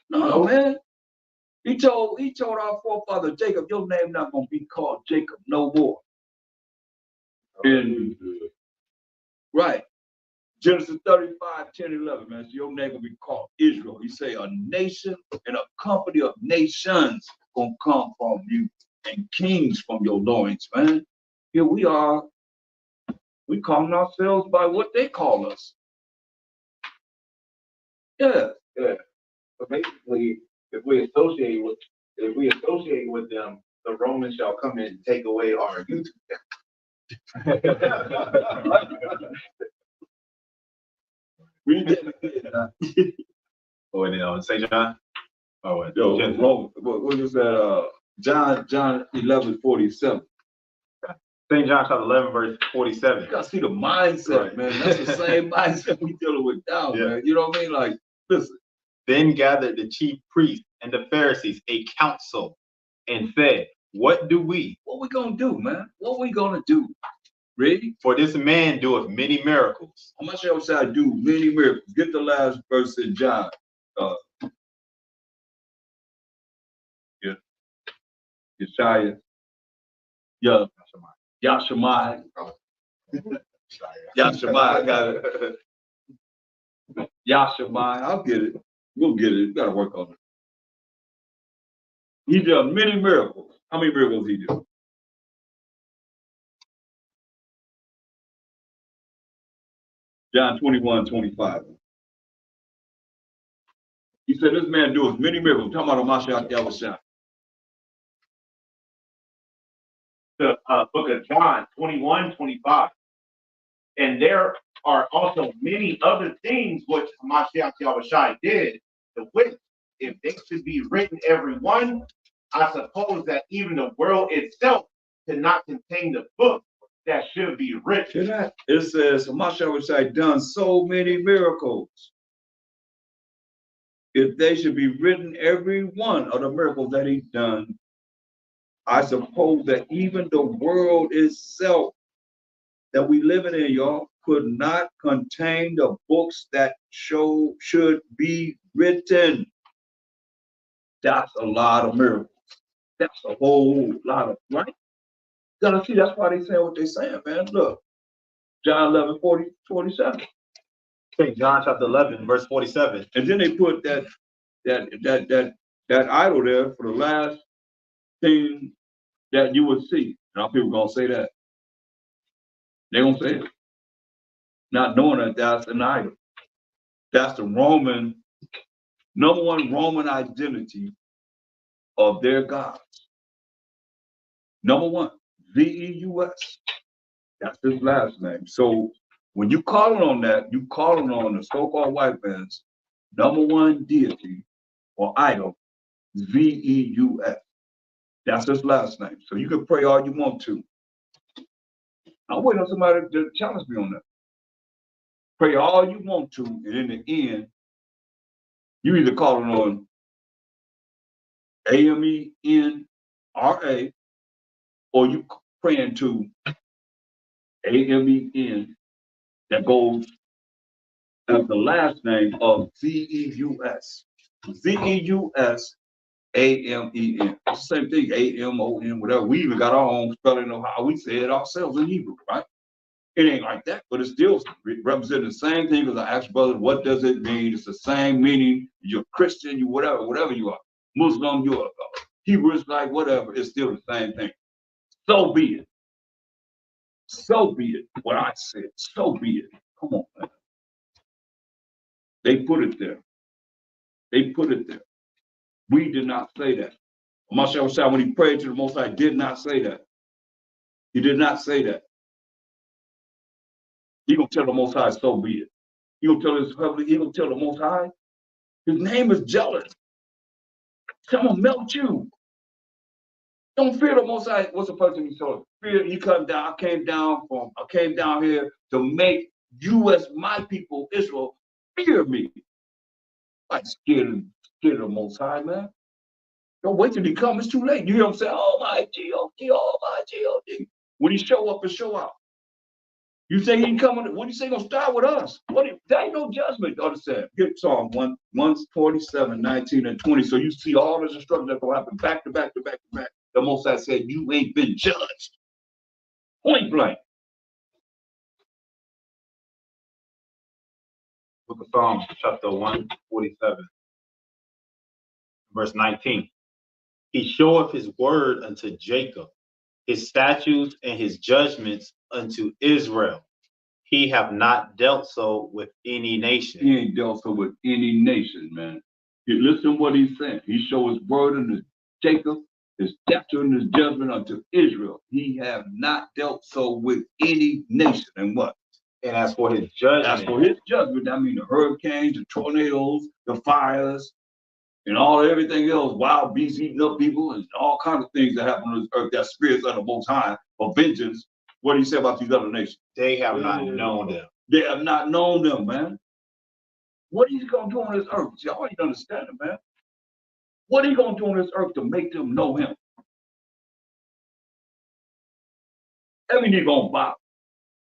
No, man. He told our forefather Jacob, your name not gonna be called Jacob no more. Right. Genesis 35, 10, 11, man. So your name gonna be called Israel. He say a nation and a company of nations gonna come from you and kings from your loins, man. Here we are. We calling ourselves by what they call us. Yeah. Yeah. So basically, if we associate with them, the Romans shall come in and take away our YouTube We did. Oh, and St. John? Oh, and What was that? John 11:47. St. John chapter 11, verse 47. You gotta see the mindset, Right. man. That's the same mindset we dealing with now, man. You know what I mean? Like, listen. Then gathered the chief priests and the Pharisees a council and said, what do we? What we gonna do, man? What we gonna do? Ready? For this man doeth many miracles. How much else I do? Many miracles. Get the last verse in John. Yeshaya. Yeah. Yashamai. Yashamai. I got it. Yashamai. I'll get it. We'll get it. We gotta work on it. He did many miracles. How many miracles he did? John 21:25. He said, this man doeth many miracles. Talking about Mashiach Yahushua. The book of John 21:25. And there are also many other things which Mashiach Yahushua did, the which, if they should be written every one, I suppose that even the world itself could not contain the book that should be written. It says Mashiach Yahushua done so many miracles. If they should be written every one of the miracles that he's done, I suppose that even the world itself that we living in, y'all, could not contain the books that should be written. That's a lot of miracles. That's a whole lot of, right? You gotta see, that's why they saying what they saying, man. Look, John 11:47. St. John chapter 11, verse 47. And then they put that idol there for the last thing that you would see. Now people gonna say that. They're gonna say it. Not knowing that that's an idol. That's the Roman, number one Roman identity of their gods. Number one, Zeus. That's his last name. So when you calling on that, you calling on the so-called white man's number one deity or idol, Zeus. That's his last name. So you can pray all you want to. I'm waiting on somebody to challenge me on that. Pray all you want to, and in the end, you either calling on AMENRA or you praying to AMEN that goes as the last name of Zeus. Zeus AMEN. It's the same thing, AMON, whatever. We even got our own spelling of how we say it ourselves in Hebrew, right? It ain't like that, but it's still representing the same thing as I asked brother, what does it mean? It's the same meaning. You're Christian, you whatever you are. Muslim, you're a Hebrew, it's like whatever, it's still the same thing. So be it. So be it. What I said, so be it. Come on, man. They put it there. They put it there. We did not say that. Mashiach, when he prayed to the Most High, did not say that. He did not say that. He gonna tell the Most High, so be it. He gonna tell his heavenly, he gonna tell the Most High, his name is jealous. Someone melt you. Don't fear the Most High. What's the person he told? Fear, he come down. I came down here to make you as my people, Israel, fear me. I'm scared of the Most High, man. Don't wait till he comes. It's too late. You hear him say, oh my G-O-D, oh my G-O-D. When he show up and show out. You say he ain't coming, what do you say gonna start with us? There ain't no judgment, understand. Get Psalm 147, 19 and 20. So you see all this instruction that's gonna happen back to back to back to back. The Most High said, you ain't been judged. Point blank. Book of Psalms, chapter 147, verse 19. He showeth his word unto Jacob, his statutes and his judgments unto Israel. He have not dealt so with any nation. He ain't dealt so with any nation, man. You listen what he's saying. He showed his word unto Jacob, his statute and his judgment unto Israel. He have not dealt so with any nation. And what? And as for his judgment. As for his judgment, I mean the hurricanes, the tornadoes, the fires, and everything else, wild beasts eating up people, and all kinds of things that happen on this earth, that spirits of the Most High for vengeance. What do you say about these other nations? They have not known them. They have not known them, man. What are you gonna do on this earth? Y'all ain't understand it, man. What are you gonna do on this earth to make them know him? Every knee gonna bow.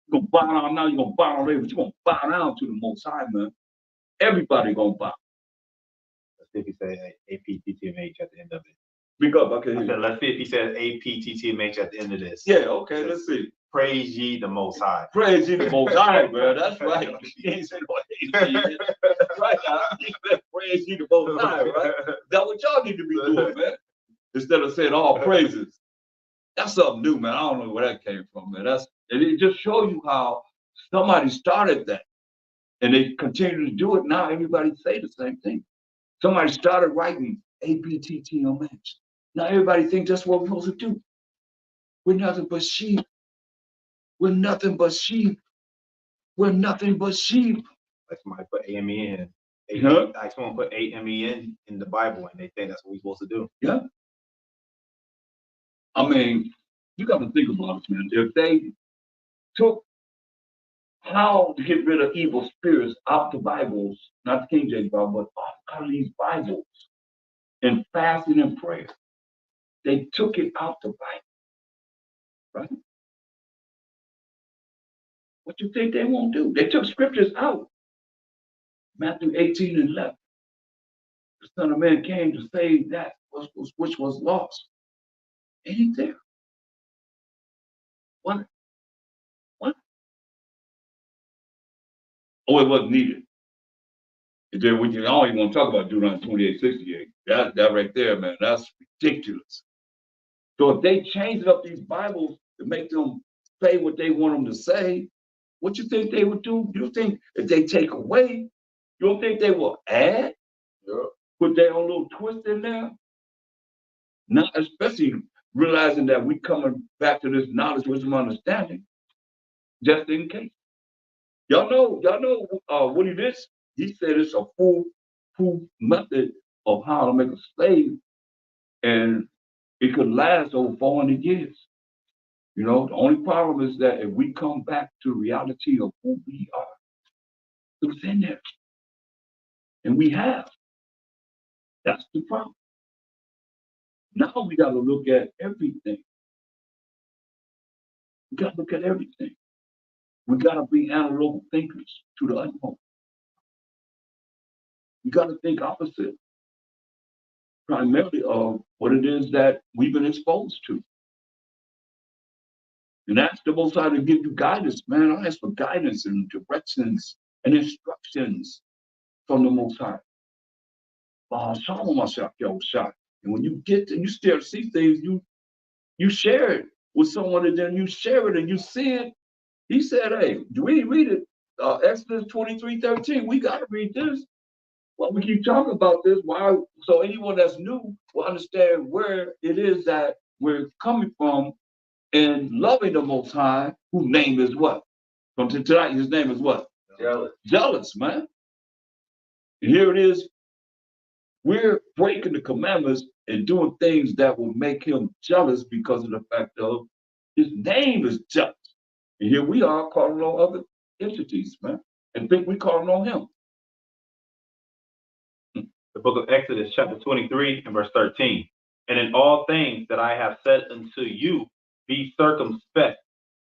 You're gonna bow down now, you're gonna bow down later, but you're gonna bow down to the Most High, man. Everybody gonna bow. Let's see if he says APTTMH at the end of it. Speak up, okay. Let's see if he says APTTMH at the end of this. Yeah, okay, let's see. Praise ye the Most High. Praise ye the Most High, bro. That's right. He ain't saying no right now. He said praise ye the Most High, right? That's what y'all need to be doing, man. Instead of saying all praises. That's something new, man. I don't know where that came from, man. And it just shows you how somebody started that. And they continue to do it. Now everybody say the same thing. Somebody started writing APTTMH. Now everybody thinks that's what we're supposed to do. We're nothing but sheep. We're nothing but sheep. We're nothing but sheep. Like somebody put AMEN. Huh? Like someone put AMEN in the Bible and they think that's what we're supposed to do. Yeah. I mean, you got to think about it, man. If they took how to get rid of evil spirits out the Bibles, not the King James Bible, but out of these Bibles, and fasting and prayer, they took it out the Bible, right? What you think they won't do? They took scriptures out. Matthew 18 and 11. The Son of Man came to save that which was lost. Ain't there? What? Oh, it wasn't needed. And then I don't even want to talk about Deuteronomy 28:68. That right there, man, that's ridiculous. So if they change up these Bibles to make them say what they want them to say, what you think they would do? You think if they take away, you don't think they will add? Yeah. Put their own little twist in there? Not especially realizing that we coming back to this knowledge, wisdom, understanding, just in case. Y'all know what he did? He said it's a foolproof method of how to make a slave, and it could last over 400 years. You know, the only problem is that if we come back to reality of who we are, it's in there. And we have. That's the problem. Now we got to look at everything. We got to look at everything. We got to be analytical thinkers to the utmost. We got to think opposite, primarily of what it is that we've been exposed to. And ask the Most High to give you guidance, man. I ask for guidance and directions and instructions from the Most High. And when you get to, you still see things, you share it with someone, and then you share it and you see it. He said, hey, we read it, Exodus 23:13. We got to read this. Well, we keep talking about this. Why? So anyone that's new will understand where it is that we're coming from and loving the Most High, whose name is what? From tonight, his name is what? Jealous. Jealous, man. And here it is. We're breaking the commandments and doing things that will make him jealous because of the fact of his name is jealous. And here we are calling on other entities, man, and think we calling on him. The book of Exodus, chapter 23 and verse 13. And in all things that I have said unto you, be circumspect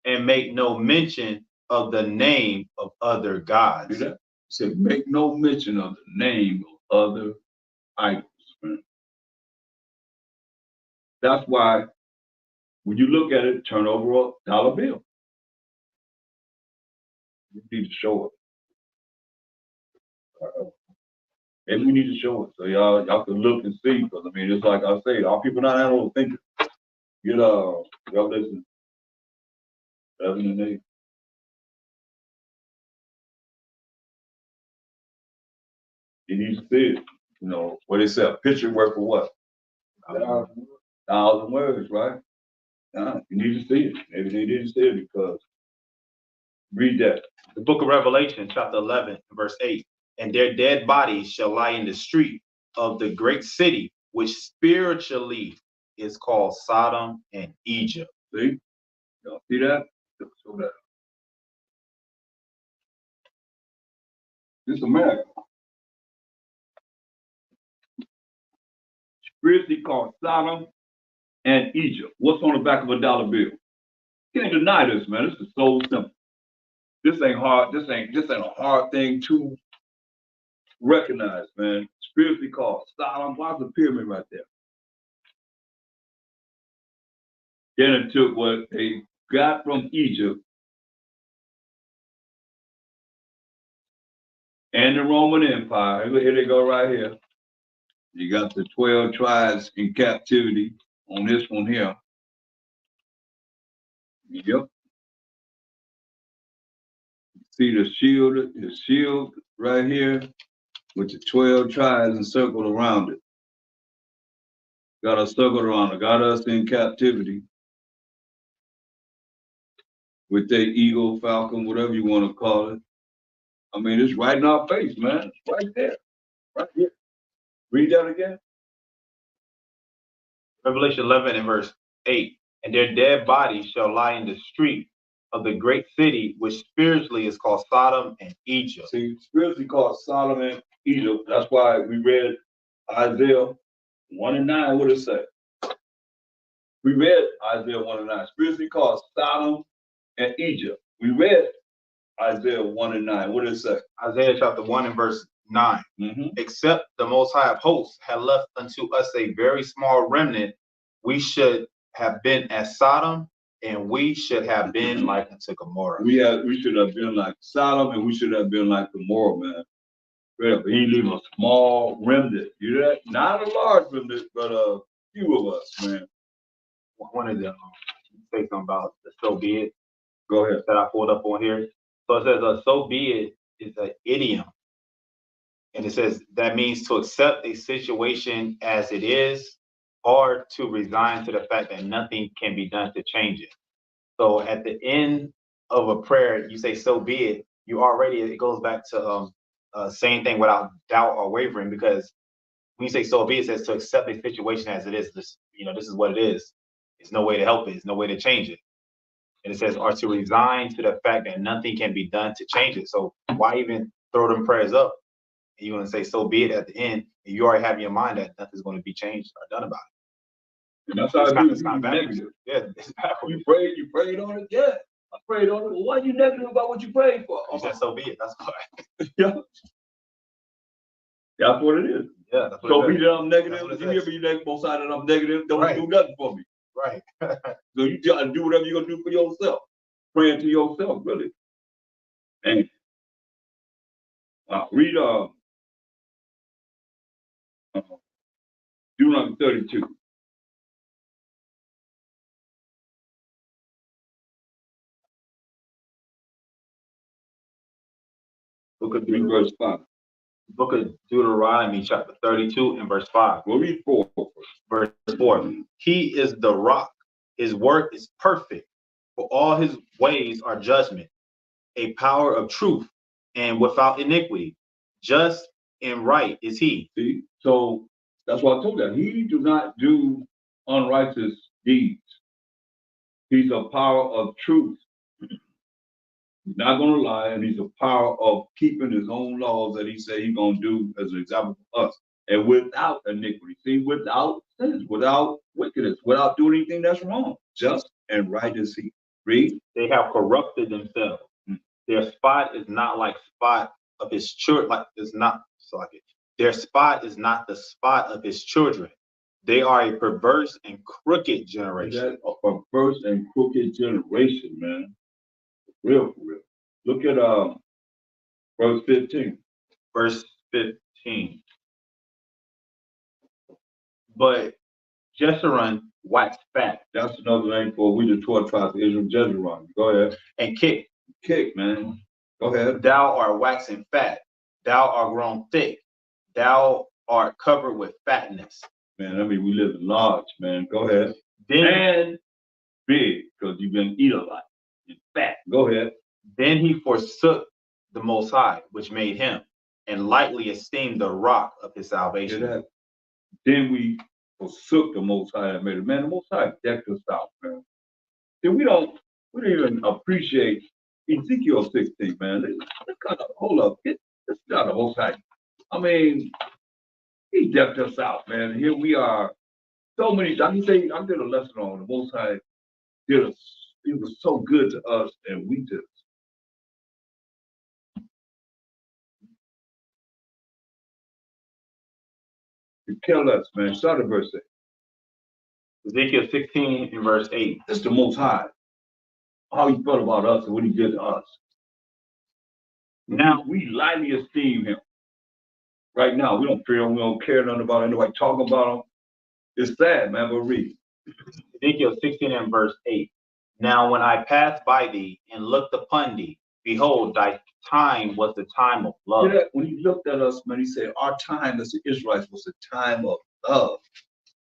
and make no mention of the name of other gods. See that? He said, make no mention of the name of other idols, man. That's why when you look at it, turn over a dollar bill. You need to show it. Maybe we need to show it so y'all can look and see. Because I mean, it's like I say, our people not animal thinkers. You know, Revelation 7 and 8. You need to see it. You know, what they say, a picture worth for what? 1,000 words, right? You need to see it. Maybe they need to see it because read that. The book of Revelation, chapter 11, verse 8. And their dead bodies shall lie in the street of the great city, which spiritually is called Sodom and Egypt. See? Y'all see that? Show that. This is America. Spiritually called Sodom and Egypt. What's on the back of a dollar bill? You can't deny this, man. This is so simple. This ain't hard. This ain't a hard thing to recognize, man. Spiritually called Sodom. Why's the pyramid right there? Then it took what they got from Egypt and the Roman Empire. Here they go right here. You got the 12 tribes in captivity on this one here. Yep. See the shield right here with the 12 tribes encircled around it. Got us circled around it, got us in captivity with their eagle, falcon, whatever you want to call it. I mean, it's right in our face, man. It's right there, right here. Read that again. Revelation 11 and verse 8. And their dead bodies shall lie in the street of the great city, which spiritually is called Sodom and Egypt. See, spiritually called Sodom and Egypt. That's why we read Isaiah 1 and 9. What did it say? We read Isaiah 1 and 9. Spiritually called Sodom and Egypt. We read Isaiah 1 and 9. What did it say? Isaiah chapter 1 and verse 9. Except the Most High of hosts had left unto us a very small remnant, we should have been as Sodom, and we should have been like unto Gomorrah. We should have been like Sodom, and we should have been like Gomorrah, man. Yeah, but he leave a small remnant. You know that? Not a large remnant, but a few of us, man. One of the say something about the so be it. Go ahead. That I pulled up on here. So it says so be it is an idiom. And it says that means to accept a situation as it is or to resign to the fact that nothing can be done to change it. So at the end of a prayer, you say, so be it. You already, it goes back to same thing without doubt or wavering, because when you say so be it, it says to accept a situation as it is. This, this is what it is. There's no way to help it. There's no way to change it. And it says, or to resign to the fact that nothing can be done to change it. So why even throw them prayers up? And you're going to say, so be it at the end. And you already have in your mind that nothing's going to be changed or done about it. And that's how I do. It's negative. Yeah, it's backwards. You prayed on it? Yeah. I prayed on it. Well, why are you negative about what you prayed for? You said, so be it. That's why. Yeah. That's what it is. Yeah, that's what so it be is. that I'm negative. You hear me? You negative both sides, and I'm negative. Don't do nothing for me. Right. So you gotta do whatever you're gonna do for yourself. Praying to yourself, really. And read Deuteronomy 32. Book of verse 5. Book of Deuteronomy, chapter 32 and verse 5. We'll read 4. Verse 4. He is the rock. His work is perfect. For all his ways are judgment, a power of truth, and without iniquity. Just and right is he. See? So that's why I told you. He do not do unrighteous deeds. He's a power of truth. He's not going to lie, and he's a power of keeping his own laws that he said he's going to do as an example for us. And without iniquity. See, without sins, without wickedness, without doing anything that's wrong. Just and right is he. Read. They have corrupted themselves. Their spot is not like spot of his children. Their spot is not the spot of his children. They are a perverse and crooked generation. A perverse and crooked generation, man. For real. Look at verse 15. Verse 15. But Jeshurun waxed fat. That's another name for we the 12 tribes of Israel, Jeshurun. Go ahead. And kick. Kick, man. Go ahead. Thou art waxing fat. Thou art grown thick. Thou art covered with fatness. Man, I mean, we live in large, man. Go ahead. Then, and big, because you've been eating a lot. And fat. Go ahead. Then he forsook the Most High, which made him, and lightly esteemed the rock of his salvation. Hear that? Then we forsook the Most High that made it. Man, the Most High decked us out, man. See, we don't even appreciate Ezekiel 16, man. Let's kind of hold up. It's not the Most High. I mean, he decked us out, man. And here we are. So many. I did a lesson on the Most High did us. He was so good to us, and we did. You tell us, man. Start at verse 8. Ezekiel 16 and verse 8. This is the Most High. How he felt about us and what he did to us. Now we lightly esteem him. Right now, we don't fear him. We don't care nothing about anybody talking about him. It's sad, man, but read. Ezekiel 16 and verse 8. Now when I passed by thee and looked upon thee, behold, thy time was the time of love. Yeah, when he looked at us, man, he said, our time as the Israelites was a time of love.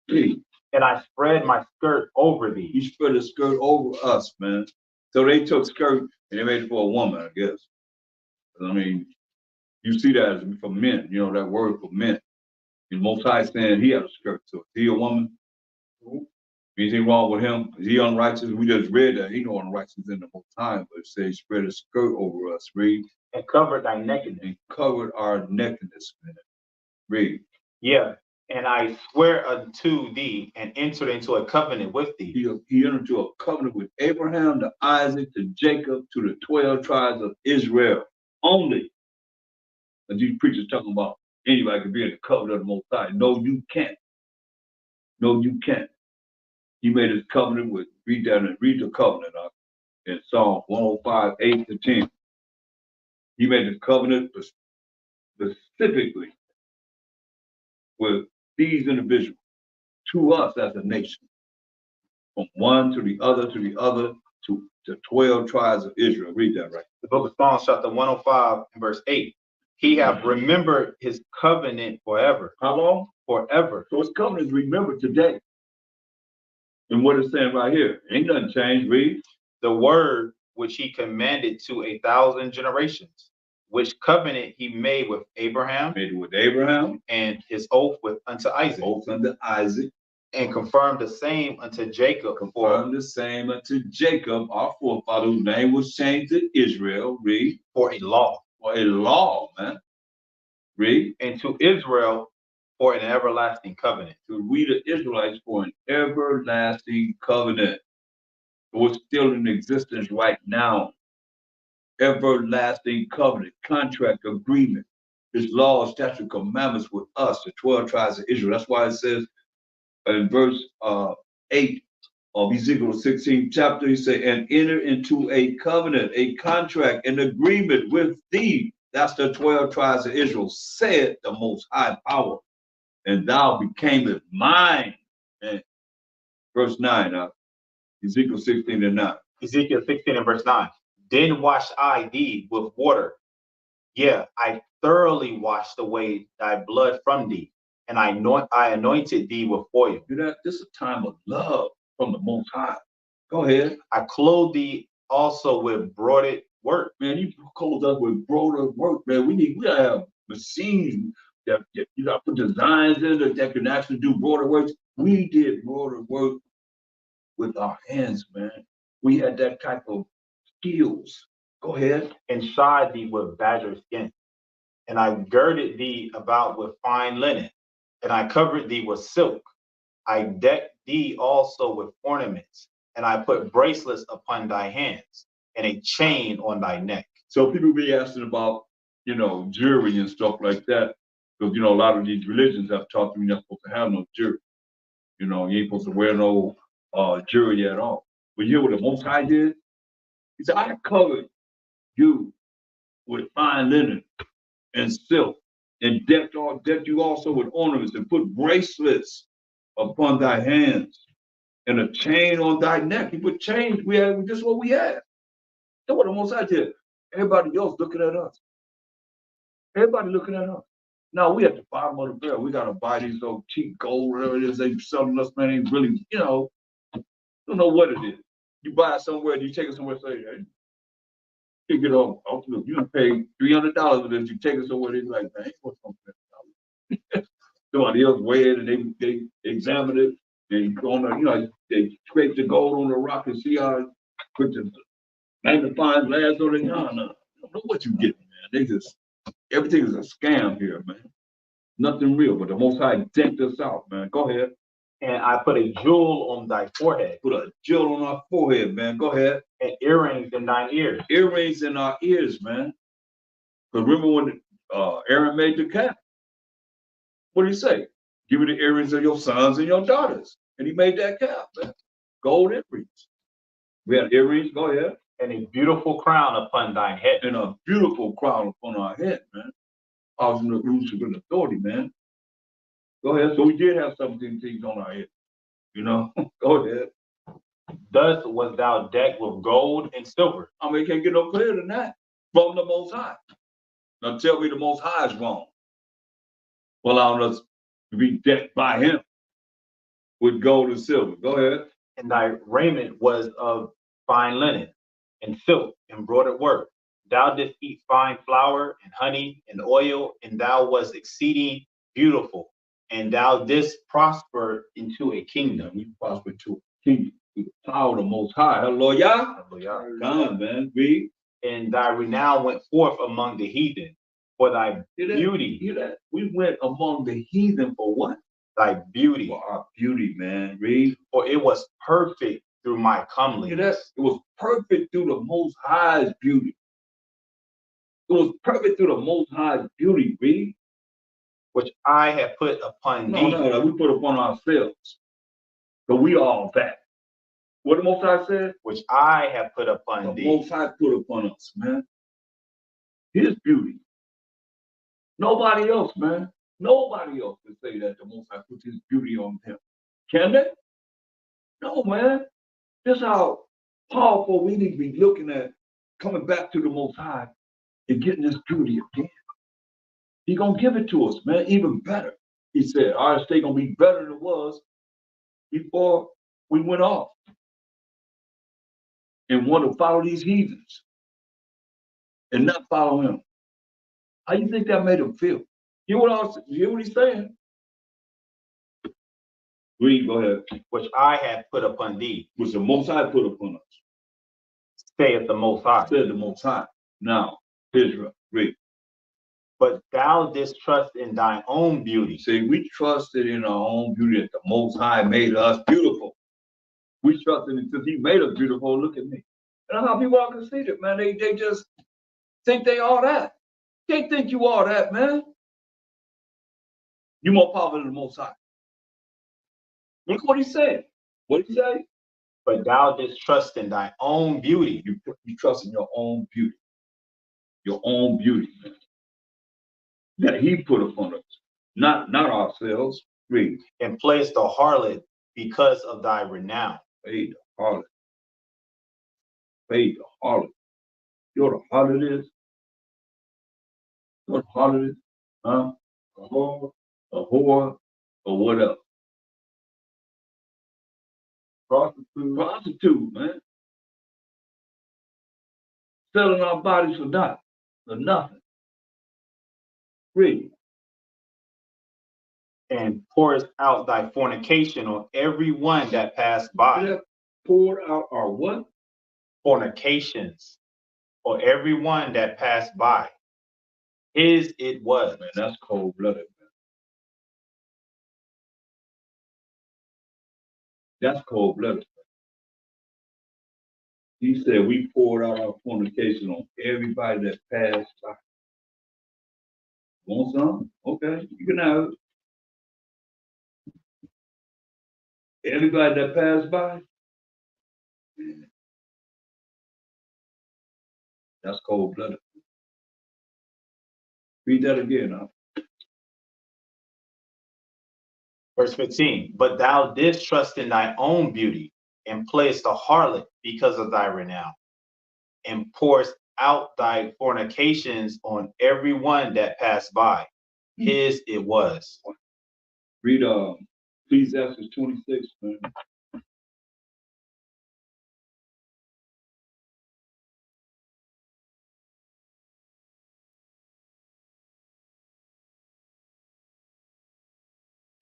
Read. And I spread my skirt over thee. He spread his skirt over us, man. So they took skirt and they made it for a woman, I guess. I mean, you see that as for men, that word for men. And Most High saying he had a skirt, so is he a woman? Anything wrong with him? Is he unrighteous? We just read that he no unrighteous in the Most High, but it says he spread his skirt over us. Read. And covered thy nakedness. And covered our nakedness, man. Read. Yeah. And I swear unto thee and entered into a covenant with thee. He entered into a covenant with Abraham, to Isaac, to Jacob, to the 12 tribes of Israel only. And these preachers talking about anybody can be in the covenant of the Most High. No, you can't. No, you can't. He made his covenant with, read the covenant in Psalm 105, 8 to 10. He made his covenant with specifically with these individuals to us as a nation, from one to the other to the 12 tribes of Israel. Read that right. The book of Psalms, chapter 105 and verse 8. He have remembered his covenant forever. How long? Forever. So his covenant is remembered today. And what it's saying right here, ain't nothing changed. Read. The word which he commanded to 1,000 generations, which covenant he made with Abraham, and his oath with unto Isaac. Oath unto Isaac. And confirmed the same unto Jacob. Confirmed the same unto Jacob, our forefather, whose name was changed to Israel. Read. For a law. For a law, man. Read. And to Israel for an everlasting covenant. To we the Israelites for an everlasting covenant. What's still in existence right now. Everlasting covenant, contract, agreement. His laws, statute, commandments with us, the 12 tribes of Israel. That's why it says in verse 8 of Ezekiel 16 chapter, he said, and enter into a covenant, a contract, an agreement with thee. That's the 12 tribes of Israel, said the most high power. And thou becamest mine. And verse 9, Ezekiel 16 and 9. Ezekiel 16 and verse 9. Then wash I thee with water. Yeah, I thoroughly washed away thy blood from thee, and I anointed thee with oil. This is a time of love from the Most High. Go ahead. I clothed thee also with broidered work. Man, you clothed us with broidered work, man. We gotta have machines that you gotta put designs in that can actually do broidered work. We did broidered work with our hands, man. We had that type of skills. Go ahead. And shod thee with badger skin. And I girded thee about with fine linen, and I covered thee with silk. I decked thee also with ornaments, and I put bracelets upon thy hands, and a chain on thy neck. So people be asking about, jewelry and stuff like that, because, a lot of these religions have taught you you're not supposed to have no jewelry. You ain't supposed to wear no jewelry at all. But you know what the Most High did? He said, I covered you with fine linen and silk, and decked you also with ornaments, and put bracelets upon thy hands, and a chain on thy neck. He put chains. This is what we had. That's what the Most High did. Everybody else looking at us. Everybody looking at us. Now we at the bottom of the barrel. We gotta buy these old cheap gold, whatever it is they selling us, man. Ain't really, don't know what it is. You buy it somewhere, you take it somewhere, say, hey, you get off. Look, you can pay $300 for this. You take it somewhere, they be like, man, what's $300? Somebody else weigh it and they examine it. They go on they scrape the gold on the rock and see how it put the magnifying glass on it. No. I don't know what you get, man. Everything is a scam here, man. Nothing real, but the Most High decked us out, man. Go ahead. And I put a jewel on thy forehead. Put a jewel on our forehead, man. Go ahead. And earrings in thine ears. Earrings in our ears, man. Because remember when Aaron made the calf? What did he say? Give me the earrings of your sons and your daughters. And he made that calf, man. Gold earrings. We had earrings. Go ahead. And a beautiful crown upon thine head. And a beautiful crown upon our head, man. Ultimate rulership and authority, man. Go ahead. So we did have 17 things on our head. Go ahead. Thus was thou decked with gold and silver. I mean, it can't get no clearer than that. From the Most High. Now tell me the Most High is wrong. Allowing us to be decked by him with gold and silver. Go ahead. And thy raiment was of fine linen and silk, embroidered work. Thou didst eat fine flour and honey and oil, and thou wast exceeding beautiful. And thou didst prosper into a kingdom. You prosper to a kingdom through the power of the Most High. Hallelujah. Come on, man. Read. And thy renown went forth among the heathen for thy beauty. Hear that? We went among the heathen for what? Thy beauty. For our beauty, man. Read. For it was perfect through my comeliness. Hear that? It was perfect through the Most High's beauty. It was perfect through the Most High's beauty. Read. Which I have put upon thee. No, we put upon ourselves. So we all that. What the Most High said? Which I have put upon thee. The Most High put upon us, man. His beauty. Nobody else, man. Nobody else can say that the Most High put his beauty on him. Can they? No, man. This how powerful we need to be looking at coming back to the Most High and getting this beauty again. He gonna give it to us, man, even better. He said, our state gonna be better than it was before we went off and want to follow these heathens and not follow him. How you think that made him feel? You hear what he's saying? Read, go ahead. which I have put upon thee, Which the Most High put upon us. saith the Most High. Said the Most High. Now, Israel, read. But thou didst trust in thine own beauty. See, we trusted in our own beauty that the Most High made us beautiful. We trusted him because he made us beautiful. Look at me. And how people are conceited, man. They just think they all that. They think you all that, man. You more powerful than the Most High. Look what he said. What did he say? But thou didst trust in thy own beauty. You trust in your own beauty. Your own beauty, man. That he put upon us. Not ourselves. Read. And placed the harlot because of thy renown. Paid the harlot. Paid the harlot. You know what a harlot is? You know what a harlot is? Huh? A whore, or what else? Prostitute, man. Selling our bodies for nothing. Read. And pourest out thy fornication on every one that passed by. Poured out our what? Fornications on every one that passed by. His it was. Man, that's cold-blooded, man. That's cold-blooded. He said we poured out our fornication on everybody that passed by. Want some? Okay, you can have it. Everybody that passed by. That's cold-blooded. Read that again, huh? Verse 15. But thou didst trust in thy own beauty, and playest the harlot because of thy renown, and pourest out thy fornications on every one that passed by. His it was. Read Ecclesiastes 26, man.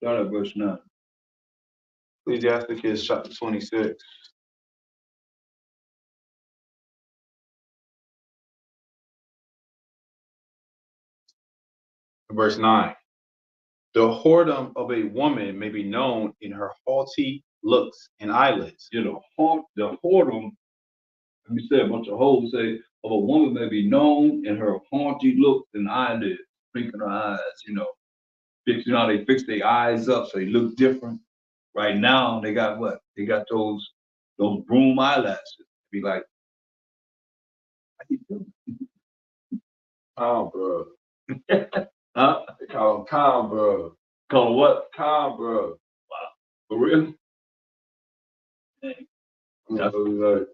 Start at verse 9. Ecclesiastes chapter 26. Verse 9. The whoredom of a woman may be known in her haughty looks and eyelids. You know, the whoredom, let me say a bunch of hoes say, of a woman may be known in her haughty looks and eyelids, blinking her eyes, you know. You know, they fix their eyes up so they look different. Right now, they got what? They got those broom eyelashes. Be like, how you doing? Calm, bro. Huh? They call him calm, bro. Call it what? Calm, bro. Wow. For real? That's what we like.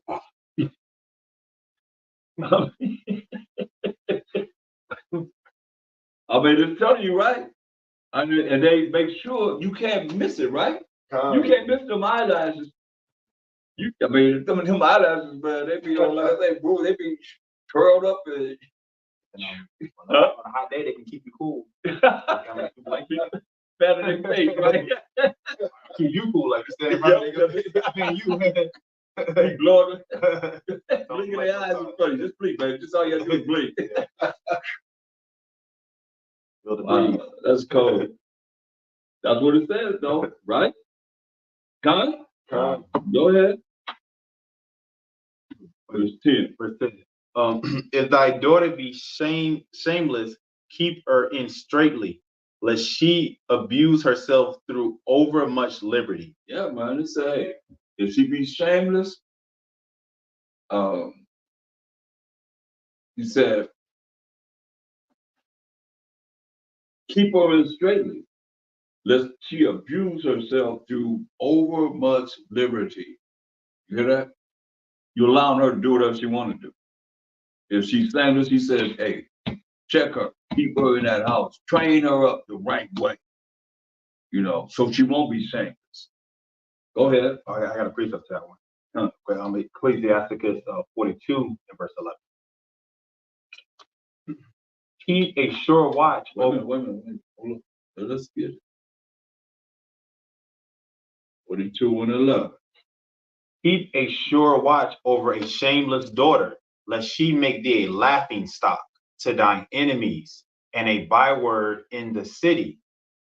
I mean, it's telling you, right? I mean, and they make sure you can't miss it, right? Calm. You can't miss them eyelashes. I mean, some of them eyelashes, man, they be on, like I say, bro, they be curled up and On a hot day, they can keep you cool. better than face, right? Keep you cool, like you said. I mean, you. Hey, Lord, blink in their eyes is funny. Just blink, baby. Just all you gotta do is blink. Wow, that's cold. That's what it says, though, right? Con? Calm. Go ahead. Verse 10. Verse 10. If thy daughter be shameless, keep her in straitly, lest she abuse herself through overmuch liberty. Yeah, man, it say, if she be shameless, he said, keep her in straitly, lest she abuse herself through overmuch liberty. You hear that? You're allowing her to do whatever she want to do. If she's shameless, he says, hey, check her, keep her in that house, train her up the right way, so she won't be shameless. Go ahead. I got a precept to that one. Huh. Ecclesiasticus 42 and verse 11. Keep a sure watch. Wait a minute. Hold on. Let's get it. 42 and 11. Keep a sure watch over a shameless daughter, lest she make thee a laughing stock to thine enemies, and a byword in the city,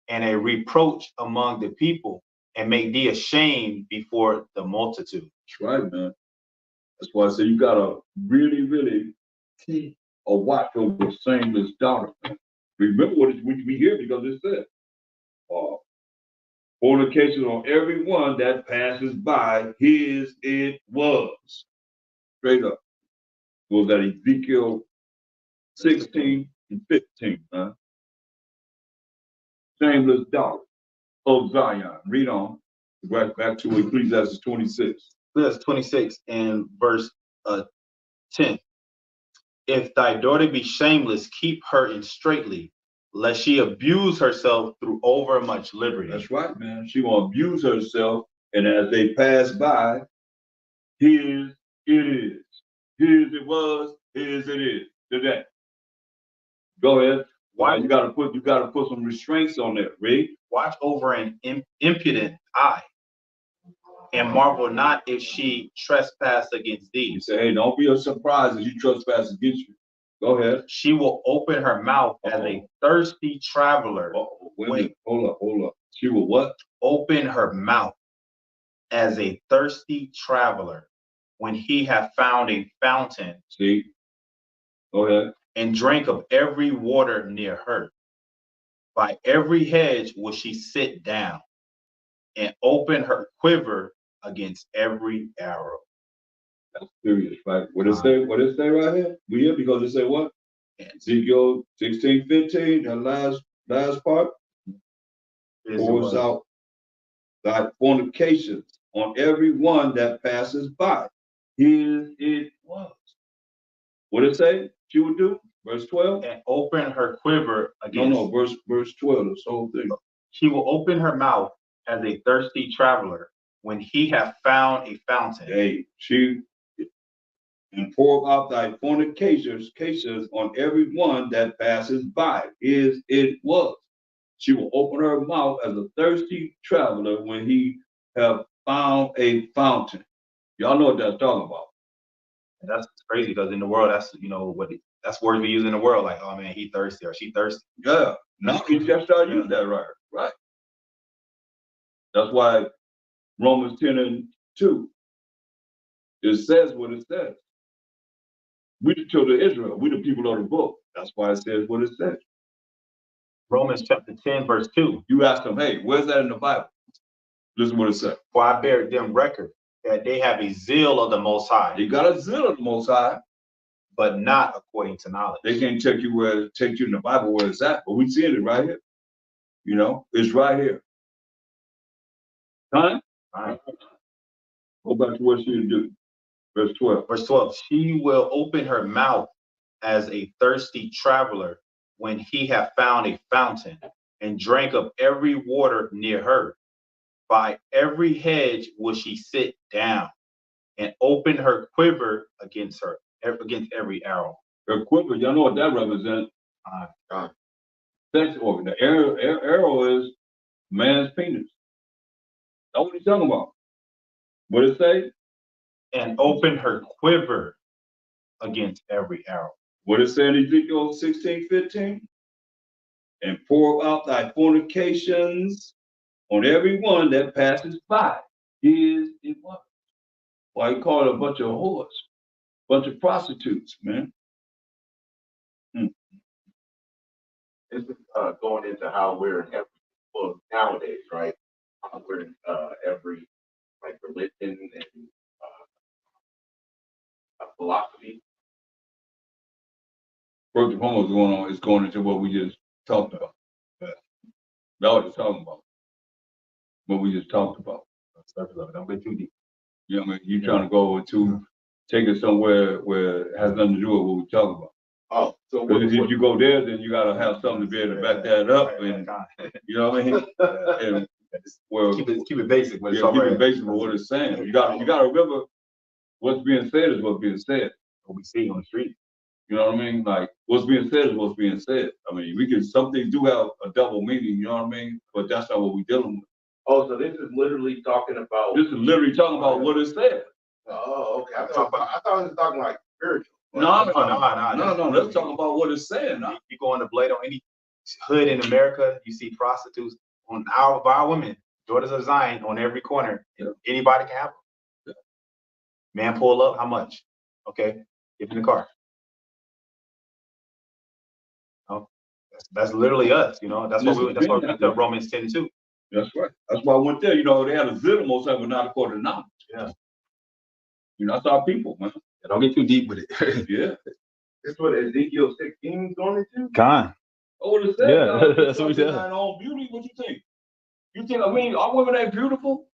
and a reproach among the people, and make thee ashamed before the multitude. That's right, man. That's why I say you gotta really, really keep a watch over a shameless daughter, man. Remember what we hear because it said, fornication on everyone that passes by, his it was. Straight up. Was that Ezekiel 16 and 15, huh? Shameless daughter of Zion. Read on. Right back to Ecclesiastes 26. Verse 26 and verse 10. If thy daughter be shameless, keep her in straitly, lest she abuse herself through overmuch liberty. That's right, man. She gonna abuse herself, and as they pass by, his it is. His it was, his it is. Today. Go ahead. Why you gotta put some restraints on that, Read. Watch over an impudent eye, and marvel not if she trespass against thee. You say, hey, don't be surprised if you trespass against you. Go ahead. She will open her mouth as a thirsty traveler. Wait a minute. Hold up. She will what? Open her mouth as a thirsty traveler when he hath found a fountain. See? Go ahead. And drink of every water near her. By every hedge will she sit down, and open her quiver against every arrow. That's serious, right? What it say? What it say right here? We here because it say what? Ezekiel 16, 15, that last part. Pours out thy fornications on every one that passes by. His it was. What it say she would do? Verse 12? And open her quiver against. No, verse 12, this whole thing. She will open her mouth as a thirsty traveler when he hath found a fountain. Hey, and pour out thy fornications on every one that passes by. His it was. She will open her mouth as a thirsty traveler when he have found a fountain. Y'all know what that's talking about. And that's crazy because in the world, that's that's words we use in the world, like, oh man, he thirsty or she thirsty. Yeah. Now we just start using that right. That's why Romans 10 and 2, it says what it says. We the children of Israel, we the people of the book. That's why it says what it says. Romans chapter 10, verse 2. You ask them, hey, where's that in the Bible? Listen what it says. For I bear them record that they have a zeal of the Most High. They got a zeal of the Most High, but not according to knowledge. They can't take you in the Bible where it's at, but we see it right here. It's right here. Huh? All right. Go back to what she would do. Verse 12. Verse 12. She will open her mouth as a thirsty traveler when he hath found a fountain, and drank of every water near her. By every hedge will she sit down, and open her quiver against every arrow. Her quiver, y'all know what that represents? Sex organ. The arrow is man's penis. That's what he's talking about. What it say? And open her quiver against every arrow. What it say in Ezekiel 16, 15? And pour out thy fornications on every one that passes by. His it was. Why he called it a bunch of whores, bunch of prostitutes, man. This is going into how we're in every book nowadays, right? We're in every religion and philosophy. First of all, is going into what we just talked about. That's what it's talking about. What we just talked about. Surface of it. Don't get too deep. You know what I mean? You trying to go to take it somewhere where it has nothing to do with what we're talking about. Oh, so Because if you go there, then you gotta have something to be able to back that up, and you know what I mean? And well, keep it basic, but yeah, it's all keep right. it basic with what it's saying. You gotta remember what's being said is what's being said. What we see on the street. You know what I mean? Like what's being said is what's being said. I mean, some things do have a double meaning. You know what I mean? But that's not what we're dealing with. Oh, so this is literally talking about. This is literally talking about what it said. Oh, okay. I thought it was talking like spiritual. No. Let's Let's talk about what it's saying. Now. You go on the blade on any hood in America, you see prostitutes on our women, daughters of Zion, on every corner. Yeah. Anybody can have them. Yeah. Man, pull up. How much? Okay, get in the car. Oh, that's literally us. You know, that's what we went to Romans 10:2. That's right. That's why I went there. You know, they had a zeal most of it, not according to knowledge. Yeah. You know, that's our people, man. Yeah, don't get too deep with it. Yeah. That's what Ezekiel 16 is going into? Con. Oh, what it said. Yeah, that's what we said. On beauty, what you think? You think, I mean, our women ain't beautiful?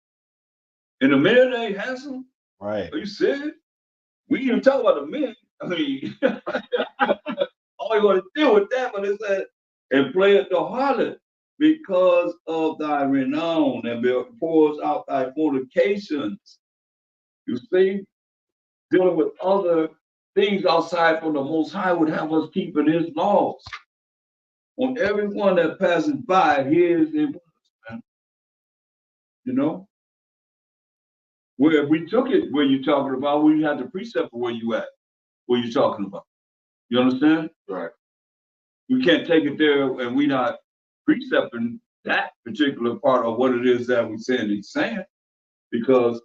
And the men ain't handsome? Right. Are you serious? We didn't even talk about the men. I mean, all you want to deal with that, but it said, and play at the harlot because of thy renown and pours out thy fornications. You see, dealing with other things outside from the Most High would have us keeping His laws. On everyone that passes by, here's the man. You know, where if we took it where you're talking about, we had the precept for where you at, where you're talking about. You understand? Right. We can't take it there and we not precepting that particular part of what it is that we're saying he's saying, because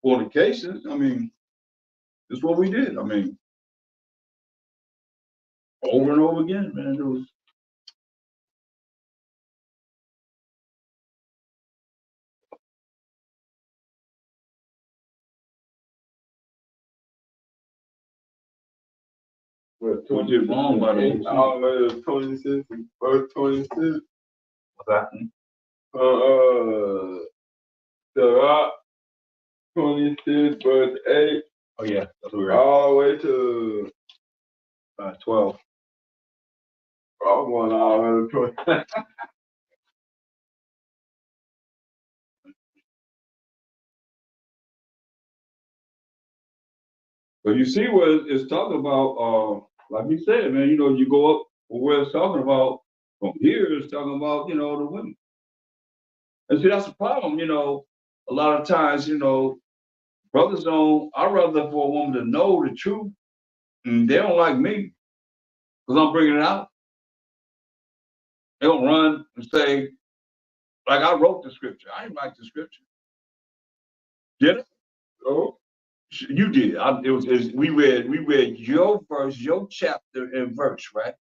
fornications, I mean, that's what we did. I mean, over and over again, man. It was. What did wrong by the 26, verse 26. What's that? Sirach 26, verse 8. Oh yeah, that's what we're at. All the way to 12. I'm going all the way to 20. But you see where it's talking about, like you said, man, you know, you go up where it's talking about, from here it's talking about, you know, the women. And see, that's the problem, you know, a lot of times, you know, brothers I'd rather for a woman to know the truth, and they don't like me, because I'm bringing it out. They don't run and say, like I wrote the scripture. I didn't write the scripture. Did I? Oh. You did. We read your verse, your chapter and verse, right?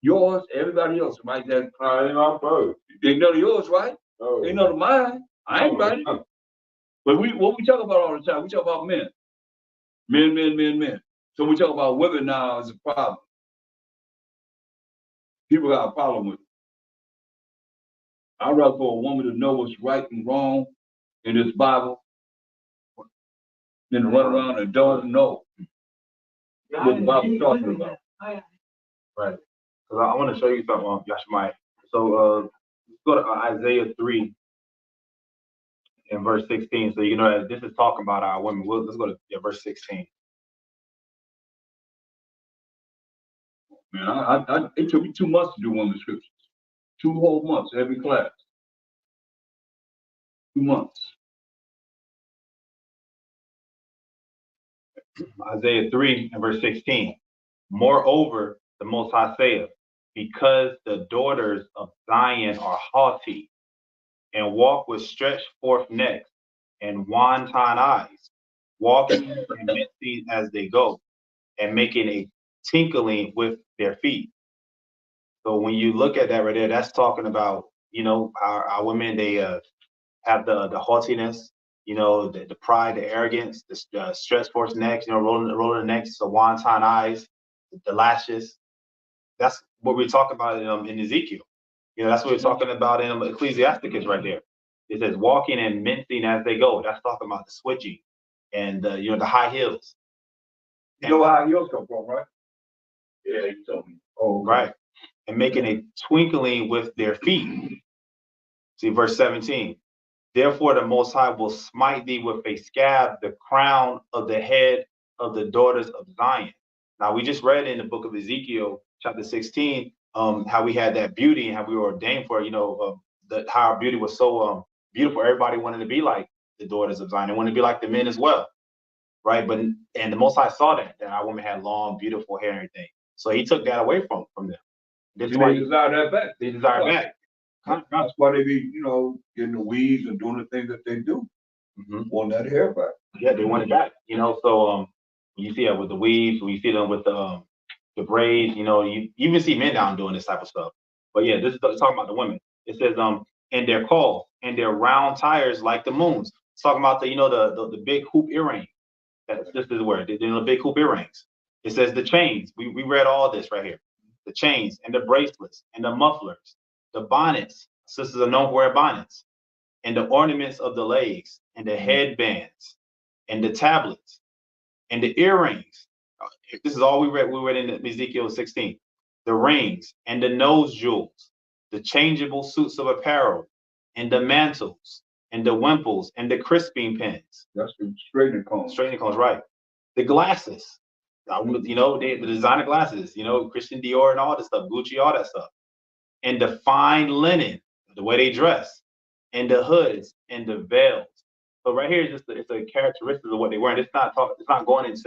Yours, everybody else, right? That ain't my first. Ain't none of yours, right? Oh. Ain't none of mine. I ain't writing it. But what we talk about all the time, we talk about men. Men. So we talk about women now as a problem. People got a problem with it. I'd rather for a woman to know what's right and wrong in this Bible than to run around and don't know what the Bible's talking about. Right. So I want to show you something, Yashmai. So let's go to Isaiah 3 and verse 16. So you know that this is talking about our women. Let's go to verse 16. Man, it took me 2 months to do one of the scriptures. 2 whole months, every class. 2 months. Isaiah 3 and verse 16. Moreover, the Most High saith, because the daughters of Zion are haughty, and walk with stretched forth necks and wanton eyes, walking and mincing as they go, and making a tinkling with their feet. So when you look at that right there, that's talking about, you know, our women, they have the haughtiness, you know, the pride, the arrogance, the stretched forth necks, you know, rolling the necks, the wanton eyes, the lashes. That's what we're talking about in Ezekiel. You know, that's what we're talking about in Ecclesiasticus right there. It says walking and mincing as they go. That's talking about the switching and the high heels. You know how yours come from, right? Yeah, you told me. Oh, okay. Right. And making a twinkling with their feet. See verse 17. Therefore the Most High will smite thee with a scab, the crown of the head of the daughters of Zion. Now we just read in the book of Ezekiel, chapter 16, how we had that beauty and how we were ordained for, how our beauty was so beautiful. Everybody wanted to be like the daughters of Zion. They wanted to be like the men as well, right? And the Most High saw that our women had long, beautiful hair and everything. So he took that away from them. That's why they desire that back. they desire it back. That's why they be, getting the weeds and doing the things that they do. Mm-hmm. Want that hair back. Yeah, they want it back. So when you see that with the weaves, when you see them with the braids, you even see men down doing this type of stuff. But yeah, this is talking about the women. It says and their calls and their round tires like the moons. It's talking about the big hoop earring. This is the word. The big hoop earrings. It says the chains. We read all this right here. The chains and the bracelets and the mufflers, the bonnets. Sisters are known for wear bonnets, and the ornaments of the legs and the headbands and the tablets and the earrings. This is all we read. We read in Ezekiel 16. The rings and the nose jewels, the changeable suits of apparel, and the mantles and the wimples and the crisping pins. That's the straightening combs. Straightening combs, right? The glasses, the designer glasses, Christian Dior and all this stuff, Gucci, all that stuff, and the fine linen, the way they dress, and the hoods and the veils. So right here, it's a characteristic of what they wear. And it's not going into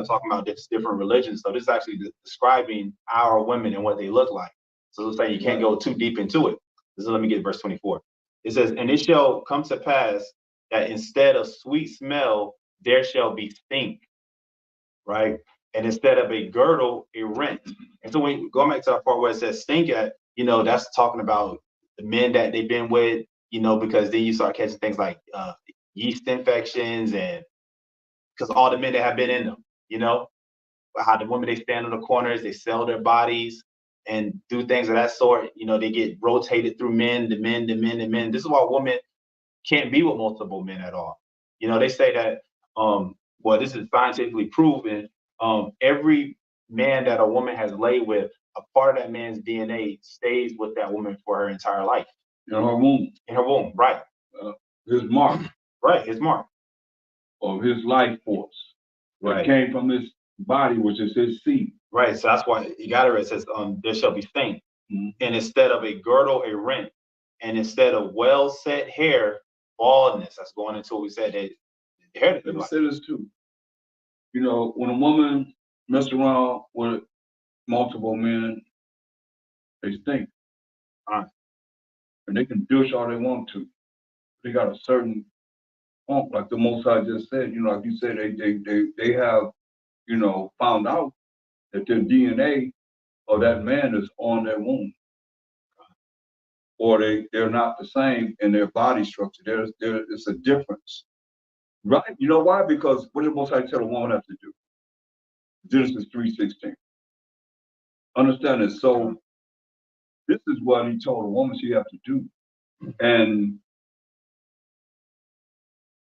talking about different religions. So this is actually describing our women and what they look like. So it's saying you can't go too deep into it. Let me get verse 24. It says, and it shall come to pass that instead of sweet smell, there shall be stink, right? And instead of a girdle, a rent. And so when going back to that part where it says stink at, that's talking about the men that they've been with, because then you start catching things like yeast infections, and because all the men that have been in them, how the women, they stand on the corners, they sell their bodies and do things of that sort. They get rotated through men. This is why women can't be with multiple men at all. They say that, this is scientifically proven. Every man that a woman has laid with, a part of that man's DNA stays with that woman for her entire life. In her womb. In her womb, right. His mark. Right, his mark. Of his life force. Right. It came from his body, which is his seed. Right, so that's why you got it says, there shall be stain. Mm-hmm. And instead of a girdle, a rent. And instead of well-set hair, baldness. That's going into what we said. Let me say this too. When a woman messes around with multiple men, they stink. And they can douche all they want to. They got a certain funk, like the Most High just said. Like you said, they have, found out that their DNA of that man is on their womb, or they're not the same in their body structure. It's a difference, right? You know why? Because what did Most High tell a woman have to do? Genesis 3:16. Understand this. So this is what he told a woman she have to do. And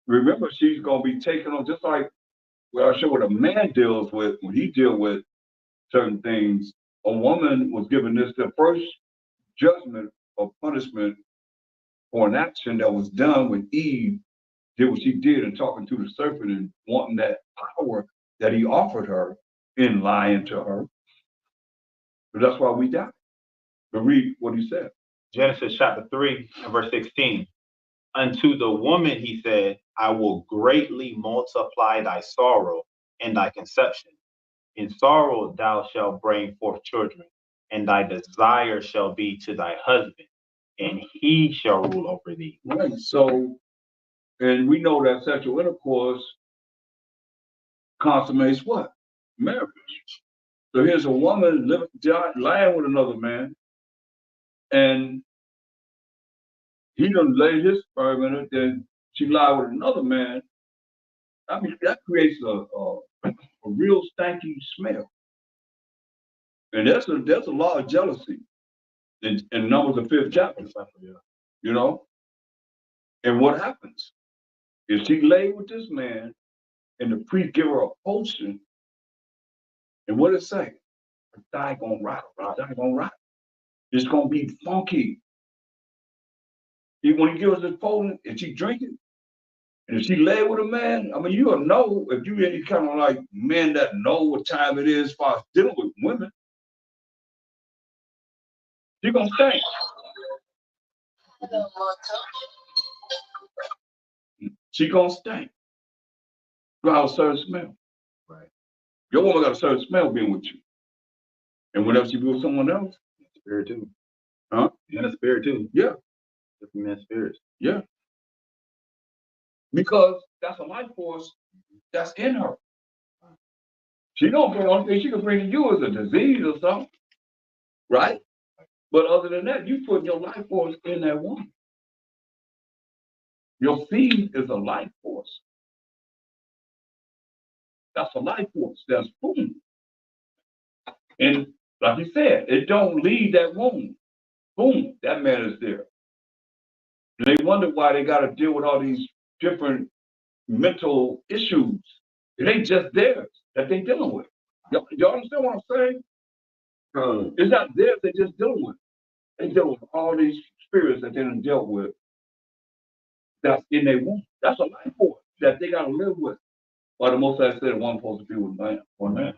remember, she's going to be taken on, just like I showed what a man deals with when he deals with certain things. A woman was given the first judgment or punishment for an action that was done when Eve did what she did in talking to the serpent and wanting that power that he offered her in lying to her. But that's why we die. But read what he said. Genesis chapter 3 and verse 16. Unto the woman he said, I will greatly multiply thy sorrow and thy conception. In sorrow thou shalt bring forth children, and thy desire shall be to thy husband, and he shall rule over thee. Right. So, and we know that sexual intercourse consummates what? Marriage. So here's a woman lying with another man, and he done laid his sperm in her, then she lied with another man. I mean, that creates a real stanky smell. And there's a lot of jealousy in Numbers the 5th chapter, you know? And what happens? If she lay with this man and the priest give her a potion, and what it say? Her thigh gonna rot, her thigh gonna rot. It's gonna be funky. When he gives her this potion and she drink it, and if she lay with a man, I mean, you'll know if you any kind of like men that know what time it is as far as dealing with women, you're gonna stink. She gonna stink. You have a certain smell. Right. Your woman got a certain smell being with you. And whenever she be with someone else, Spirit too. huh? And a spirit too. Yeah. Different men's spirits. Yeah. Because that's a life force that's in her. She don't bring, only thing she can bring to you is a disease or something. Right? But other than that, you put your life force in that woman. Your seed is a life force. That's a life force. That's boom. And like you said, it don't leave that woman. Boom, that man is there. And they wonder why they got to deal with all these different mental issues. It ain't just theirs that they dealing with. Y'all understand what I'm saying? It's not theirs they just dealing with. They deal with all these spirits that they done dealt with that's in their womb. That's a life force that they got to live with. Why the Most High said one supposed to be with man, one man.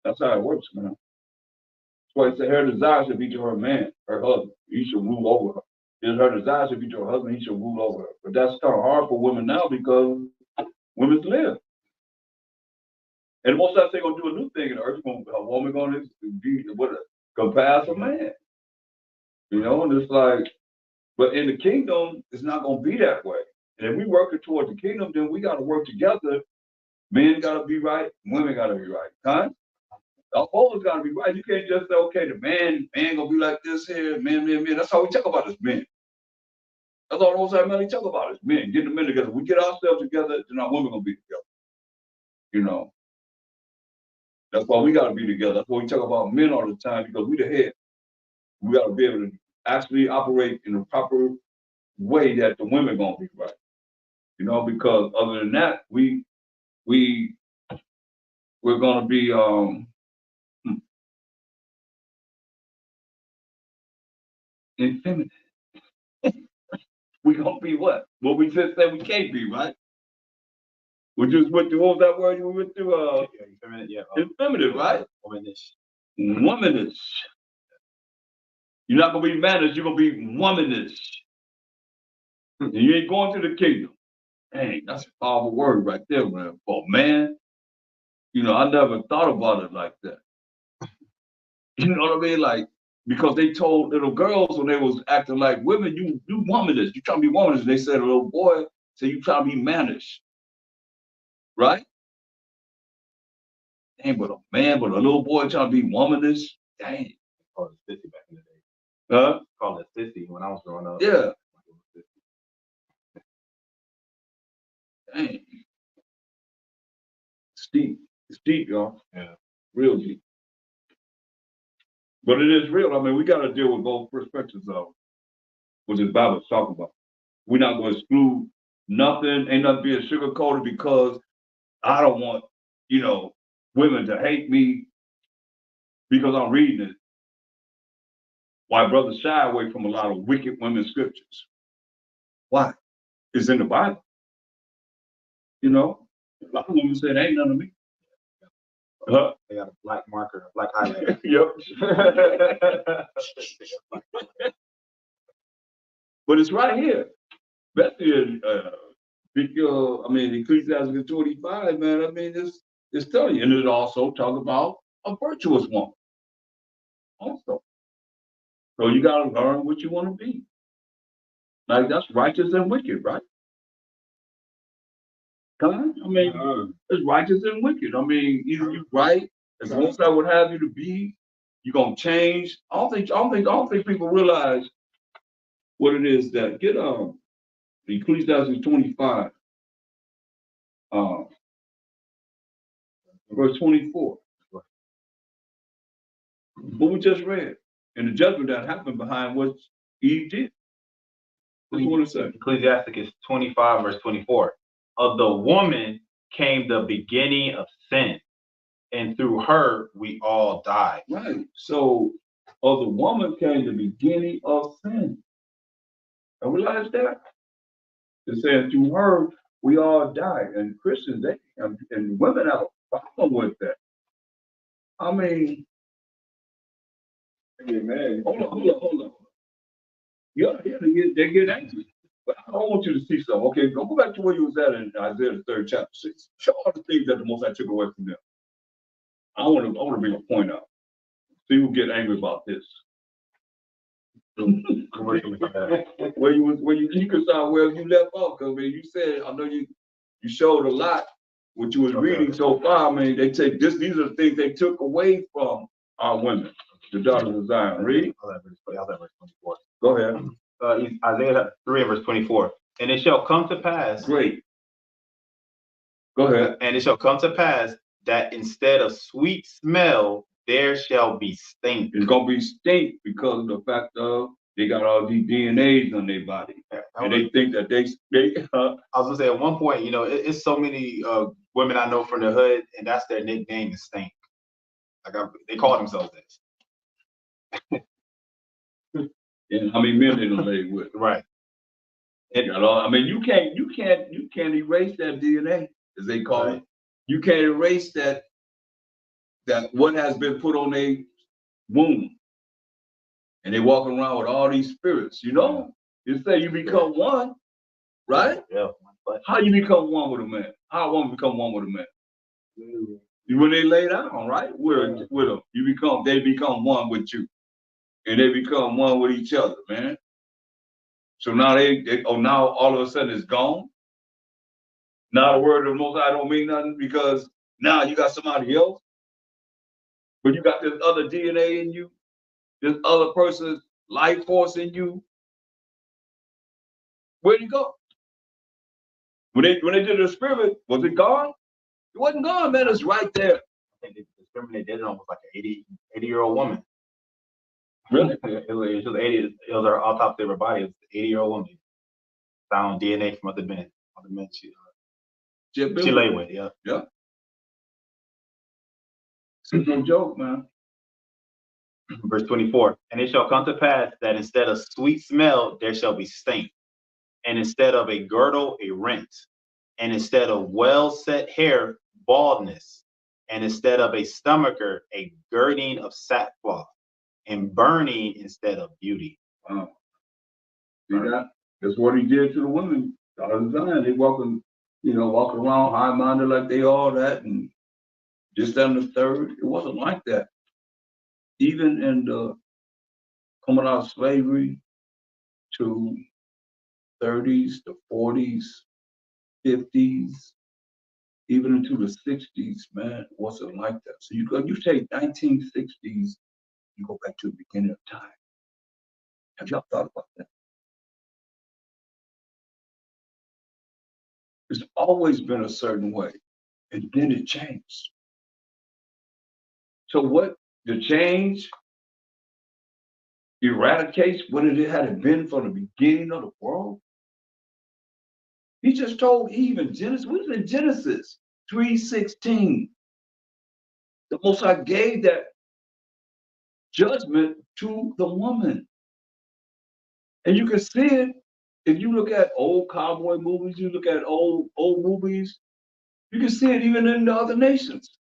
That's how it works, man. That's why it said her desire should be to her man, her husband. He should rule over her. If her desire should be to her husband, he should rule over her. But that's kind of hard for women now because women live. And most times they're gonna do a new thing in the earth. A woman gonna be gonna pass a man. You know, and it's like, but in the kingdom, it's not gonna be that way. And if we working towards the kingdom, then we gotta work together. Men gotta be right, women gotta be right. Huh? The whole gotta be right. You can't just say, okay, the man gonna be like this here, men. That's how we talk about as men. That's all the whole time, man, we talk about is men, getting the men together. We get ourselves together, then our women gonna be together. You know. That's why we gotta be together. That's why we talk about men all the time, because we the head. We gotta be able to actually operate in a proper way that the women gonna be right. You know, because other than that, we're gonna be infeminate. We're gonna be what? What we just said we can't be, right? We just went through, what was that word we went through? Effeminate, yeah. Infeminate, right? Womanish. Womanish. You're not gonna be mannish, you're gonna be womanish. And you ain't going to the kingdom. Dang, that's a powerful word right there, man. But man, you know, I never thought about it like that. You know what I mean? Like, because they told little girls when they was acting like women, you womanish, you trying to be womanish. They said a little boy, so you trying to be mannish. Right? Dang, but a man, but a little boy trying to be womanish. Dang. Called it sissy back in the day. Huh? Called it sissy when I was growing up. Yeah. Dang. Steep. It's deep, y'all. Yeah. Real deep. But it is real. I mean, we got to deal with both perspectives of what this Bible is talking about. We're not going to exclude nothing. Ain't nothing being sugarcoated because I don't want, you know, women to hate me because I'm reading it. Why brothers shy away from a lot of wicked women's scriptures? Why? It's in the Bible. You know, a lot of women say, ain't none of me. They got a black marker, a black highlighter. Yep. But it's right here. Especially in Ecclesiastes 25, man. I mean, it's telling you. And it also talks about a virtuous woman. Also. So you gotta learn what you want to be. Like that's righteous and wicked, right? Huh? I mean, it's righteous and wicked. I mean, either you right, as long as I would have you to be, you're gonna change. I don't think people realize what it is that get Ecclesiastes 25, verse 24. what we just read, and the judgment that happened behind what Eve did. That's what it said. Ecclesiasticus 25, verse 24. Of the woman came the beginning of sin, and through her we all died. Right. So, of the woman came the beginning of sin. I realize that. It said through her we all died, and Christians and women have a problem with that. I mean, Amen. hold on. Yeah, they get angry. But I want you to see something. Okay, go back to where you was at in Isaiah the 3rd chapter 6. Show all the things that the Most High took away from them. I want to bring a point out. People get angry about this. Where you can start where you left off, because you said, I know you showed a lot what you was reading so far. I mean, they take this, these are the things they took away from our women, the daughters of Zion. Read. Verse 24. Go ahead. Isaiah 3 verse 24. And it shall come to pass. Great. Go ahead. And it shall come to pass that instead of sweet smell, there shall be stink. It's gonna be stink because of the fact of they got all these DNAs on their body, and they think that they. I was gonna say at one point, it's so many women I know from the hood, and that's their nickname is stink. They call themselves this. And how many men they done laid with? Right. I mean, you can't erase that DNA, as they call it. You can't erase that what has been put on their womb, and they walking around with all these spirits. You say you become one, right? Yeah. How you become one with a man? How a woman become one with a man? When they lay down, right? With them, they become one with you, and they become one with each other, man. So now now all of a sudden it's gone. Now the word of the Most High don't mean nothing because now you got somebody else, but you got this other DNA in you, this other person's life force in you. Where'd it go? When they did the experiment, was it gone? It wasn't gone, man. It's right there. I think the experiment they did on was like an 80-year-old woman. Really? It was 80. It was her autopsy of her body. It was an 80-year-old woman. Found DNA from other men. She lay with. Yeah. Yeah. It's no joke, man. Verse 24. And it shall come to pass that instead of sweet smell, there shall be stink. And instead of a girdle, a rent. And instead of well set hair, baldness. And instead of a stomacher, a girding of sackcloth. And burning instead of beauty. Wow. See that? That's what he did to the women. All the time. They walking around high-minded like they all that, and this, that, and the third. It wasn't like that. Even in the coming out of slavery to 30s, the 40s, 50s, even into the 60s, man, it wasn't like that. So you take 1960s, you go back to the beginning of time. Have y'all thought about that? It's always been a certain way, and then it changed. So what the change eradicates what it had been from the beginning of the world? He just told Eve in Genesis. We was in Genesis 3:16. The Most High gave that judgment to the woman, and you can see it if you look at old cowboy movies. You look at old movies. You can see it even in the other nations.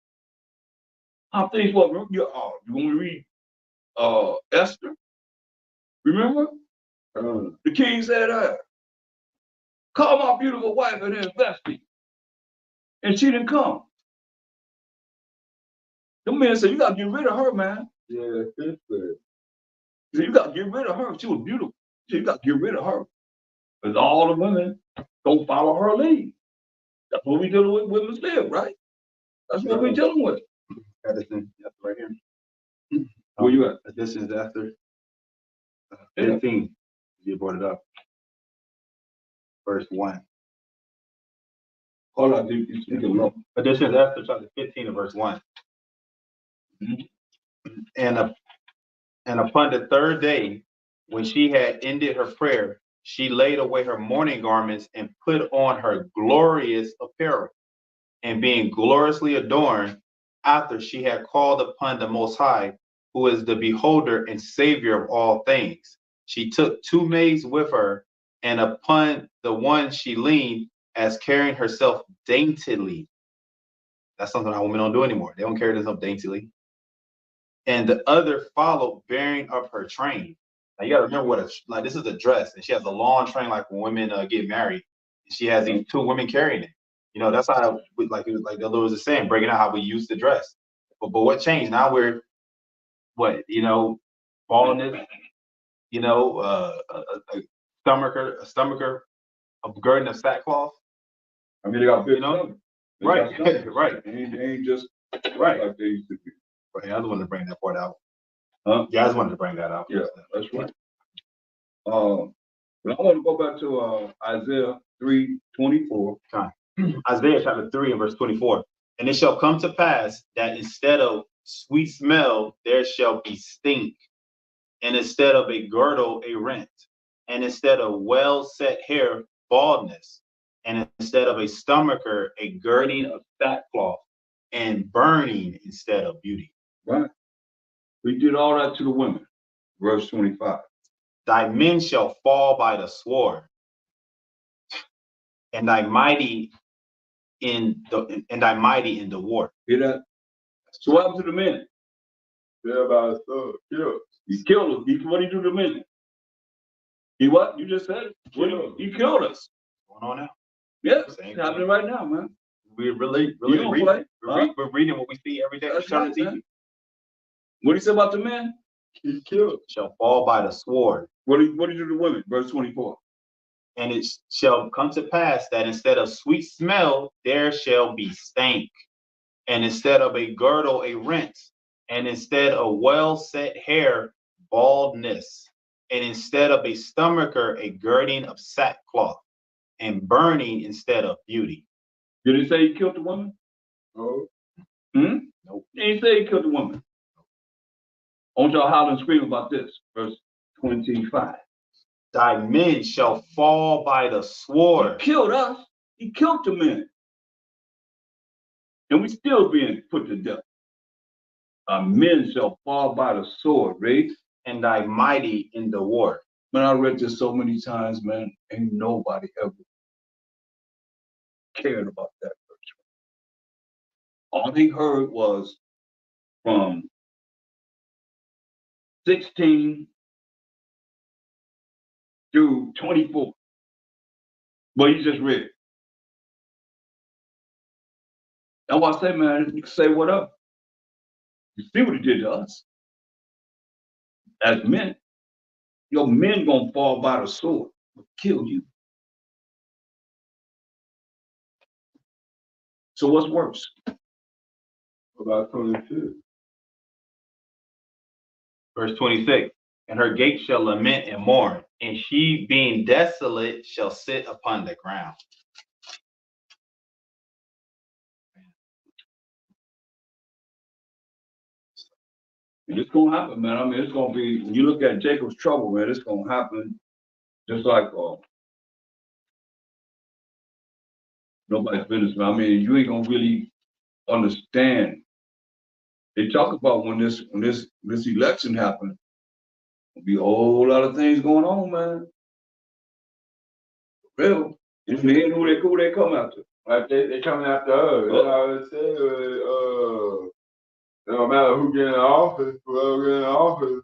How things were. You want to read Esther? Remember? The king said, call my beautiful wife and invest me. And she didn't come. The man said, you got to get rid of her, man. Yeah, that's good. He said, you got to get rid of her. She was beautiful. He said, you got to get rid of her. Because all the women don't follow her lead. That's what we're dealing with women's live, right? That's what we're dealing with. Edison, that's right here. Where you at? This is after 15. You brought it up. Verse 1. Hold on, dude. You speak low. But this is after chapter 15 and verse 1. Mm-hmm. And And upon the third day, when she had ended her prayer, she laid away her mourning garments and put on her glorious apparel. And being gloriously adorned, after she had called upon the Most High, who is the beholder and savior of all things, she took 2 maids with her, and upon the one she leaned, as carrying herself daintily. That's something our women don't do anymore. They don't carry themselves daintily. And the other followed, bearing up her train. Now you gotta remember like this is a dress, and she has a long train, like when women get married. She has these 2 women carrying it. You know, that's how like it was, like the other was saying, breaking out how we used to dress. But what changed? Now we're baldness, a stomacher, a girding of sackcloth. I mean, they got big stomach. They Right, got stomach. right. They ain't just Right. like they used to be. Right. I just wanted to bring that part out. Huh? Yeah, I just wanted to bring that out. Yeah, that's right. But I want to go back to Isaiah 3:24. Isaiah chapter 3 and verse 24. And it shall come to pass that instead of sweet smell, there shall be stink, and instead of a girdle, a rent, and instead of well set hair, baldness, and instead of a stomacher, a girding of sackcloth, and burning instead of beauty. Right. We did all that to the women. Verse 25. Thy men shall fall by the sword, and thy mighty in the war. Hear that? So what happened to the men? They're about to kill. He killed us. What did he do to the men? He what? You just said it. He killed us. What's going on now? Yeah, it's happening right now, man. We're really You don't play. we're reading what we see every day. That's Turn right, the TV. man. What did he say about the men? He killed. Shall fall by the sword. What did he do to the women? Verse 24. And it shall come to pass that instead of sweet smell, there shall be stank. And instead of a girdle, a rent. And instead of well set hair, baldness. And instead of a stomacher, a girding of sackcloth. And burning instead of beauty. Did he say he killed the woman? Oh. Nope. He didn't say he killed the woman. I want y'all to holler and scream about this. Verse 25. Thy men shall fall by the sword. He killed us. He killed the men. And we still being put to death. Our men shall fall by the sword, right? And thy mighty in the war. Man, I read this so many times, man. Ain't nobody ever cared about that verse. All they heard was from 16 through 24. Well, you just read it. That's why I say, man, you can say what up. You see what he did to us. As men, your men gonna fall by the sword, kill you. So what's worse? About 22. Verse 26. And her gate shall lament and mourn, and she being desolate shall sit upon the ground. And it's gonna happen, man. I mean, it's gonna be, when you look at Jacob's trouble, man, it's gonna happen just like nobody's business, man. I mean, you ain't gonna really understand. They talk about when this election happened, there'll be a whole lot of things going on, man. Real. And then who they come after? Like they coming after us. That's all they said. No matter who get in office, whoever get in office,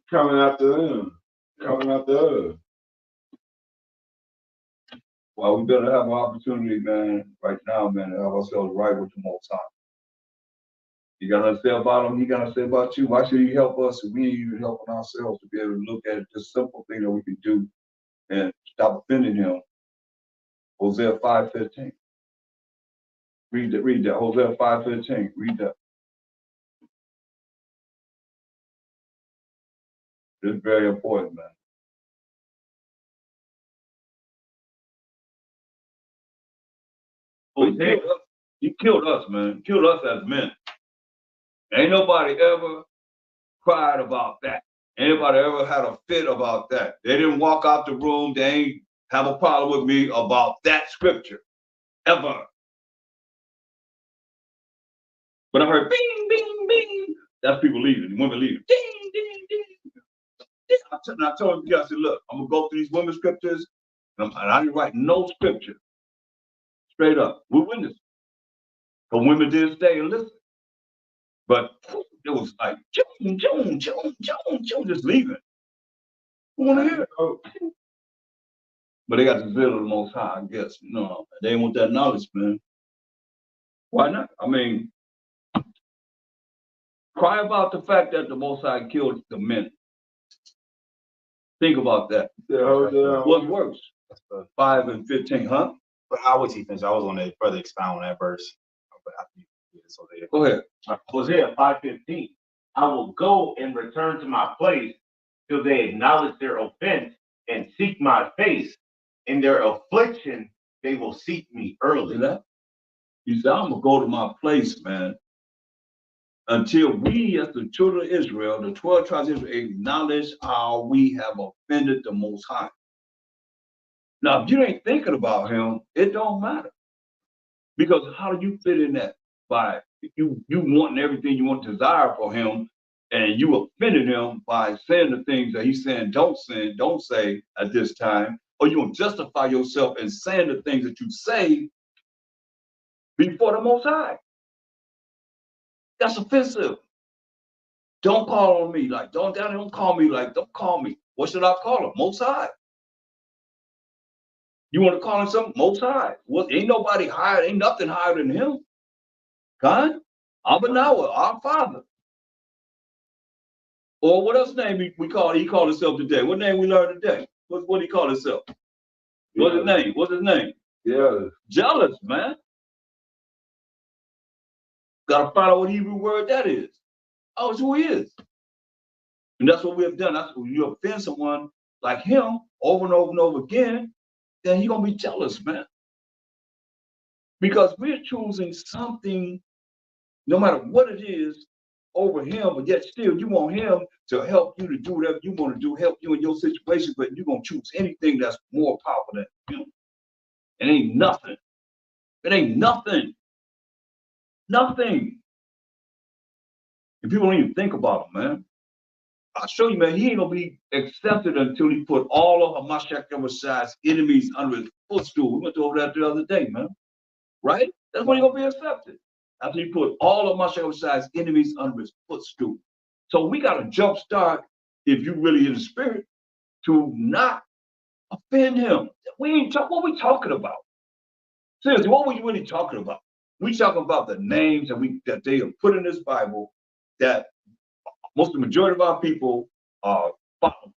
coming after them. Coming after us. Well, we better have an opportunity, man, right now, man, to have ourselves right with the Most High. You got to say about him, he got to say about you. Why should he help us if we ain't even helping ourselves to be able to look at this simple thing that we can do and stop offending him? Hosea 5:15. Read that. Hosea 5:15. Read that. It's very important, man. He killed us, man. He killed us as men. Ain't nobody ever cried about that? Anybody ever had a fit about that? They didn't walk out the room. They ain't have a problem with me about that scripture, ever. But I heard bing, bing, bing. That's people leaving, women leaving. Ding, ding, ding. I told you, I said, look, I'm going to go through these women's scriptures, and I didn't write no scripture. Straight up. We're witnesses. But women did stay and listen. But it was like, Joan, just leaving. Who want to hear it? But they got the zeal of the Most High, I guess. No, they didn't want that knowledge, man. Why not? I mean, cry about the fact that the Most High killed the men. Think about that. What's worse? 5 and 15, huh? But how was he finished? I was going to further expound on that verse. Go ahead. Hosea 5:15. I will go and return to my place till they acknowledge their offense and seek my face. In their affliction, they will seek me early. See that? He said, I'm going to go to my place, man, until we, as the children of Israel, the 12 tribes of Israel, acknowledge how we have offended the Most High. Now, if you ain't thinking about him, it don't matter. Because how do you fit in that? By you wanting everything you want to desire for him, and you offended him by saying the things that he's saying don't say at this time, or you don't justify yourself in saying the things that you say before the Most High. That's offensive. Don't call on me like, don't call me like, don't call me. What should I call him? Most High. You want to call him something? Most High. Well, ain't nobody higher, ain't nothing higher than him. God, Abanawa, our Father. Or what else name he called himself today? What name we learned today? What did he call himself? What's his name? What's his name? Jealous. Jealous, man. Gotta find out what Hebrew word that is. Oh, it's who he is. And that's what we have done. That's when you offend someone like him over and over and over again, then he's gonna be jealous, man. Because we're choosing something, no matter what it is, over him, but yet still you want him to help you to do whatever you want to do, help you in your situation, but you're gonna choose anything that's more powerful than him. It ain't nothing. It ain't nothing. Nothing. And people don't even think about him, man. I'll show you, man, he ain't gonna be accepted until he put all of Hamashiach Yahushua's enemies under his footstool. We went over that the other day, man. Right? That's when he's gonna be accepted. After he put all of Hamashiach Yahushua's enemies under his footstool. So we got to jump start, if you really in the spirit, to not offend him. We ain't what we talking about? Seriously, what were you really talking about? We talking about the names that they have put in this Bible that most of the majority of our people are following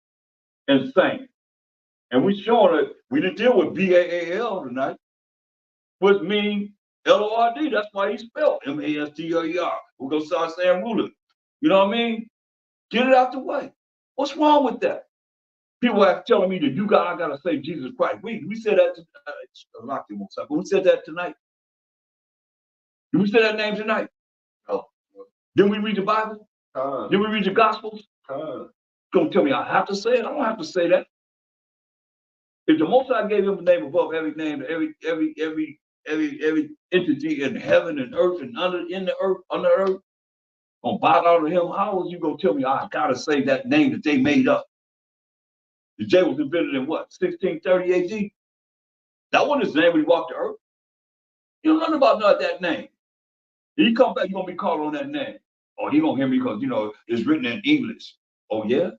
and saying. And we showing that we didn't deal with B-A-A-L tonight, which means L-O-R-D. That's why he spelled M-A-S-T-R-E-R. We're going to start saying ruler. You know what I mean? Get it out the way. What's wrong with that? People are telling me that I got to say Jesus Christ. We said that, but we said that tonight. Did we say that name tonight? No. Didn't we read the Bible? Did we read the Gospels? Don't tell me I have to say it. I don't have to say that. If the Most High gave him a name above every name, every entity in heaven and earth and under the earth, gonna bow down to him, how is you gonna tell me I gotta say that name that they made up? The J was invented in what, 1630 AD? That wasn't his name when he walked the earth. You don't know about that name. If you come back, you're gonna be called on that name. Or he gonna hear me because it's written in English. Oh yeah?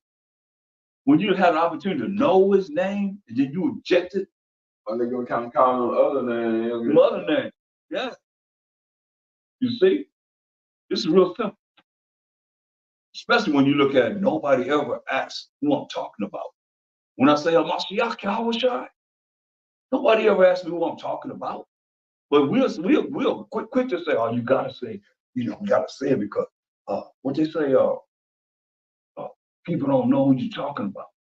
When you had an opportunity to know his name and then you reject it. Or they're gonna come calling on other names. Other name. Yeah. You see? This is real simple. Especially when you look at it, nobody ever asks who I'm talking about. When I say Hamashiach Yahushua, nobody ever asks me who I'm talking about. But we'll quick to say, oh, you gotta say, you gotta say it because what they say, people don't know who you're talking about.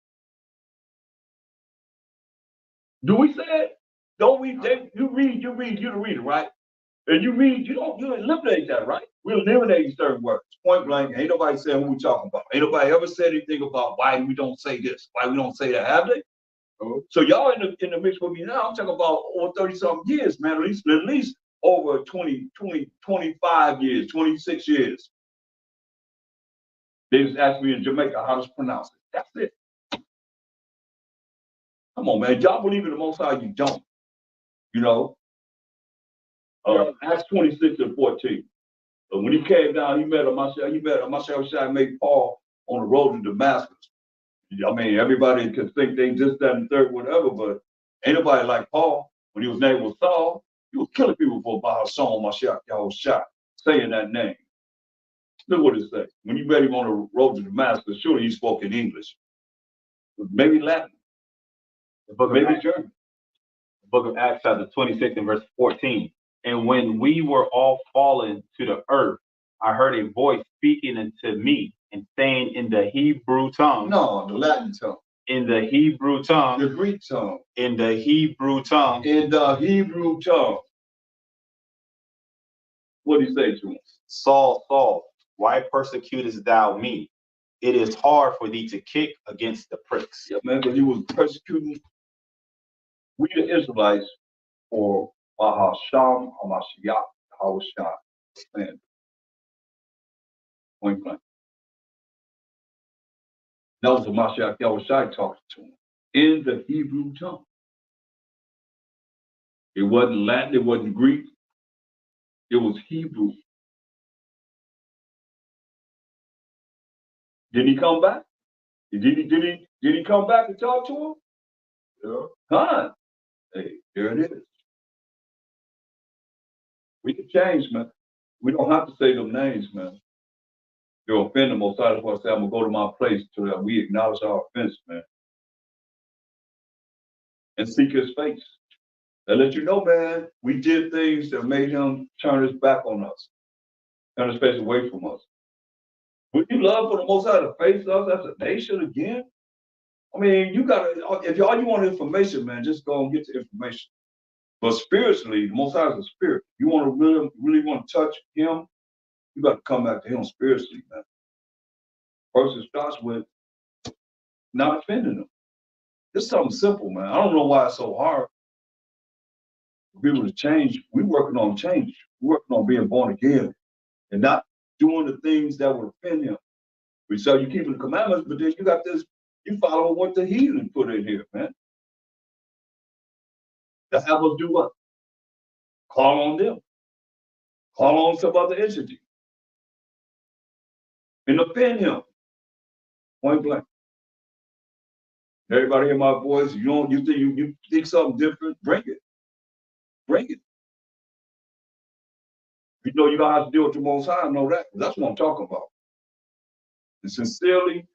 Do we say it? Don't we? You the reader, right? And you read, you eliminate that, right? We eliminate certain words. Point blank, ain't nobody saying who we talking about. Ain't nobody ever said anything about why we don't say this, why we don't say that, have they? So y'all in the mix with me now. I'm talking about over 30-something years, man, at least over 25 years, 26 years. They just asked me in Jamaica how to pronounce it. That's it. Come on, man. Y'all believe in the Most High, you don't. You know? Acts 26 and 14. But when he came down, he met Amashah made Paul on the road to Damascus. I mean, everybody could think they just that and third, whatever, but ain't nobody like Paul. When he was named with Saul, he was killing people for Baal Shalom Mashiach Yahushua, saying that name. Look what it says. When you met him on the road to Damascus, surely he spoke in English. Maybe Latin. Maybe German. The book of Acts, chapter 26 and verse 14. And when we were all fallen to the earth, I heard a voice speaking unto me and saying in the Hebrew tongue. No, the Latin tongue. In the Hebrew tongue. The Greek tongue. In the Hebrew tongue. In the Hebrew tongue. What did he say to him? Saul, Saul, why persecutest thou me? It is hard for thee to kick against the pricks. Yeah, man, because he was persecuting we the Israelites for Bahasham Hamashiach Hawashah. Man. Point blank. That was the Mashiach Yahushua talking to him in the Hebrew tongue. It wasn't Latin, it wasn't Greek, it was Hebrew. Did he come back? Did he come back and talk to him? Yeah. Huh? Hey, there it is. We can change, man. We don't have to say them names, man. You'll offend the Most High. That's why I say I'm gonna go to my place so that we acknowledge our offense, man. And seek his face. And let you know, man, we did things that made him turn his back on us, turn his face away from us. Would you love for the Most High to face us as a nation again? I mean, you gotta, if all you want information, man, just go and get the information. But spiritually, the Most High is a spirit. You want to really want to touch him, you got to come back to him spiritually, man. First, it starts with not offending him. It's something simple, man. I don't know why it's so hard for people to change. We're working on change. We're working on being born again and not doing the things that would offend him. We say you keeping the commandments, but then you got this, you follow what the heathen put in here, man. To have us do what? Call on them. Call on some other entity. And offend him. Point blank. Everybody hear my voice? You think something different? Bring it. Bring it. You know you don't have to deal with the Most High, I know that. That's what I'm talking about. And sincerely,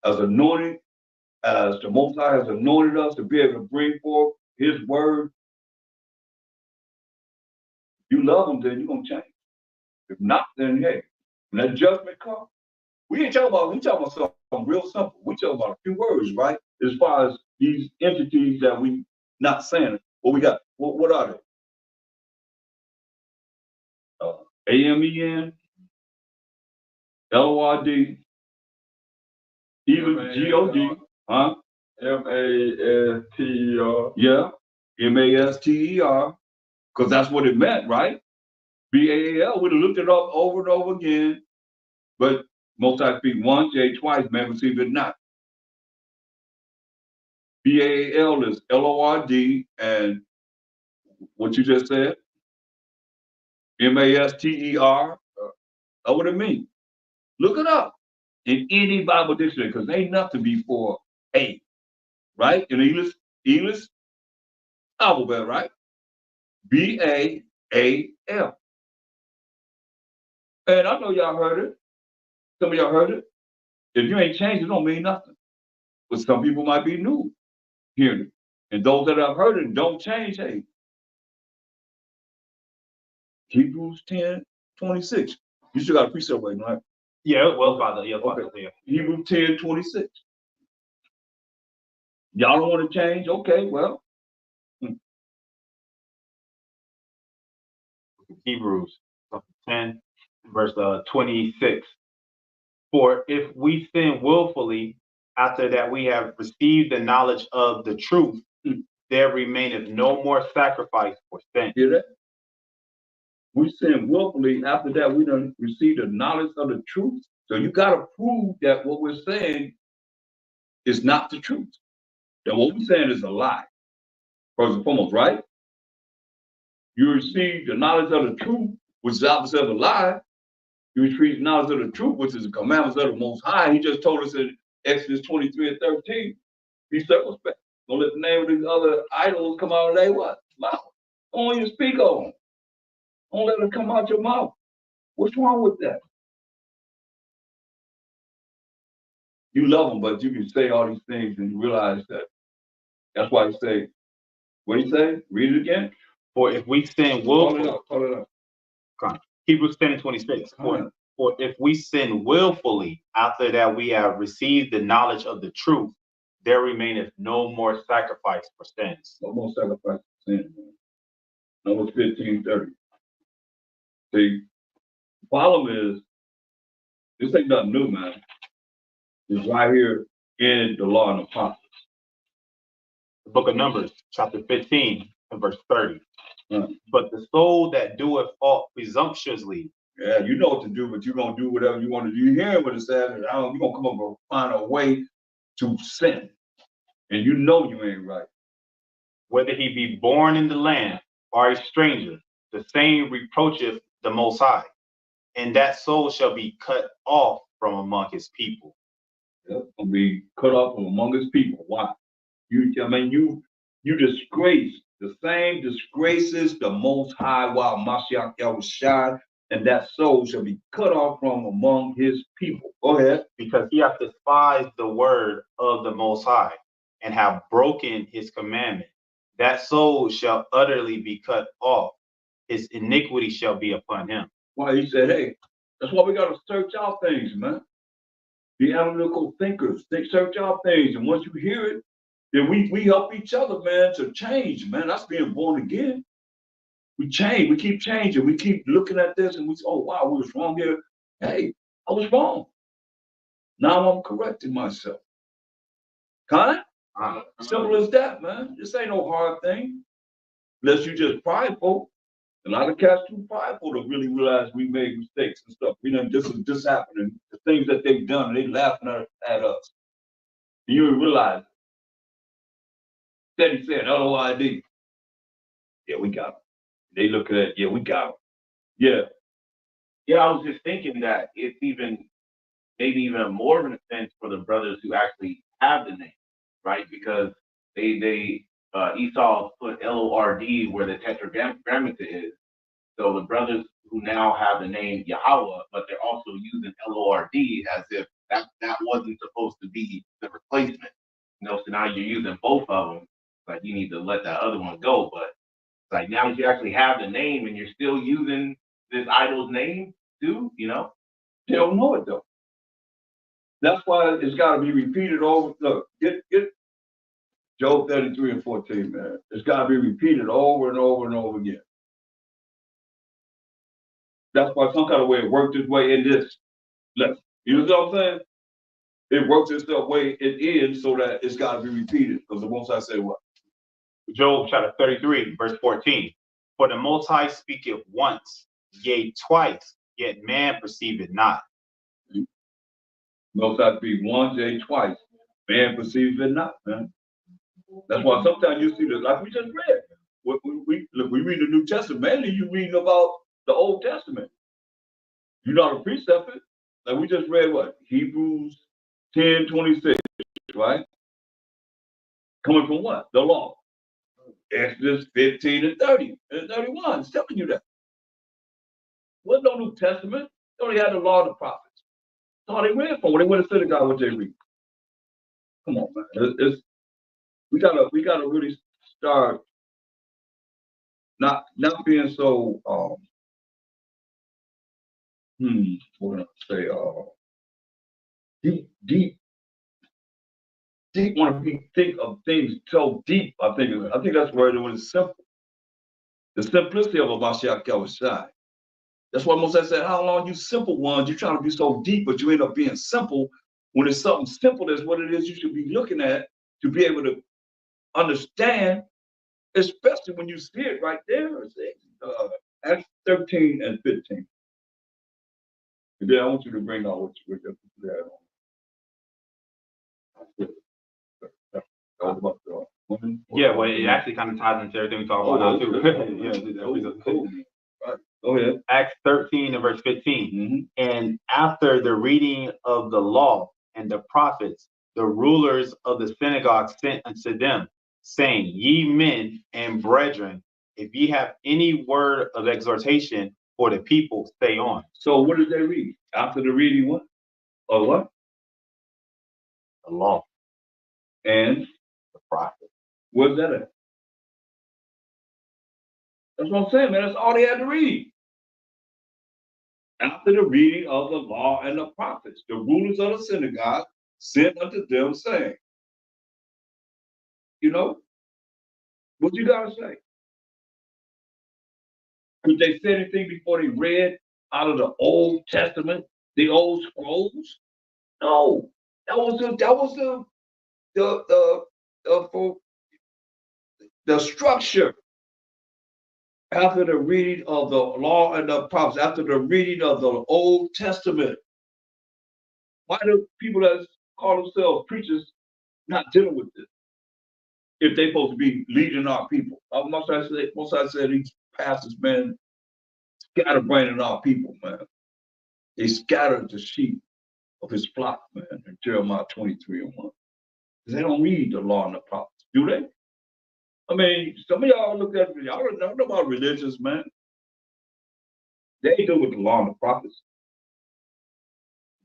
as anointed, as the Most High has anointed us to be able to bring forth his word, you love him, then you're going to change. If not, then hey, when that judgment comes, we talking about something real simple. We talking about a few words, right? As far as these entities that we not saying, what we got, what are they? AMEN, LORD, even GOD, huh? MASTER. Yeah, MASTER, because that's what it meant, right? BAAL, we'd have looked it up over and over again, but most I speak once, J twice, man, receive it not. BAAL is LORD, and what you just said, MASTER, that's what it means. Look it up in any Bible dictionary, because ain't nothing before A, right? In English alphabet, right? BAAL. And I know y'all heard it. Some of y'all heard it. If you ain't changed, it don't mean nothing. But some people might be new hearing it. And those that have heard it and don't change, hey. Hebrews 10:26. You still got a precept waiting, right? Yeah, well, Father, yeah, Okay. Father, yeah. Hebrews 10:26. Y'all don't want to change? Okay, well. Hebrews chapter 10, verse 26. For if we sin willfully, after that we have received the knowledge of the truth, there remaineth no more sacrifice for sin. Hear that? We sin willfully. After that, we done receive the knowledge of the truth. So you got to prove that what we're saying is not the truth. That what we're saying is a lie. First and foremost, right? You receive the knowledge of the truth, which is the opposite of a lie. You receive the knowledge of the truth, which is the commandments of the Most High. He just told us in Exodus 23:13, be circumspect. Don't let the name of these other idols come out of their what? Mouth. Don't even speak of them. Don't let it come out your mouth. What's wrong with that? You love them, but you can say all these things and you realize that. That's why he say, what do you say? Read it again. For if we sin Call it willfully, out. Call it out. Hebrews 10 and 26. For if we sin willfully, after that we have received the knowledge of the truth, there remaineth no more sacrifice for sins. No more sacrifice for sin. Numbers 15:30. See, the problem is, this ain't nothing new, man. It's right here in the law and the prophets. The book of Numbers, chapter 15 and verse 30. Huh. But the soul that doeth aught presumptuously, Yeah, you know what to do, but you're going to do whatever you want to do. You hear what it says, and you're going to come up and find a way to sin. And you know you ain't right. whether he be born in the land or a stranger, the same reproacheth the Most High, and that soul shall be cut off from among his people. Yep, and be cut off from among his people. Why? You disgrace the same disgraces the Most High while Mashiach Yahushua, and that soul shall be cut off from among his people. Go ahead. Because he hath despised the word of the Most High, and have broken his commandment. That soul shall utterly be cut off. His iniquity shall be upon him. Why he said, hey, that's why we got to search out things, man. Be analytical thinkers. Search out things. And once you hear it, then we help each other, man, to change, man. That's being born again. We change. We keep changing. We keep looking at this and we say, oh, wow, we was wrong here. Hey, I was wrong. Now I'm correcting myself. Kind of? Simple as that, man. This ain't no hard thing. Unless you just prideful. A lot of cats too prideful to really realize we made mistakes and stuff. We know this happening. The things that they've done, they laughing at us. And you didn't realize it. Then he said, LOID. Yeah, we got them. They look at it, yeah, we got them. Yeah. Yeah, I was just thinking that it's maybe even more of an offense for the brothers who actually have the name, right? Because Esau put LORD where the tetragrammaton is. So the brothers who now have the name Yahweh, but they're also using LORD as if that wasn't supposed to be the replacement. So now you're using both of them. Like you need to let that other one go. But like now that you actually have the name and you're still using this idol's name too, They don't know it though. That's why it's got to be repeated over. Look, get Job 33 and 14, man. It's got to be repeated over and over and over again. That's why some kind of way it worked its way in this lesson. You know what I'm saying? It works itself way it ends so that it's got to be repeated. Because the Most High say what? Job chapter 33, verse 14. For the Most High speaketh once, yea, twice, yet man perceiveth not. Most High speak once, yea, twice. Man perceives it not, man. That's why sometimes you see this, like we just read. We read the New Testament. Mainly you reading about the Old Testament. You're not a precept. Like we just read what? Hebrews 10:26, right? Coming from what? The law. Exodus 15 and 30 and 31. It's telling you that. Wasn't no New Testament. They only had the law and the prophets. That's all they read for. When they went to synagogue, what they read. Come on, man. We gotta really start not being so what can I say, deep want to think of things so deep. I think that's where it was simple. The simplicity of a Mashiach Yahushua. That's why Moses said, how long you simple ones, you're trying to be so deep, but you end up being simple. When it's something simple, that's what it is you should be looking at to be able to understand, especially when you see it right there. Acts 13 and 15. And then I want you to bring out what you had on. Yeah, well, it actually kind of ties into everything we talk about now, too. Right. Go ahead. Acts 13 and verse 15. Mm-hmm. And after the reading of the law and the prophets, the rulers of the synagogue sent unto them, saying, Ye men and brethren, if ye have any word of exhortation for the people, say on. So what did they read? After the reading what? Of what? The law and the prophet. Where's that at? That's what I'm saying, man. That's all they had to read. After the reading of the law and the prophets, the rulers of the synagogue sent unto them, saying, you know, what you gotta say? Could they say anything before they read out of the Old Testament, the old scrolls? No. That was the structure. After the reading of the law and the prophets, after the reading of the Old Testament. Why do people that call themselves preachers not dealing with this? If they're supposed to be leading our people. Most I say these pastors, man, scatterbraining our people, man. They scattered the sheep of his flock, man, in Jeremiah 23 and 1. They don't read the law and the prophets, do they? I mean, some of y'all look at me, y'all don't know about religious, man. They ain't dealing with the law and the prophets.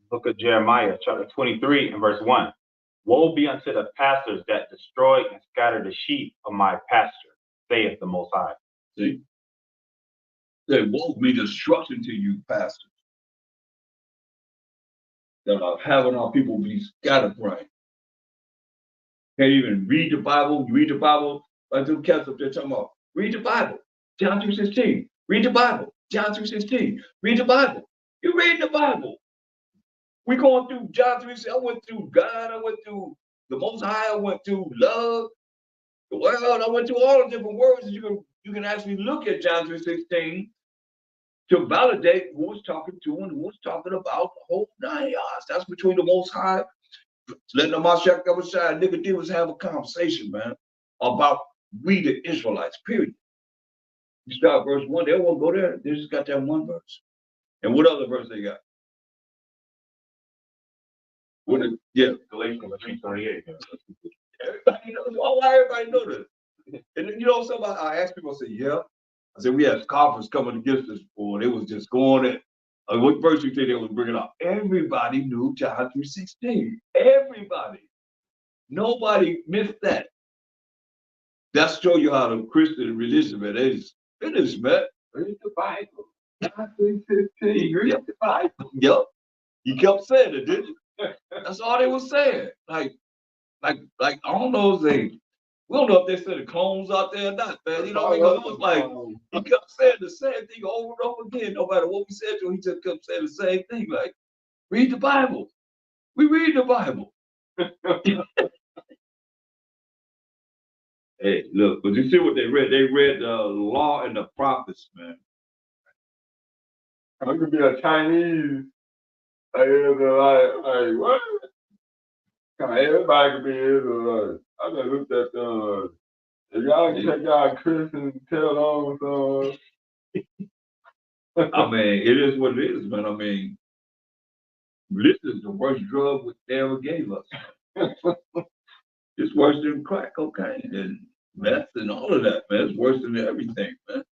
Book of Jeremiah, chapter 23 and verse 1. Woe be unto the pastors that destroy and scatter the sheep of my pasture, saith the Most High. See? They woe be destruction to you, pastors, that are having our people be scatterbrained. Can't even read the Bible. You read the Bible, like them cats up there talking about, read the Bible, John 3:16. Read the Bible, John 3:16. Read the Bible. You read the Bible. We going through John 3:16. I went through God. I went through the Most High. I went through love, the world. I went through all the different words that you can actually look at John 3:16 to validate who was talking to and who was talking about the whole 9 yards. That's between the Most High. Letting the Mashiach Yahushua and Nicodemus have a conversation, man, about we the Israelites, period. You start verse 1, they won't go there. They just got that one verse. And what other verse they got? Galatians 3:38. Everybody knows. Why everybody know this? And you know, somebody I ask people, I say, yeah. I said, we had scoffers coming against us, boy. They was just going in. What verse you think they was bringing up? Everybody knew John 3:16. Everybody. Nobody missed that. That's show you how the Christian religion, man, they just finished, man. Read the Bible. John 3:16. Read the Bible. Yep. You kept saying it, didn't you? That's all they was saying. Like, I don't know if we don't know if they said the clones out there or not, man. You know, because it was like, he kept saying the same thing over and over again. No matter what we said to him, he just kept saying the same thing. Like, read the Bible. We read the Bible. Hey, look, but you see what they read? They read the law and the prophets, man. I could be a Chinese. Like what? Everybody could be Israelite. I just looked at if y'all check out Christian tell on I mean, it is what it is, man. I mean, this is the worst drug they ever gave us. It's worse than crack cocaine and meth and all of that, man. It's worse than everything, man.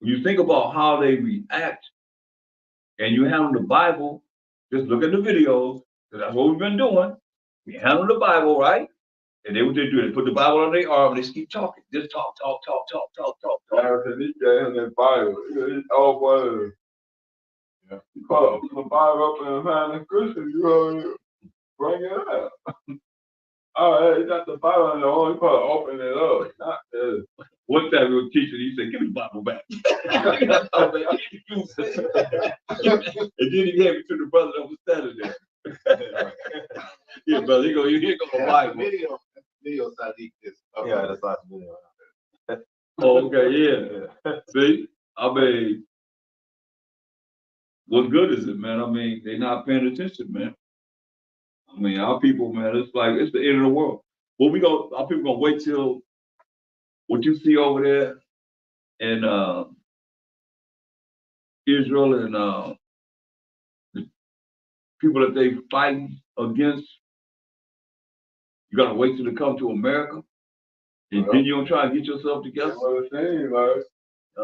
When you think about how they react and you handle the Bible, just look at the videos, because that's what we've been doing. We handle the Bible, right? And they what they do, they put the Bible on their arm and they just keep talking. Just talk. He gave him that Bible. It's all words. Yeah. You call the Bible up and find the Christian, you know, bring it up. All right, you got the Bible in the hole, you call it open it up. Not What time we were teaching, he said, "Give me the Bible back." And then he gave it to the brother that was standing there. Yeah, brother, here go the Bible. Video Sadiq is. Yeah, that's last video. Oh, okay, yeah. See, I mean, what good is it, man? I mean, they're not paying attention, man. I mean, our people, man, it's like it's the end of the world. Well, our people gonna wait till what you see over there in Israel and the people that they fighting against. You gotta wait till they come to America, and then you gonna try to get yourself together. That's what it seems like.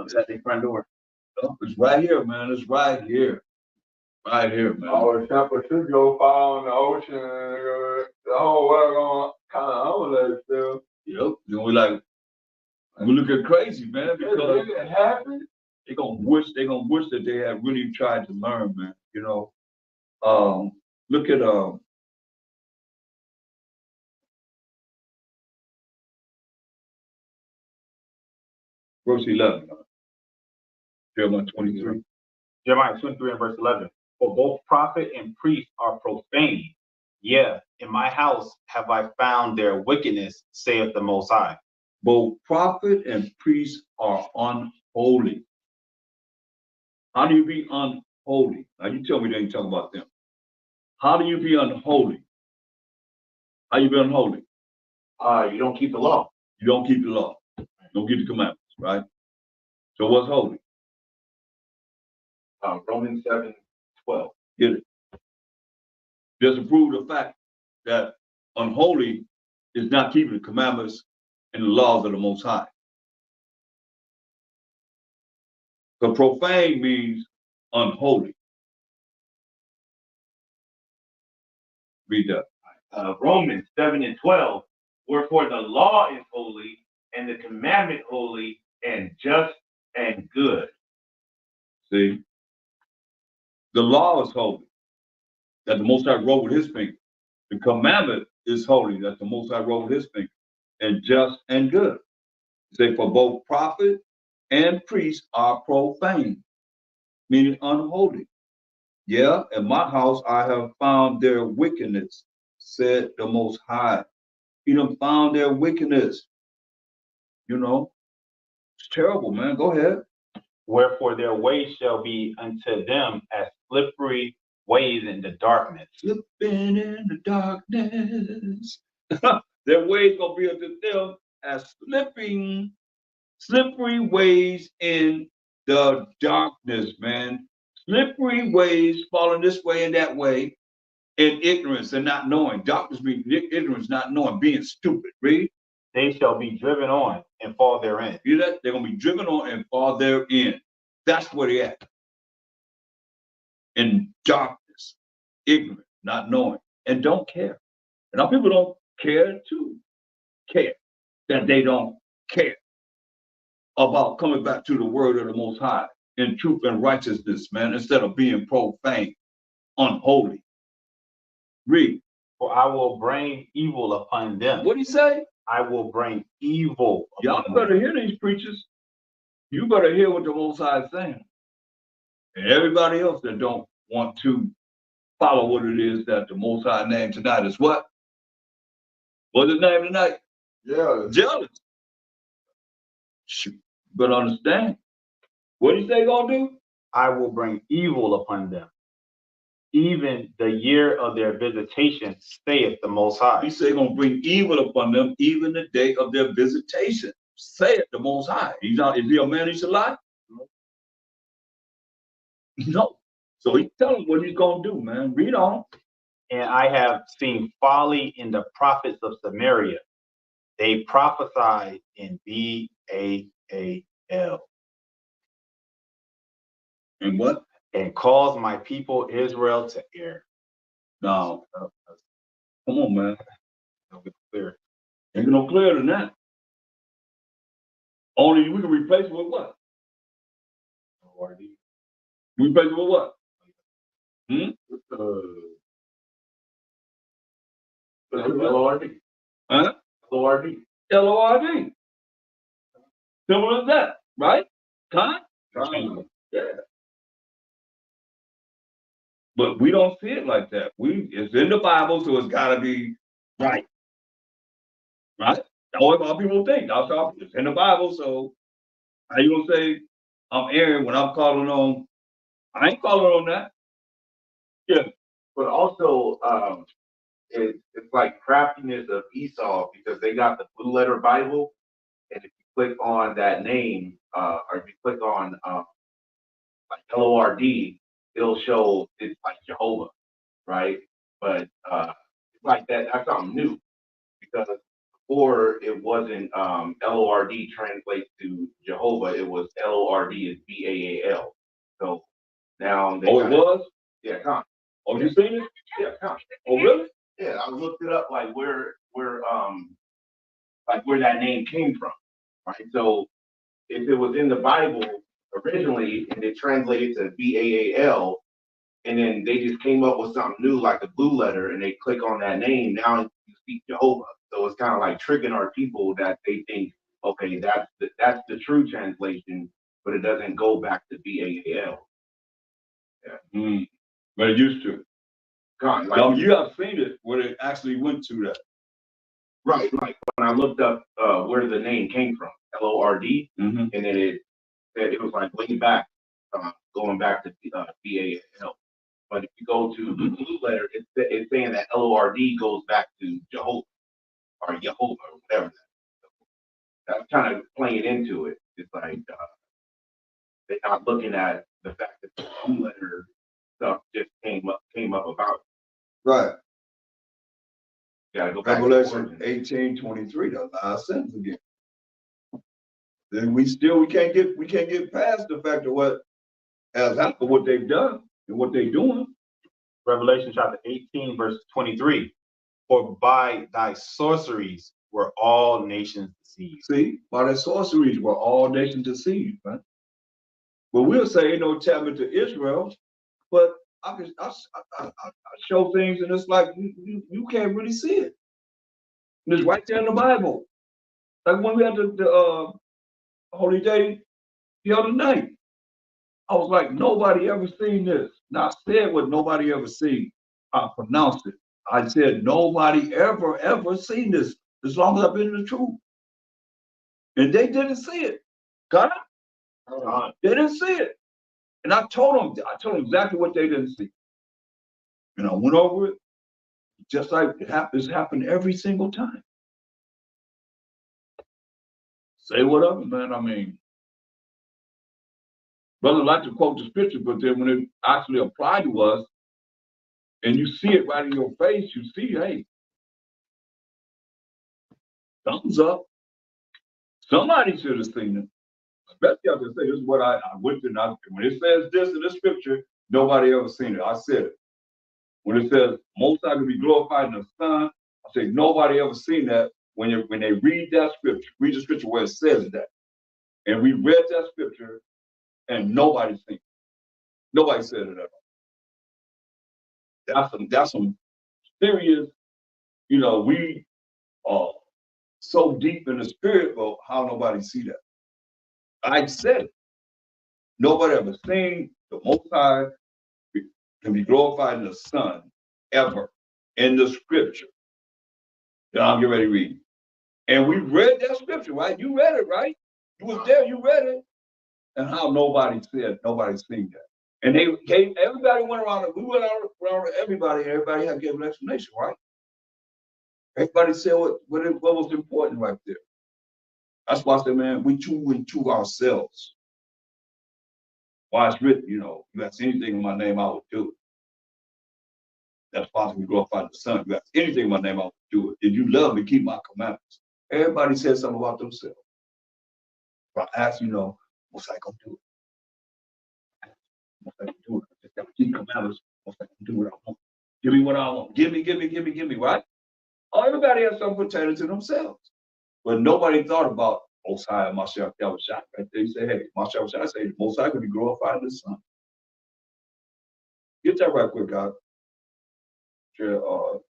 It's at the front door. It's right here, man. It's right here. Right here, man. Our temper should go far on the ocean and the whole world gonna kind of homeless still. Yep. Then we look at crazy, man, because It happened. they're gonna wish that they had really tried to learn, man. You know. Look at verse 11. Jeremiah 23. Jeremiah 23 and verse 11. For both prophet and priest are profane. Yeah, in my house have I found their wickedness, saith the Most High. Both prophet and priest are unholy. How do you be unholy? Now you tell me they ain't talking about them. How do you be unholy? How you be unholy? You don't keep the law. You don't keep the law. You don't keep the commandments, right? So what's holy? Romans 7:12. Get it? Just to prove the fact that unholy is not keeping the commandments and the laws of the Most High. So profane means unholy. Read that. Romans 7:12. Wherefore the law is holy, and the commandment holy, and just and good. See? The law is holy, that the Most High wrote with his finger. The commandment is holy, that the Most High wrote with his finger. And just and good. Say, for both prophet and priest are profane, meaning unholy. Yeah, in my house I have found their wickedness, said the Most High. He done found their wickedness. You know, it's terrible, man. Go ahead. Wherefore their way shall be unto them as slippery ways in the darkness. Slipping in the darkness. Their ways gonna be unto them as slippery ways in the darkness, man. Slippery ways falling this way and that way in ignorance and not knowing. Darkness means ignorance, not knowing, being stupid. Read. They shall be driven on and fall therein. You know that? They're gonna be driven on and fall therein. That's where they at. In darkness, ignorant, not knowing, and don't care. And our people don't care to care that they don't care about coming back to the word of the Most High in truth and righteousness, man, instead of being profane, unholy. Read. For I will bring evil upon them. What do you say? I will bring evil upon Y'all better hear these preachers. You better hear what the Most High is saying. And everybody else that don't want to follow what it is that the Most High named tonight is what? What's his name tonight? Yeah. Jealous. Shoot. But understand. What did he say gonna do? I will bring evil upon them. Even the year of their visitation, saith the Most High. He said gonna bring evil upon them, even the day of their visitation. Saith the Most High. He's not, is he a man he should lie? No. So he's telling what he's gonna do, man. Read on. And I have seen folly in the prophets of Samaria. They prophesied in Baal. And what? And caused my people Israel to err. No. Come on, man. It'll be clear. Ain't no clearer than that. Only we can replace it with what? We replace it with what? L-O-R-D. Huh? L-O-R-D. L-O-R-D. Simple as that, right? Con? Yeah. But we don't see it like that. It's in the Bible, so it's gotta be right. Right? That's what our people think. It's in the Bible, so how you gonna say I'm Aaron when I'm calling on? I ain't calling on that. Yeah. But also, it's like craftiness of Esau because they got the blue letter Bible, and if you click on that name, or if you click on like LORD, it'll show it's like Jehovah, right? But it's like that. That's something new because before it wasn't LORD translates to Jehovah. It was LORD is BAAL. So now they Oh, it was? yeah, come. Oh, you seen it? Yeah, come. Oh, really? Yeah, I looked it up like where that name came from, right? So if it was in the Bible originally and it translated to BAAL, and then they just came up with something new like a blue letter and they click on that name, now you speak Jehovah. So it's kind of like tricking our people that they think, okay, that's the true translation, but it doesn't go back to BAAL. Yeah. But it used to. God, like, Now, you have seen it when it actually went to that. right, like when I looked up where the name came from, LORD, Mm-hmm. and then it was like way back, going back to BAL. But if you go to the blue letter, it's saying that LORD goes back to Jehovah or Jehovah or whatever. That's kind of playing into it. It's like they're not looking at the fact that the blue letter stuff just came up about it. Right. You gotta go back Revelation to 18:23, the last sentence again. Then we can't get past the fact of what has happened, what they've done and what they're doing. Revelation chapter 18, verse 23. For by thy sorceries were all nations deceived. See, by their sorceries were all nations deceived, right? Well, we'll say ain't no testament to Israel, but I show things and it's like you can't really see it. And it's right there in the Bible. Like when we had the holy day the other night, I was like, nobody ever seen this. Now I said what nobody ever seen. I pronounced it. I said nobody ever seen this as long as I've been in the truth. And they didn't see it. God, they didn't see it. And I told them exactly what they didn't see. And I went over it just like it's happened every single time. Say whatever, man. I mean, brothers like to quote the scripture, but then when it actually applied to us, and you see it right in your face, you see, hey, thumbs up. Somebody should have seen it. Especially I can say this is what I went through. When it says this in the scripture, nobody ever seen it. I said it. When it says most I can be glorified in the Son, I say nobody ever seen that. When they read that scripture, read the scripture where it says that. And we read that scripture and nobody seen it. Nobody said it at all. That's some serious, we are so deep in the spirit, but how nobody see that. I said it. Nobody ever seen the Most High can be glorified in the Son ever in the scripture. Now I'm getting ready to read. And we read that scripture, right? You read it, right? You was there, you read it. And how nobody's seen that. And everybody went around, we went around to everybody, and everybody had to give an explanation, right? Everybody said what was important right there. That's why I said, man, we tune into ourselves. Why it's written, you ask anything in my name, I will do it. That's why we glorify the Son. You ask anything in my name, I will do it. If you love me, keep my commandments. Everybody said something about themselves. If I ask, what's I gonna do it? What's I gonna do it? I just gotta keep commandments. What's I gonna do what I want? Give me what I want. Give me, right? Oh, everybody has something pertaining to themselves. But nobody thought about Mosiah and Mashiach Yahushua. Right? They say, hey, Mashiach Yahushua say, Mosiah can be glorified in the Son. Get that right quick, God.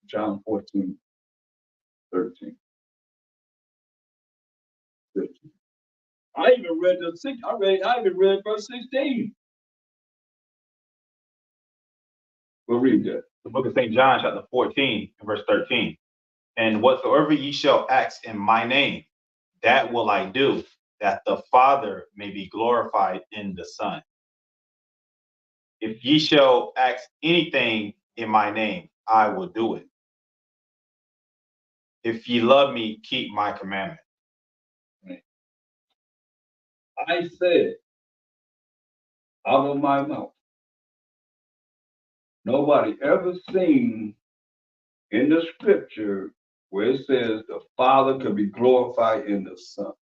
John 14, 13. 15. I even read I even read verse 16. We'll read that. The book of St. John, chapter 14, and verse 13. And whatsoever ye shall ask in my name, that will I do, that the Father may be glorified in the Son. If ye shall ask anything in my name, I will do it. If ye love me, keep my commandment. I said out of my mouth. Nobody ever seen in the scripture where it says the Father could be glorified in the Son.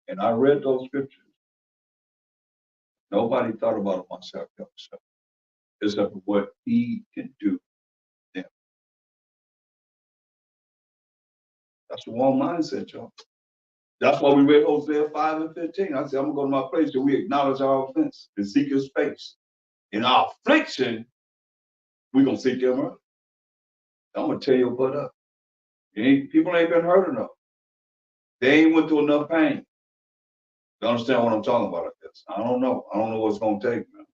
And I read those scriptures. Nobody thought about it myself, except for what he can do. Yeah. That's the wrong mindset, y'all. That's why we read Hosea 5 and 15. I said, I'm gonna go to my place and we acknowledge our offense and seek his face. In our affliction, we're gonna seek him early. I'm gonna tear your butt up. People ain't been hurt enough. They ain't went through enough pain. You understand what I'm talking about? I don't know. I don't know what it's gonna take, man.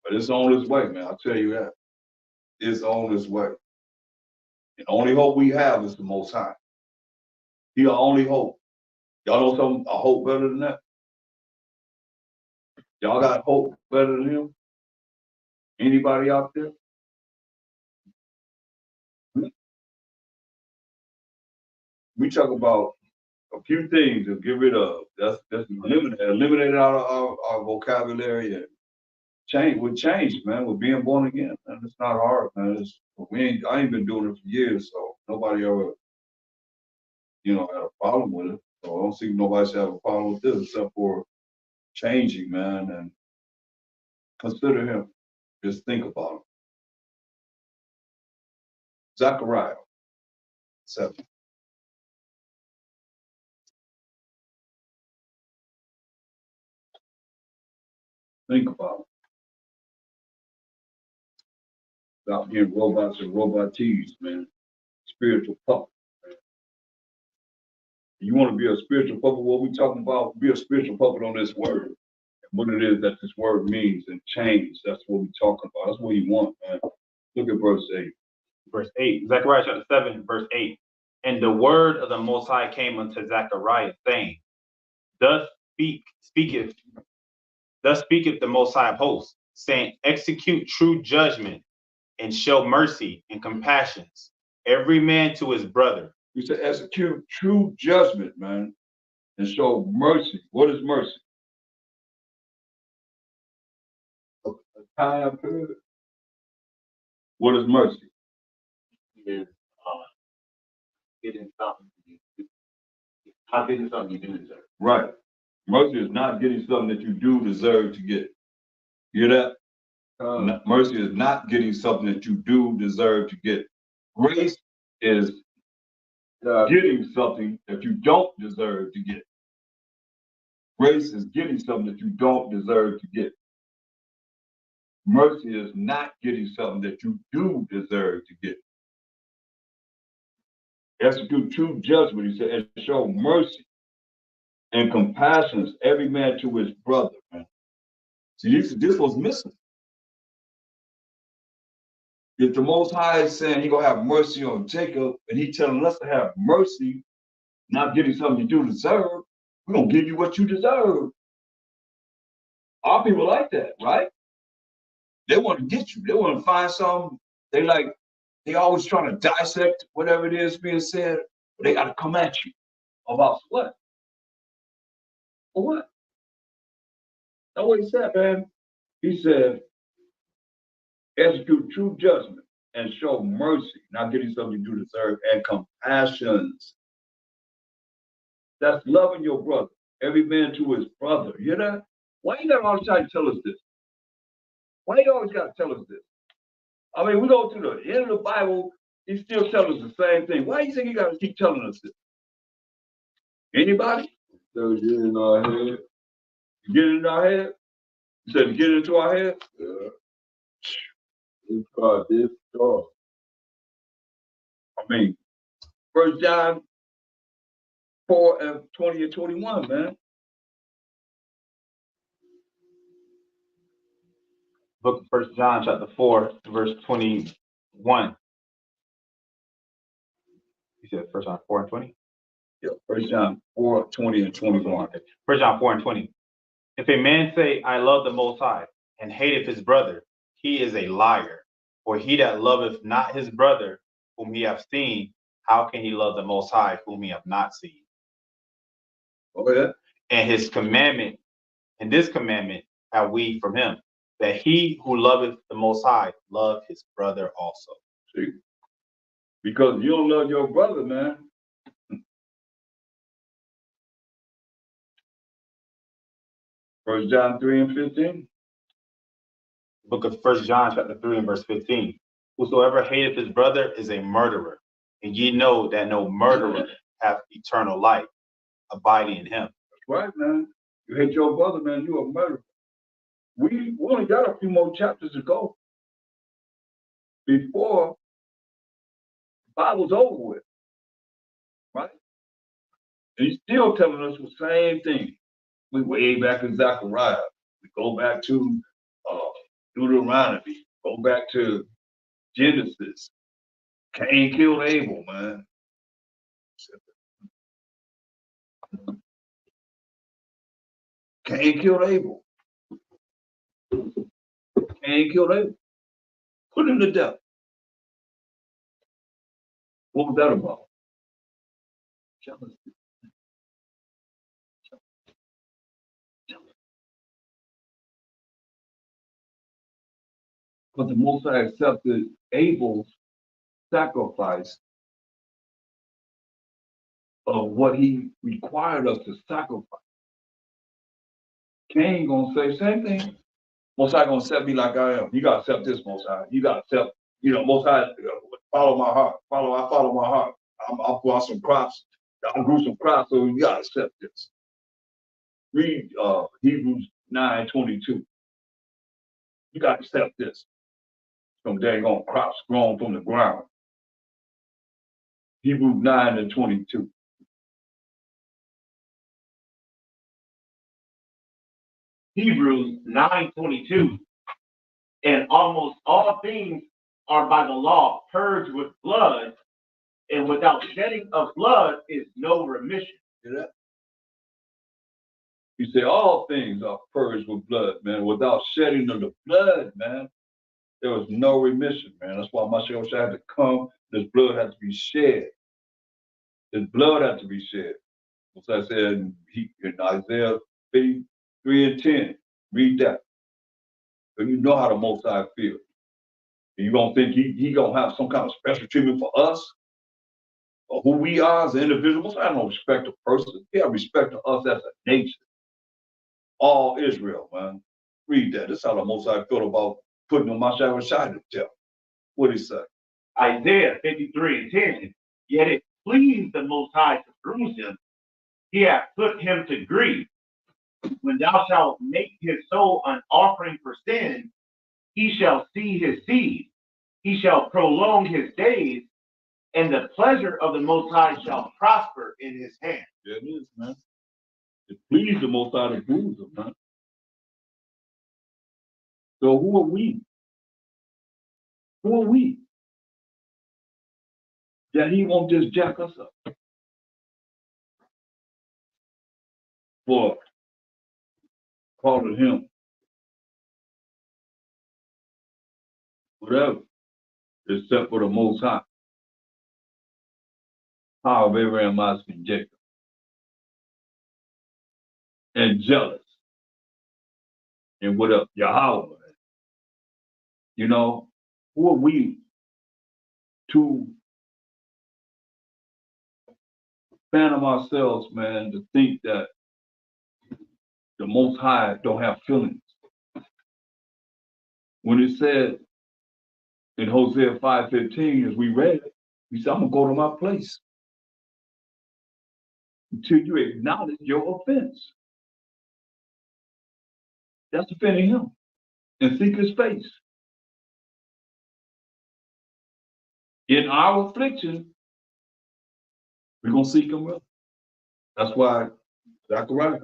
But it's on its way, man. I'll tell you that. It's on its way. And the only hope we have is the Most High. He our only hope. Y'all know something, a hope better than that? Y'all got hope better than him? Anybody out there? We talk about a few things to get rid of. That's eliminate out of our vocabulary and change. With change, man. With being born again, man. It's not hard, man. I ain't been doing it for years, so nobody ever, had a problem with it. So I don't see nobody should have a problem with this except for changing, man, and consider him. Just think about him. Zechariah 7. Think about him. Stop being robots and robotees, man. Spiritual puppet. Man. You want to be a spiritual puppet? What we talking about? Be a spiritual puppet on this word. What it is that this word means and change. That's what we talking about. That's what you want, man. Look at verse 8. Verse 8, Zechariah chapter 7, verse 8. And the word of the Most High came unto Zechariah, saying, Thus speaketh the Most High of hosts, saying, Execute true judgment and show mercy and compassions, every man to his brother. We said execute true judgment, man, and show mercy. What is mercy? A time period. What is mercy? Is getting something not getting something you do deserve. Right. Mercy is not getting something that you do deserve to get. You hear that? Mercy is not getting something that you do deserve to get. Grace is getting something that you don't deserve to get. Grace is getting something that you don't deserve to get. Mercy is not getting something that you do deserve to get. Execute true judgment, he said, and show mercy and compassion, every man to his brother, man. See, this was missing. If the Most High is saying he gonna have mercy on Jacob, and he telling us to have mercy, not getting something you do deserve, we're gonna give you what you deserve. Our people like that, right? They want to get you. They want to find something. They always trying to dissect whatever it is being said, but they got to come at you about what? For what? That's what he said, man. He said, execute true judgment and show mercy, not getting something you do deserve, and compassions. That's loving your brother, every man to his brother. You hear that? Why you got all the time to tell us this? Why you always got to tell us this? I mean, we go to the end of the Bible, he still telling us the same thing. Why do you think he got to keep telling us this? Anybody? So get in our head. Get it in our head? You said get it into our head? Yeah. It's called this stuff. I mean, 1 John 4 and 20 and 21, man. Book of 1 John chapter 4, verse 21. You said 1 John 4 and 20? Yeah, 1 John 4, 20 and 21. 1 John 4 and 20. If a man say, I love the Most High, and hateth his brother, he is a liar. For he that loveth not his brother, whom he hath seen, how can he love the Most High, whom he hath not seen? Oh, yeah. And his commandment, and this commandment have we from him, that he who loveth the Most High love his brother also. See? Because you don't love your brother, man. 1 John 3 and 15. Book of 1 John chapter 3 and verse 15. Whosoever hateth his brother is a murderer, and ye know that no murderer hath eternal life abiding in him. That's right, man. You hate your brother, man, you a murderer. We only got a few more chapters to go before the Bible's over with, right? And he's still telling us the same thing. We way back in Zechariah. We go back to Deuteronomy. Go back to Genesis. Cain killed Abel, man. Cain killed Abel. Cain killed Abel. Put him to death. What was that about? Jealousy. But the Most High accepted Abel's sacrifice of what he required us to sacrifice. Cain gonna say same thing. Most High gonna accept me like I am. You gotta accept this, Most High. You gotta accept, Most High, follow my heart. I follow my heart. I'll put out some crops. I grew some crops, so you gotta accept this. Read Hebrews 9:22. You gotta accept this. Some daggone crops grown from the ground. Hebrews 9 and 22. Hebrews 9:22. And almost all things are by the law purged with blood, and without shedding of blood is no remission. See that? You say all things are purged with blood, man. Without shedding of the blood, man, there was no remission, man. That's why Mashiach had to come. This blood had to be shed. This blood had to be shed. As I said in Isaiah 53 and 10, read that. So you know how the Most High feels. You gonna think he gonna have some kind of special treatment for us? Or who we are as individuals? I don't respect a person. He have respect to us as a nation. All Israel, man. Read that. That's how the Most High feel about putting on Mashiach Shai to tell. What he say? Isaiah 53 and 10. Yet it pleased the Most High to bruise him. He hath put him to grief. When thou shalt make his soul an offering for sin, he shall see his seed. He shall prolong his days, and the pleasure of the Most High shall prosper in his hand. There it is, man. It pleased the Most High to bruise him, man. So who are we? Who are we? That he won't just jack us up for calling him whatever, except for the Most High. Power of Abraham, Isaac, and Jacob. And jealous. And what up? Yahweh. Who are we to phantom ourselves, man, to think that the Most High don't have feelings? When it said in Hosea 5:15, as we read, he said, I'm gonna go to my place until you acknowledge your offense. That's offending him. And seek his face. In our affliction, we're gonna seek him, brother. That's why Zechariah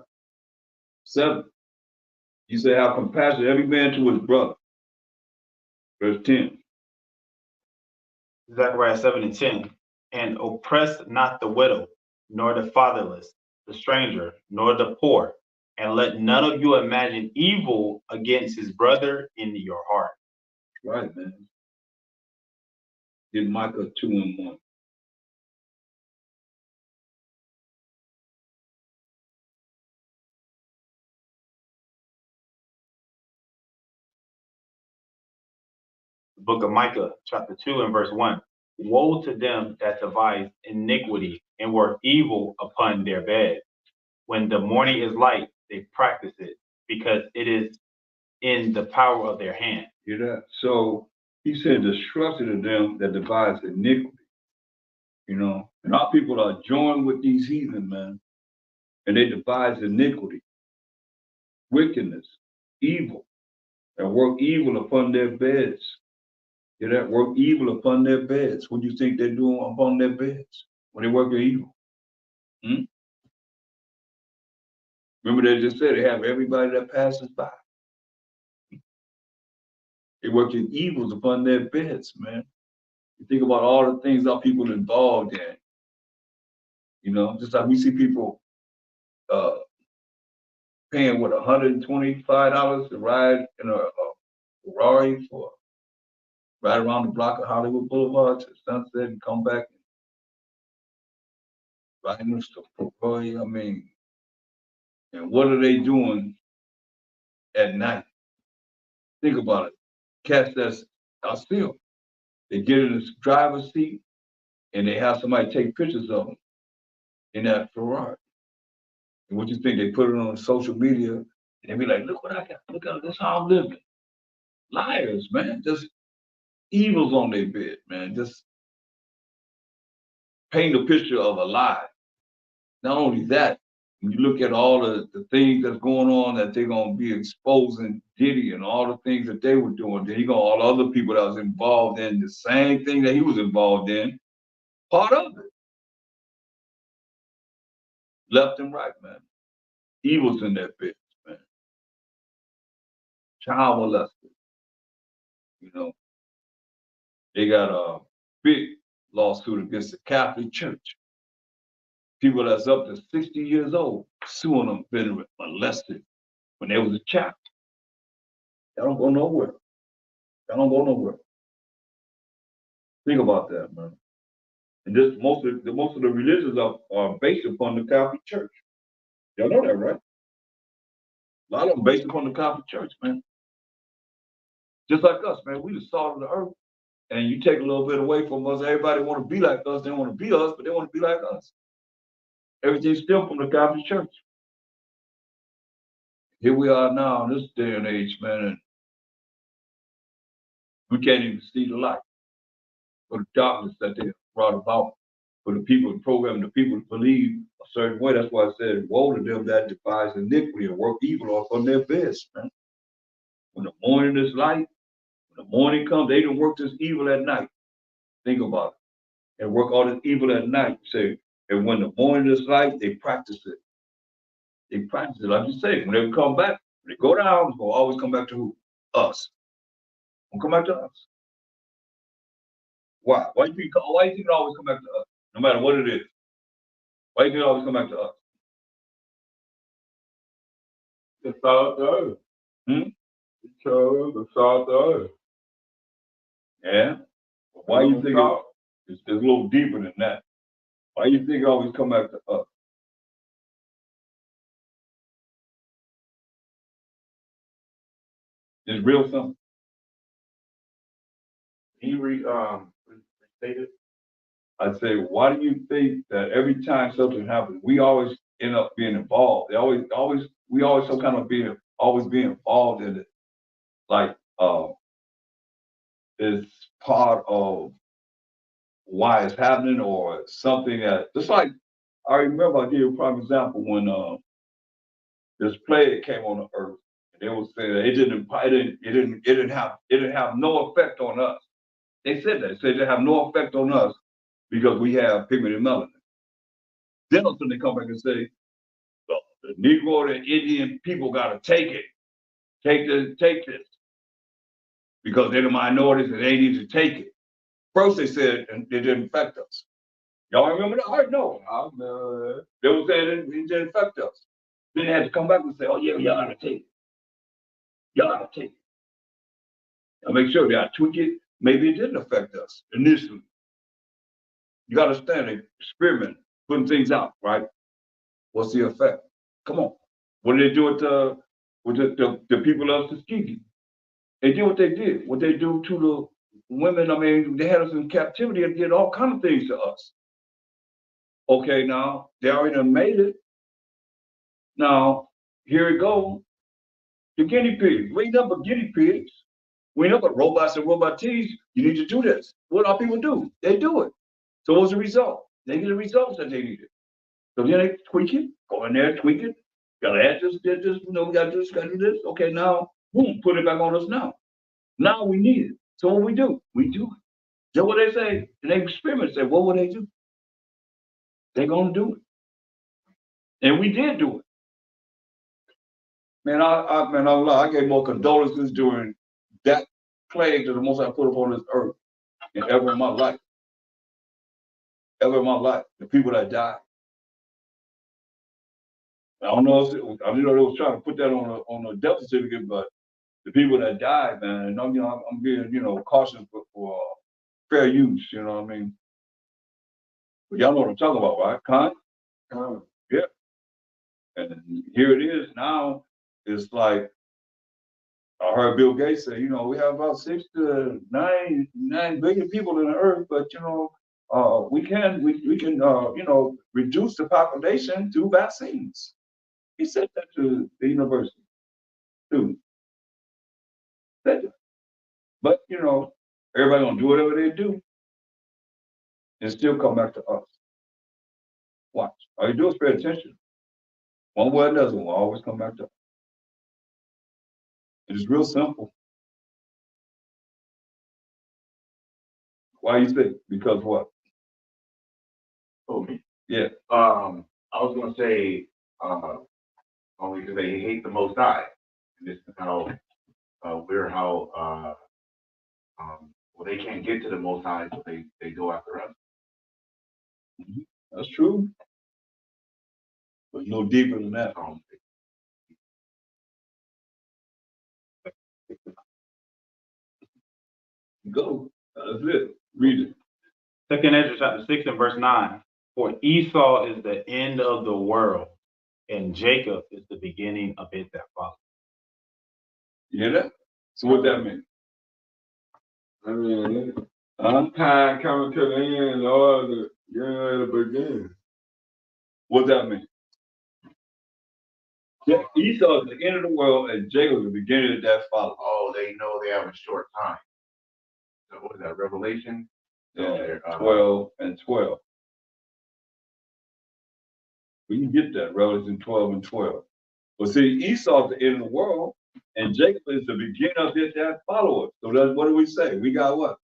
7, he said, have compassion, every man to his brother. Verse 10. Zechariah 7:10. And oppress not the widow, nor the fatherless, the stranger, nor the poor, and let none of you imagine evil against his brother in your heart. Right, man. Get Micah 2:1. The book of Micah, chapter 2 and verse 1. Woe to them that devise iniquity and work evil upon their bed. When the morning is light, they practice it, because it is in the power of their hand. Hear that? So he said, destruction of them that devise iniquity. You know, and our people are joined with these heathen, man, and they devise iniquity, wickedness, evil, and work evil upon their beds. Hear that? Work evil upon their beds. What do you think they're doing upon their beds when they work evil? Remember, they just said they have everybody that passes by. They working evils upon their beds, man. You think about all the things our people involved in. You know, just like we see people paying what $125 to ride in a Ferrari for ride around the block of Hollywood Boulevard to Sunset and come back and ride in the Ferrari. I mean, and what are they doing at night? Think about it. Cats that's are still. They get in the driver's seat and they have somebody take pictures of them in that Ferrari. And what you think? They put it on social media and they be like, look what I got. Look at this, how I'm living. Liars, man. Just evils on their bed, man. Just paint a picture of a lie. Not only that, when you look at all the things that's going on, that they're going to be exposing Diddy and all the things that they were doing, then you got all the other people that was involved in the same thing that he was involved in, part of it. Left and right, man. Evils in their beds, man. Child molested. You know, they got a big lawsuit against the Catholic Church. People that's up to 60 years old suing them been molested when they was a child. They don't go nowhere. They don't go nowhere. Think about that, man. And this most of the religions are based upon the Catholic Church. Y'all know that, right? A lot of them based upon the Catholic Church, man. Just like us, man. We the salt of the earth. And you take a little bit away from us, everybody want to be like us. They don't want to be us, but they want to be like us. Everything's still from the Catholic Church. Here we are now in this day and age, man, and we can't even see the light for the darkness that they brought about for the people to program the people to believe a certain way. That's why I said, woe to them that devise iniquity and work evil off on their beds, man. When the morning is light, when the morning comes, they don't work this evil at night. Think about it. And work all this evil at night. Say, and when the morning is light, they practice it. They practice it. Like you say, when they come back, when they go down, it's gonna always come back to who? Us. Won't come back to us. Why? Why do you think it always come back to us? No matter what it is. Why do you think it always come back to us? The salt of the earth. Because the salt of the earth. Yeah. Why you think it's a little deeper than that? Why you think it always come back to us? It's real simple. He restated. I say, why do you think that every time something happens, we always end up being involved? We always some kind of always being involved in it. Like it's part of why it's happening or something that just like I remember I give you a prime example when this plague came on the earth. And they were saying that it didn't have no effect on us. They said that. They said it have no effect on us because we have pigmented melanin. Then all of a sudden they come back and say, well, the Negro and Indian people got to take it. Take this. Because they're the minorities and they need to take it. First they said it didn't affect us. Y'all remember that? I know. I remember that. They were saying it didn't affect us. Then they had to come back and say, oh yeah, y'all gotta take it. Y'all gotta take it. Now make sure they gotta tweak it. Maybe it didn't affect us initially. You gotta understand they experiment, putting things out, right? What's the effect? Come on. What did they do with the people of Tuskegee? They did what they did. What they do to the women, I mean, they had us in captivity and did all kinds of things to us. Okay, now, they already done made it. Now, here it goes. The guinea pigs. We ain't nothing but guinea pigs. We ain't nothing but robots and robotees. You need to do this. What our people do? They do it. So what's the result? They get the results that they needed. So then they tweak it, go in there, tweak it. Gotta add this, we gotta do this, gotta do this. Okay, now, boom, put it back on us now. Now we need it. So what we do? We do it. That's what they say. And they experiment, say, what would they do? They're gonna do it. And we did do it. Man, I gave more condolences during that plague that the Most High put upon this earth than ever in my life. Ever in my life. The people that died. I don't know if I didn't know they was trying to put that on a death certificate, but the people that died, man, and I'm being, cautious for fair use, you know what I mean? But y'all know what I'm talking about, right? Con? Yeah. And here it is now. It's like I heard Bill Gates say, we have about 6 to 9 billion people in the earth, but we can reduce the population through vaccines. He said that to the university too. Said that. But everybody gonna do whatever they do and still come back to us. Watch. All you do is pay attention. One way or another will always come back to us. It's real simple. Why you say? Because what? Oh, me. Yeah. I was gonna say, only because they hate the Most High. And this is how well, they can't get to the Most High, so they go after us. That's true. But no deeper than that. Go. That's it. Read it. 2nd Ezra chapter 6 and verse 9. For Esau is the end of the world, and Jacob is the beginning of it that follows. You hear that? So what that mean? I mean, time coming to the end, or the beginning. What that mean? Yeah, Esau is the end of the world, and Jacob is the beginning of that follows. Oh, they know they have a short time. So what is that, Revelation? Yeah, 12 and 12. We can get that, Revelation 12 and 12. But see, Esau is the end of the world, and Jacob is the beginning of it that follow us. So that's what do we say? We got what?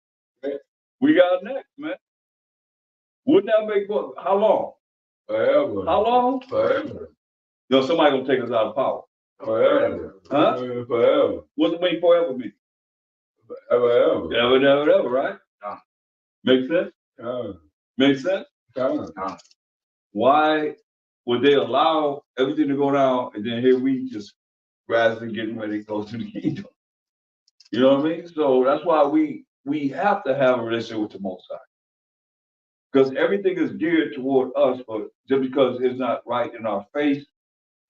We got next, man. Wouldn't that make what? How long? Forever. How long? Forever. Somebody gonna take us out of power. Forever. Huh? Forever. What's the mean forever mean? Forever. Ever, right? Make sense? Make sense? Why would they allow everything to go down and then here we just gradually getting ready to go to the kingdom? You know what I mean? So that's why we have to have a relationship with the Most High. Because everything is geared toward us, but just because it's not right in our face,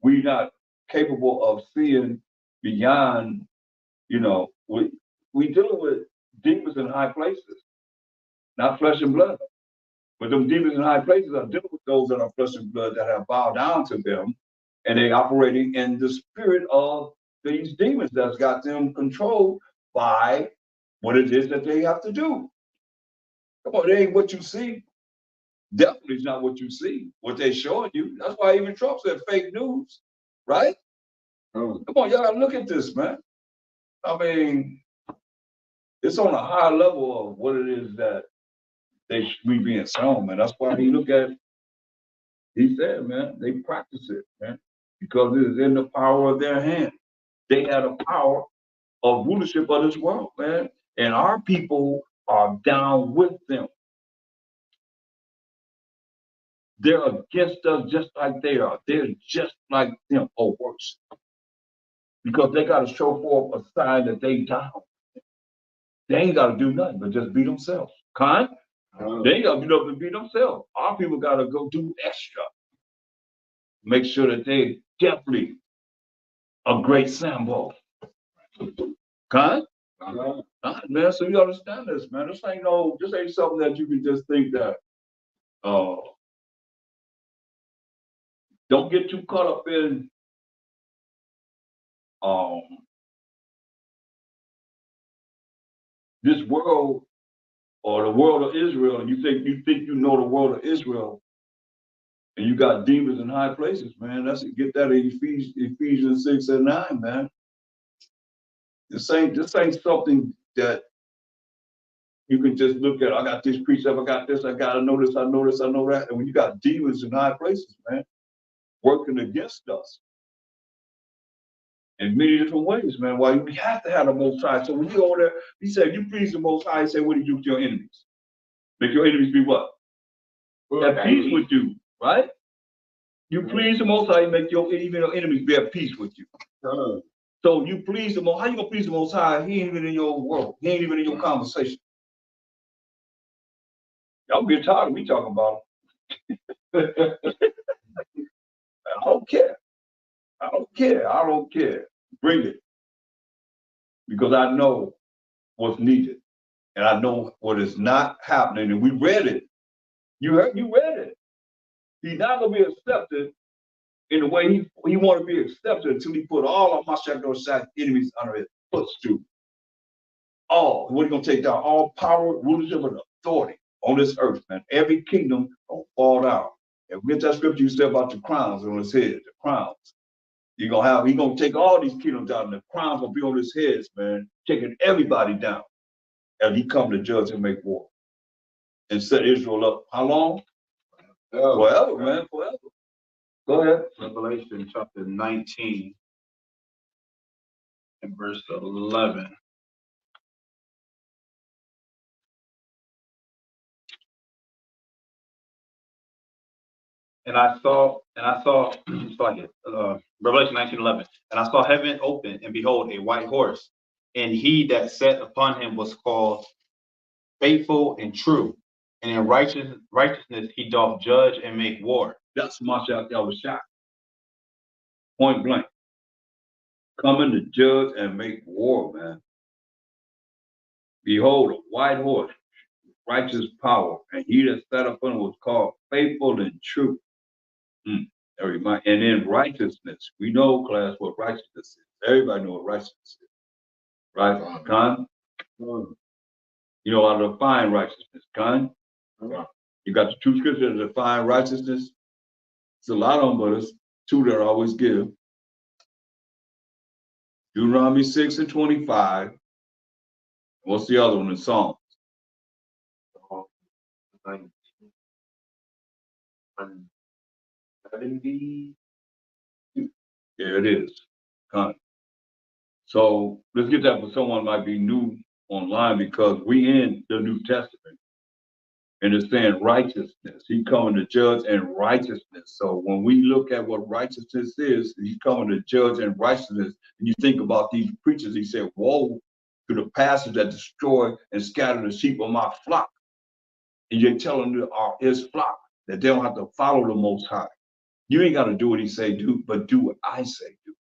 we're not capable of seeing beyond, we dealing with demons in high places, not flesh and blood. But them demons in high places are dealing with those that are flesh and blood that have bowed down to them, and they operating in the spirit of these demons that's got them controlled by what it is that they have to do. Come on, it ain't what you see. Definitely it's not what you see, what they showing you. That's why even Trump said fake news, right? Come on, y'all gotta look at this, man. I mean, it's on a high level of what it is that we being shown, man. That's why you look at, He said, man, they practice it, man, because it is in the power of their hand. They had a power of rulership of this world, man. And our people are down with them. They're against us just like they are. They're just like them, or worse. Because they got to show forth a sign that they down. They ain't got to do nothing but just be themselves. Kind? They ain't got to do nothing but be themselves. Our people got to go do extra. Make sure that they definitely a great sample. Kind? Man, so you understand this, man. This ain't something that you can just think that don't get too caught up in this world or the world of Israel, and you think you know the world of Israel, and you got demons in high places, man. Get that in Ephesians 6 and 9, man. This ain't something that you can just look at. I got this precept, I got this, I gotta know this, I know this, I know that. And when you got demons in high places, man, working against us in many different ways, man. Why we have to have the Most High. So when you go there, he said, you please the Most High, he said, what do you do with your enemies? Make your enemies be what? At peace with you, right? You please the Most High, make even your enemies be at peace with you. So you please the Most High. How you gonna please the Most High? He ain't even in your world. He ain't even in your conversation. Y'all get tired of me talking about him. I don't care. I don't care. I don't care. Bring it. Because I know what's needed. And I know what is not happening. And we read it. You read it. He's not gonna be accepted in the way he want to be accepted until he put all of my enemies under his footstool. All. What are you gonna take down? All power, rulership, and authority on this earth, man. Every kingdom gonna fall down. And we get that scripture you said about the crowns on his head, the crowns. He gonna take all these kingdoms down, and the crowns gonna be on his heads, man, taking everybody down. And he come to judge and make war. And set Israel up. How long? Forever, man, forever. Go ahead. Revelation chapter 19 and verse 11. And I saw, Revelation 19:11. And I saw heaven open, and behold, a white horse, and he that sat upon him was called Faithful and True, and in righteousness he doth judge and make war. That's Mashiach Yahushua. Point blank. Coming to judge and make war, man. Behold, a white horse, righteous power, and he that sat upon him was called Faithful and True. And in righteousness, we know, class, what righteousness is. Everybody knows what righteousness is, right? Con? You know how to define righteousness, Con? You got the two scriptures that define righteousness. It's a lot of them, but it's two that I always give. Deuteronomy 6 and 25. What's the other one in Psalms? 70. There it is. So let's get that for someone might be new online, because we in the New Testament and it's saying righteousness. He's coming to judge and righteousness. So when we look at what righteousness is, he's coming to judge and righteousness. And you think about these preachers, he said, woe to the pastors that destroy and scatter the sheep of my flock. And you're telling his flock that they don't have to follow the Most High. You ain't got to do what he say do, but do what I say do.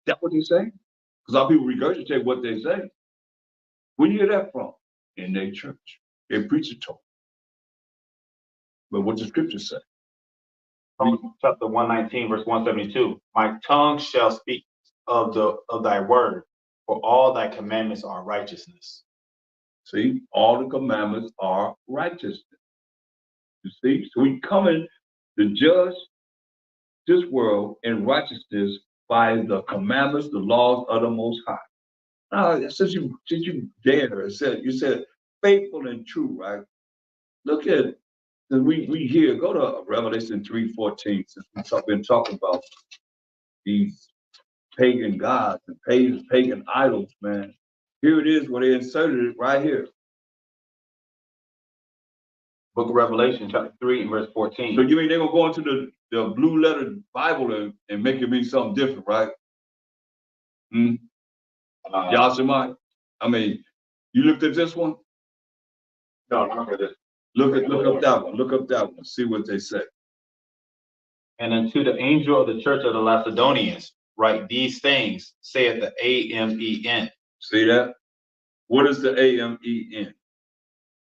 That's what they say? Because our people regurgitate what they say. Where do you hear that from? In their church. Their preacher told. But what the scriptures say? Chapter 119, verse 172. My tongue shall speak of thy word, for all thy commandments are righteousness. See, all the commandments are righteousness. You see, so we coming to judge this world in righteousness by the commandments, the laws of the Most High. Now, since you dare, you said faithful and true, right? Look at We hear, go to Revelation 3:14, since we've been talking about these pagan gods and pagan idols, man. Here it is where they inserted it right here. Book of Revelation, chapter 3 and verse 14. So you mean they're gonna go into the blue letter Bible and make it mean something different, right? Y'all Shemai? I mean, you looked at this one? No, not for this. Look up that one. Look up that one. See what they say. And unto the angel of the church of the Macedonians, write these things, saith the Amen. See that? What is the Amen?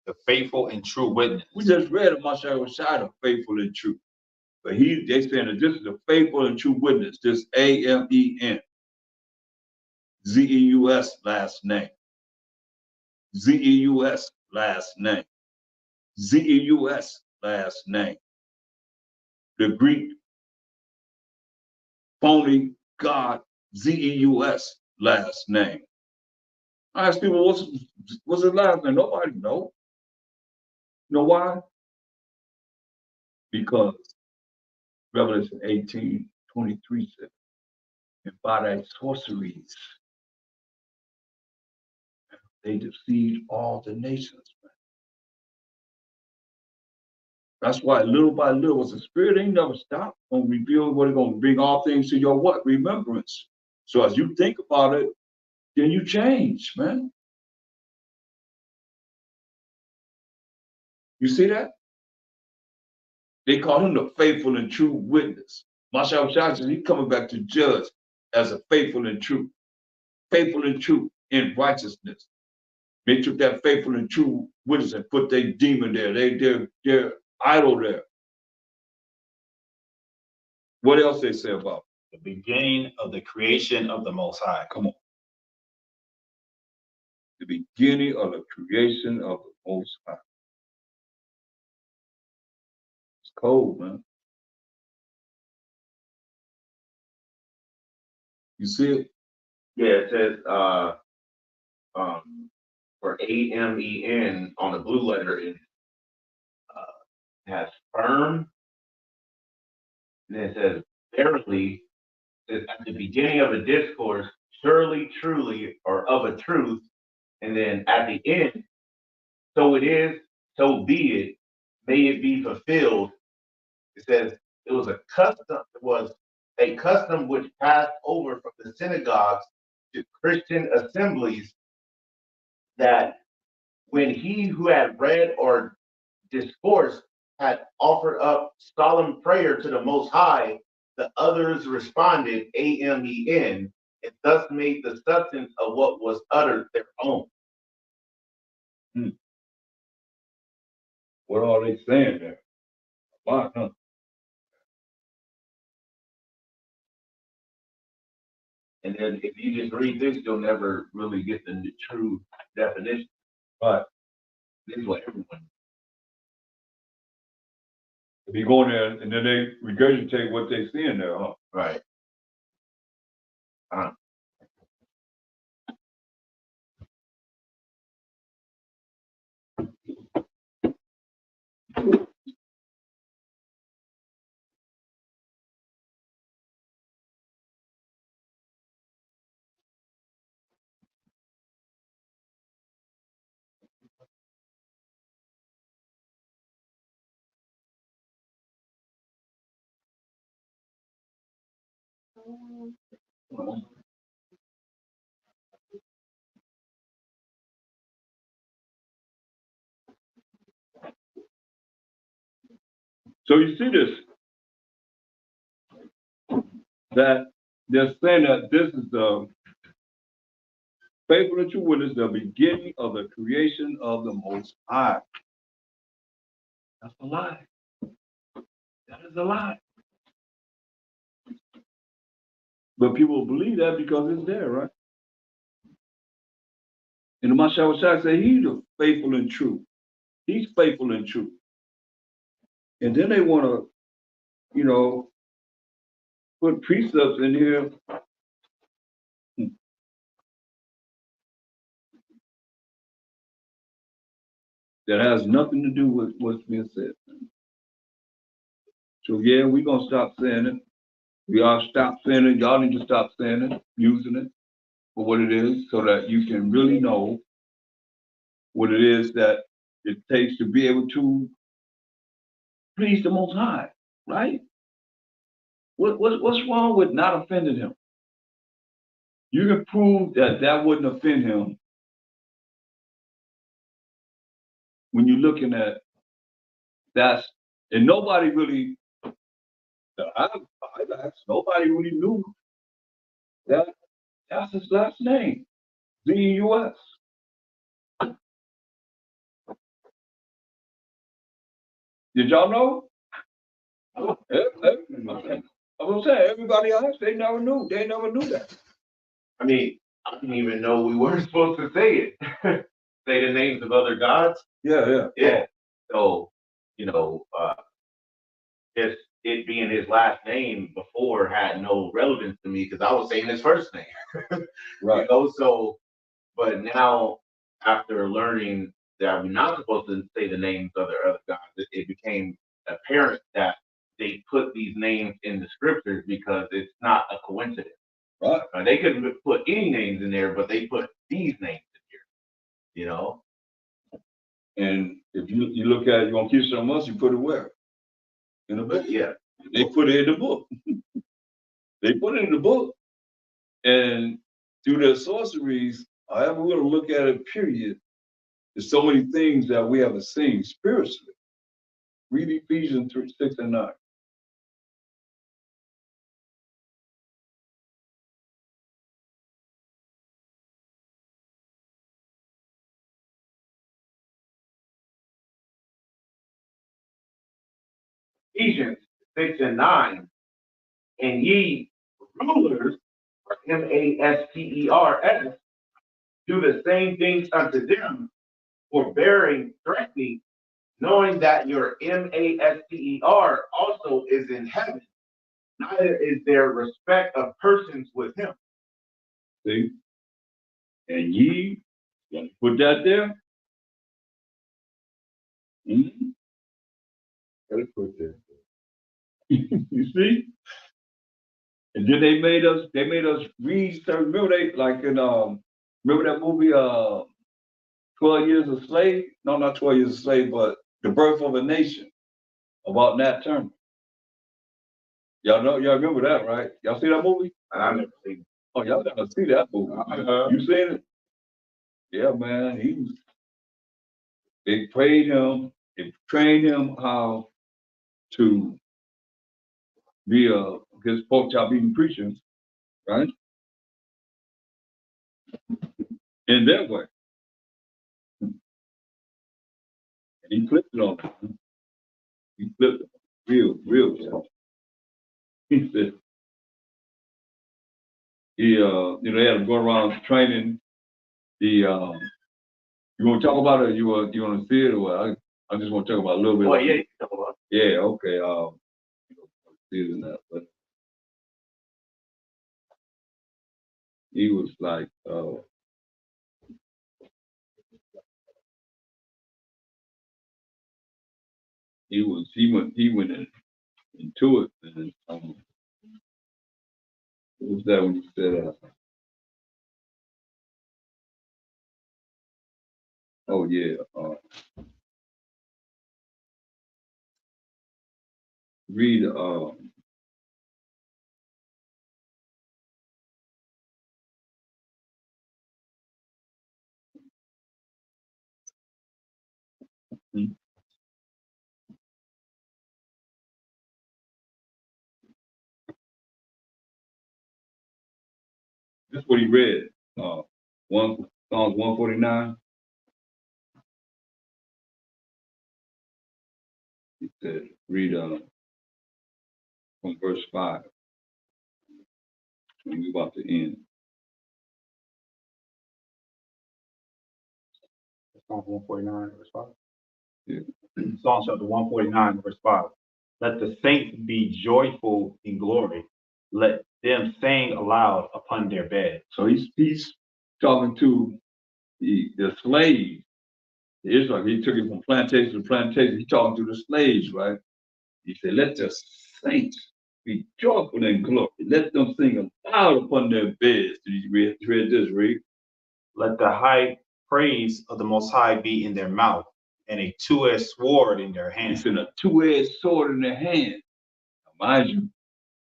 The faithful and true witness. We just read of Mashai Rashad, faithful and true. But they saying that this is the faithful and true witness, this Amen. Zeus last name. Zeus last name. Zeus last name. The Greek phony God Zeus last name. I ask people, what's his last name? Nobody know. You know why? Because Revelation 18:23 says, and by thy sorceries, they deceived all the nations. Man. That's why little by little, the spirit ain't never stopped on revealing what it's going to bring all things to your what? Remembrance. So as you think about it, then you change, man. You see that? They call him the faithful and true witness. Mashal Shasha, he's coming back to judge as a faithful and true in righteousness. They took that faithful and true witness and put their demon there, their idol there. What else they say about the beginning of the creation of the Most High? Come on. The beginning of the creation of the Most High. It's cold, man. You see it? Yeah, it says for Amen on the blue letter, it has firm. And then it says verily. It says at the beginning of a discourse, surely, truly, or of a truth. And then at the end, so it is, so be it, may it be fulfilled. It says it was a custom which passed over from the synagogues to Christian assemblies, that when he who had read or discoursed had offered up solemn prayer to the Most High, the others responded, Amen, and thus made the substance of what was uttered their own. What are they saying there? Why, huh? And then if you just read this, you'll never really get the true definition. Right. This is what everyone. If you go in there and then they regurgitate what they see in there, huh? Right. So you see this, that they're saying that this is the faithful and true witness, the beginning of the creation of the Most High. That's a lie. That is a lie. But people believe that because it's there, right? And the Mashal Shai said he's the faithful and true. He's faithful and true. And then they want to, put precepts in here. that has nothing to do with what's being said. So yeah, we're gonna stop saying it. We all stop saying it. Y'all need to stop saying it, using it for what it is, so that you can really know what it is that it takes to be able to please the Most High, right? What's wrong with not offending him? You can prove that that wouldn't offend him when you're looking at that's, and nobody really, I've asked, nobody really knew that that's his last name, Z-U-S. Did y'all know? I was saying, everybody else, they never knew. They never knew that. I mean, I didn't even know we weren't supposed to say it. Say the names of other gods. Yeah. Yeah. So, just it being his last name before had no relevance to me because I was saying his first name. Right. So, but now after learning that we're not supposed to say the names of their other gods, it became apparent that they put these names in the scriptures because it's not a coincidence. Right. They couldn't put any names in there, but they put these names in here, And if you look at it, you're gonna keep some else, you put it where? In the book. But yeah, They put it in the book. They put it in the book. And through their sorceries, however we're gonna look at it, period, there's so many things that we haven't seen spiritually. Read Ephesians 3, 6 and 9. Ephesians 6 and 9, and ye rulers, or Masters, do the same things unto them, forbearing, threatening, knowing that your Master also is in heaven, neither is there respect of persons with him. See? And ye, put that there. Mm-hmm. Gotta put that. You see? And then they made us read certain, remember they like in remember that movie 12 Years a Slave? No, not 12 Years a Slave, but The Birth of a Nation about Nat Turner. Y'all remember that, right? Y'all see that movie? I've never seen it. Oh, y'all gotta see that movie. You seen it? Yeah, man. They they trained him how to be his pork chop eating preacher, right? In that way. And he flipped it on them. He flipped it. Real tough. He said, they had to go around training the, you want to talk about it? You want to see it? Or I just want to talk about a little bit. Oh, yeah, you can talk about it. Yeah, okay. See it in that, but he was like, he went into it, and what was that when you said, oh yeah, read, this is what he read, Psalms 149. He said, read from verse 5, and we're about to end. Psalm 149, verse 5. Yeah. Psalm chapter 149, verse 5. Let the saints be joyful in glory. Let them sing aloud upon their bed. So he's talking to the slaves The Israel, he took it from plantation to plantation. He talking to the slaves, right? He said, let the saints be joyful in glory. Let them sing aloud upon their beds. Did you read this, Reed? Let the high praise of the Most High be in their mouth, and a two-edged sword in their He hand. said, a two-edged sword in their hand. Now, mind you,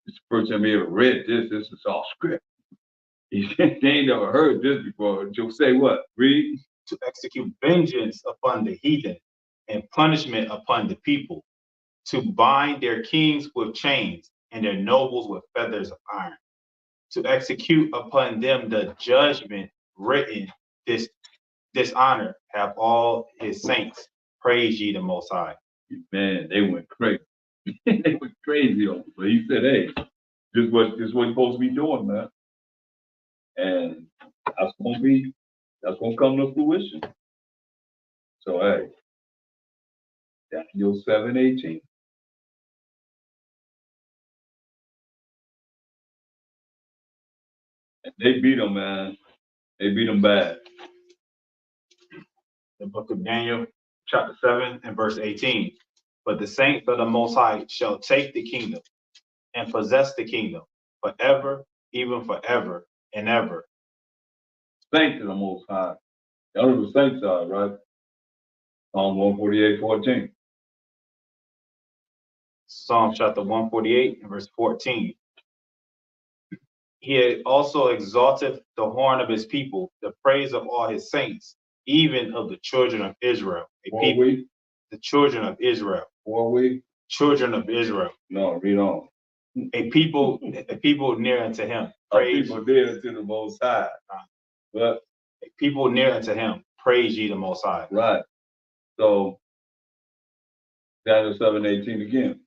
this is the first time he ever read this. This is all script. He said, they ain't never heard this before. You'll say what? Read. To execute vengeance upon the heathen and punishment upon the people, to bind their kings with chains and their nobles with feathers of iron, to execute upon them the judgment written. This dishonor have all his saints. Praise ye the Most High. Man, they went crazy. They went crazy on him. But he said, hey, this is what you're supposed to be doing, man. And that's gonna come to fruition. So hey, Daniel 7:18. And they beat them, man. They beat them bad. The book of Daniel, chapter 7 and verse 18. But the saints of the Most High shall take the kingdom and possess the kingdom forever, even forever and ever. Saints of the Most High. Y'all know the saints are, right? Psalm 148:14. Psalm chapter 148 and verse 14. He also exalteth the horn of his people, the praise of all his saints, even of the children of Israel. The children of Israel. Children of Israel. No, read on. A people near unto him. Praise. People near to the Most High. But a people near unto him. Praise ye the Most High. Right. So Daniel 7:18 again.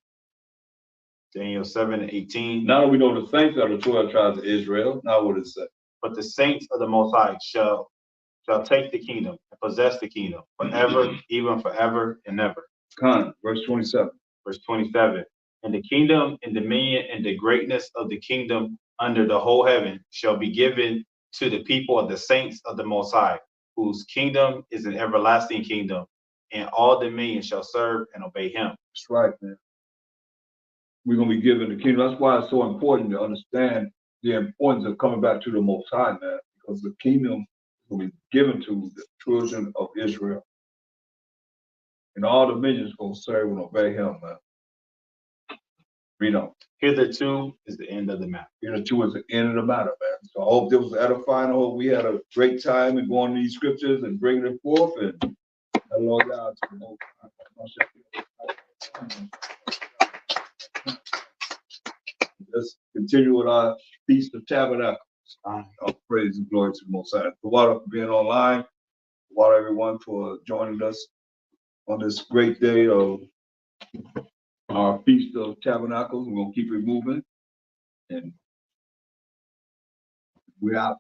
Daniel 7:18. Now we know the saints are the 12 tribes of Israel. Now what it say? But the saints of the Most High shall take the kingdom and possess the kingdom forever, even forever and ever. Verse 27. Verse 27. And the kingdom and dominion and the greatness of the kingdom under the whole heaven shall be given to the people of the saints of the Most High, whose kingdom is an everlasting kingdom, and all dominion shall serve and obey him. That's right, man. We're going to be given the kingdom. That's why it's so important to understand the importance of coming back to the Most High, man, because the kingdom will be given to the children of Israel. And all dominions going to serve and obey him, man. Read on. Hitherto is the end of the matter. Hitherto is the end of the matter, man. So I hope this was edifying. I hope we had a great time in going to these scriptures and bringing it forth. And Lord God, to the Most High. Let's continue with our Feast of Tabernacles. All praise and glory to the Most High. The water for being online. Water everyone for joining us on this great day of our Feast of Tabernacles. We're going to keep it moving. And we're out.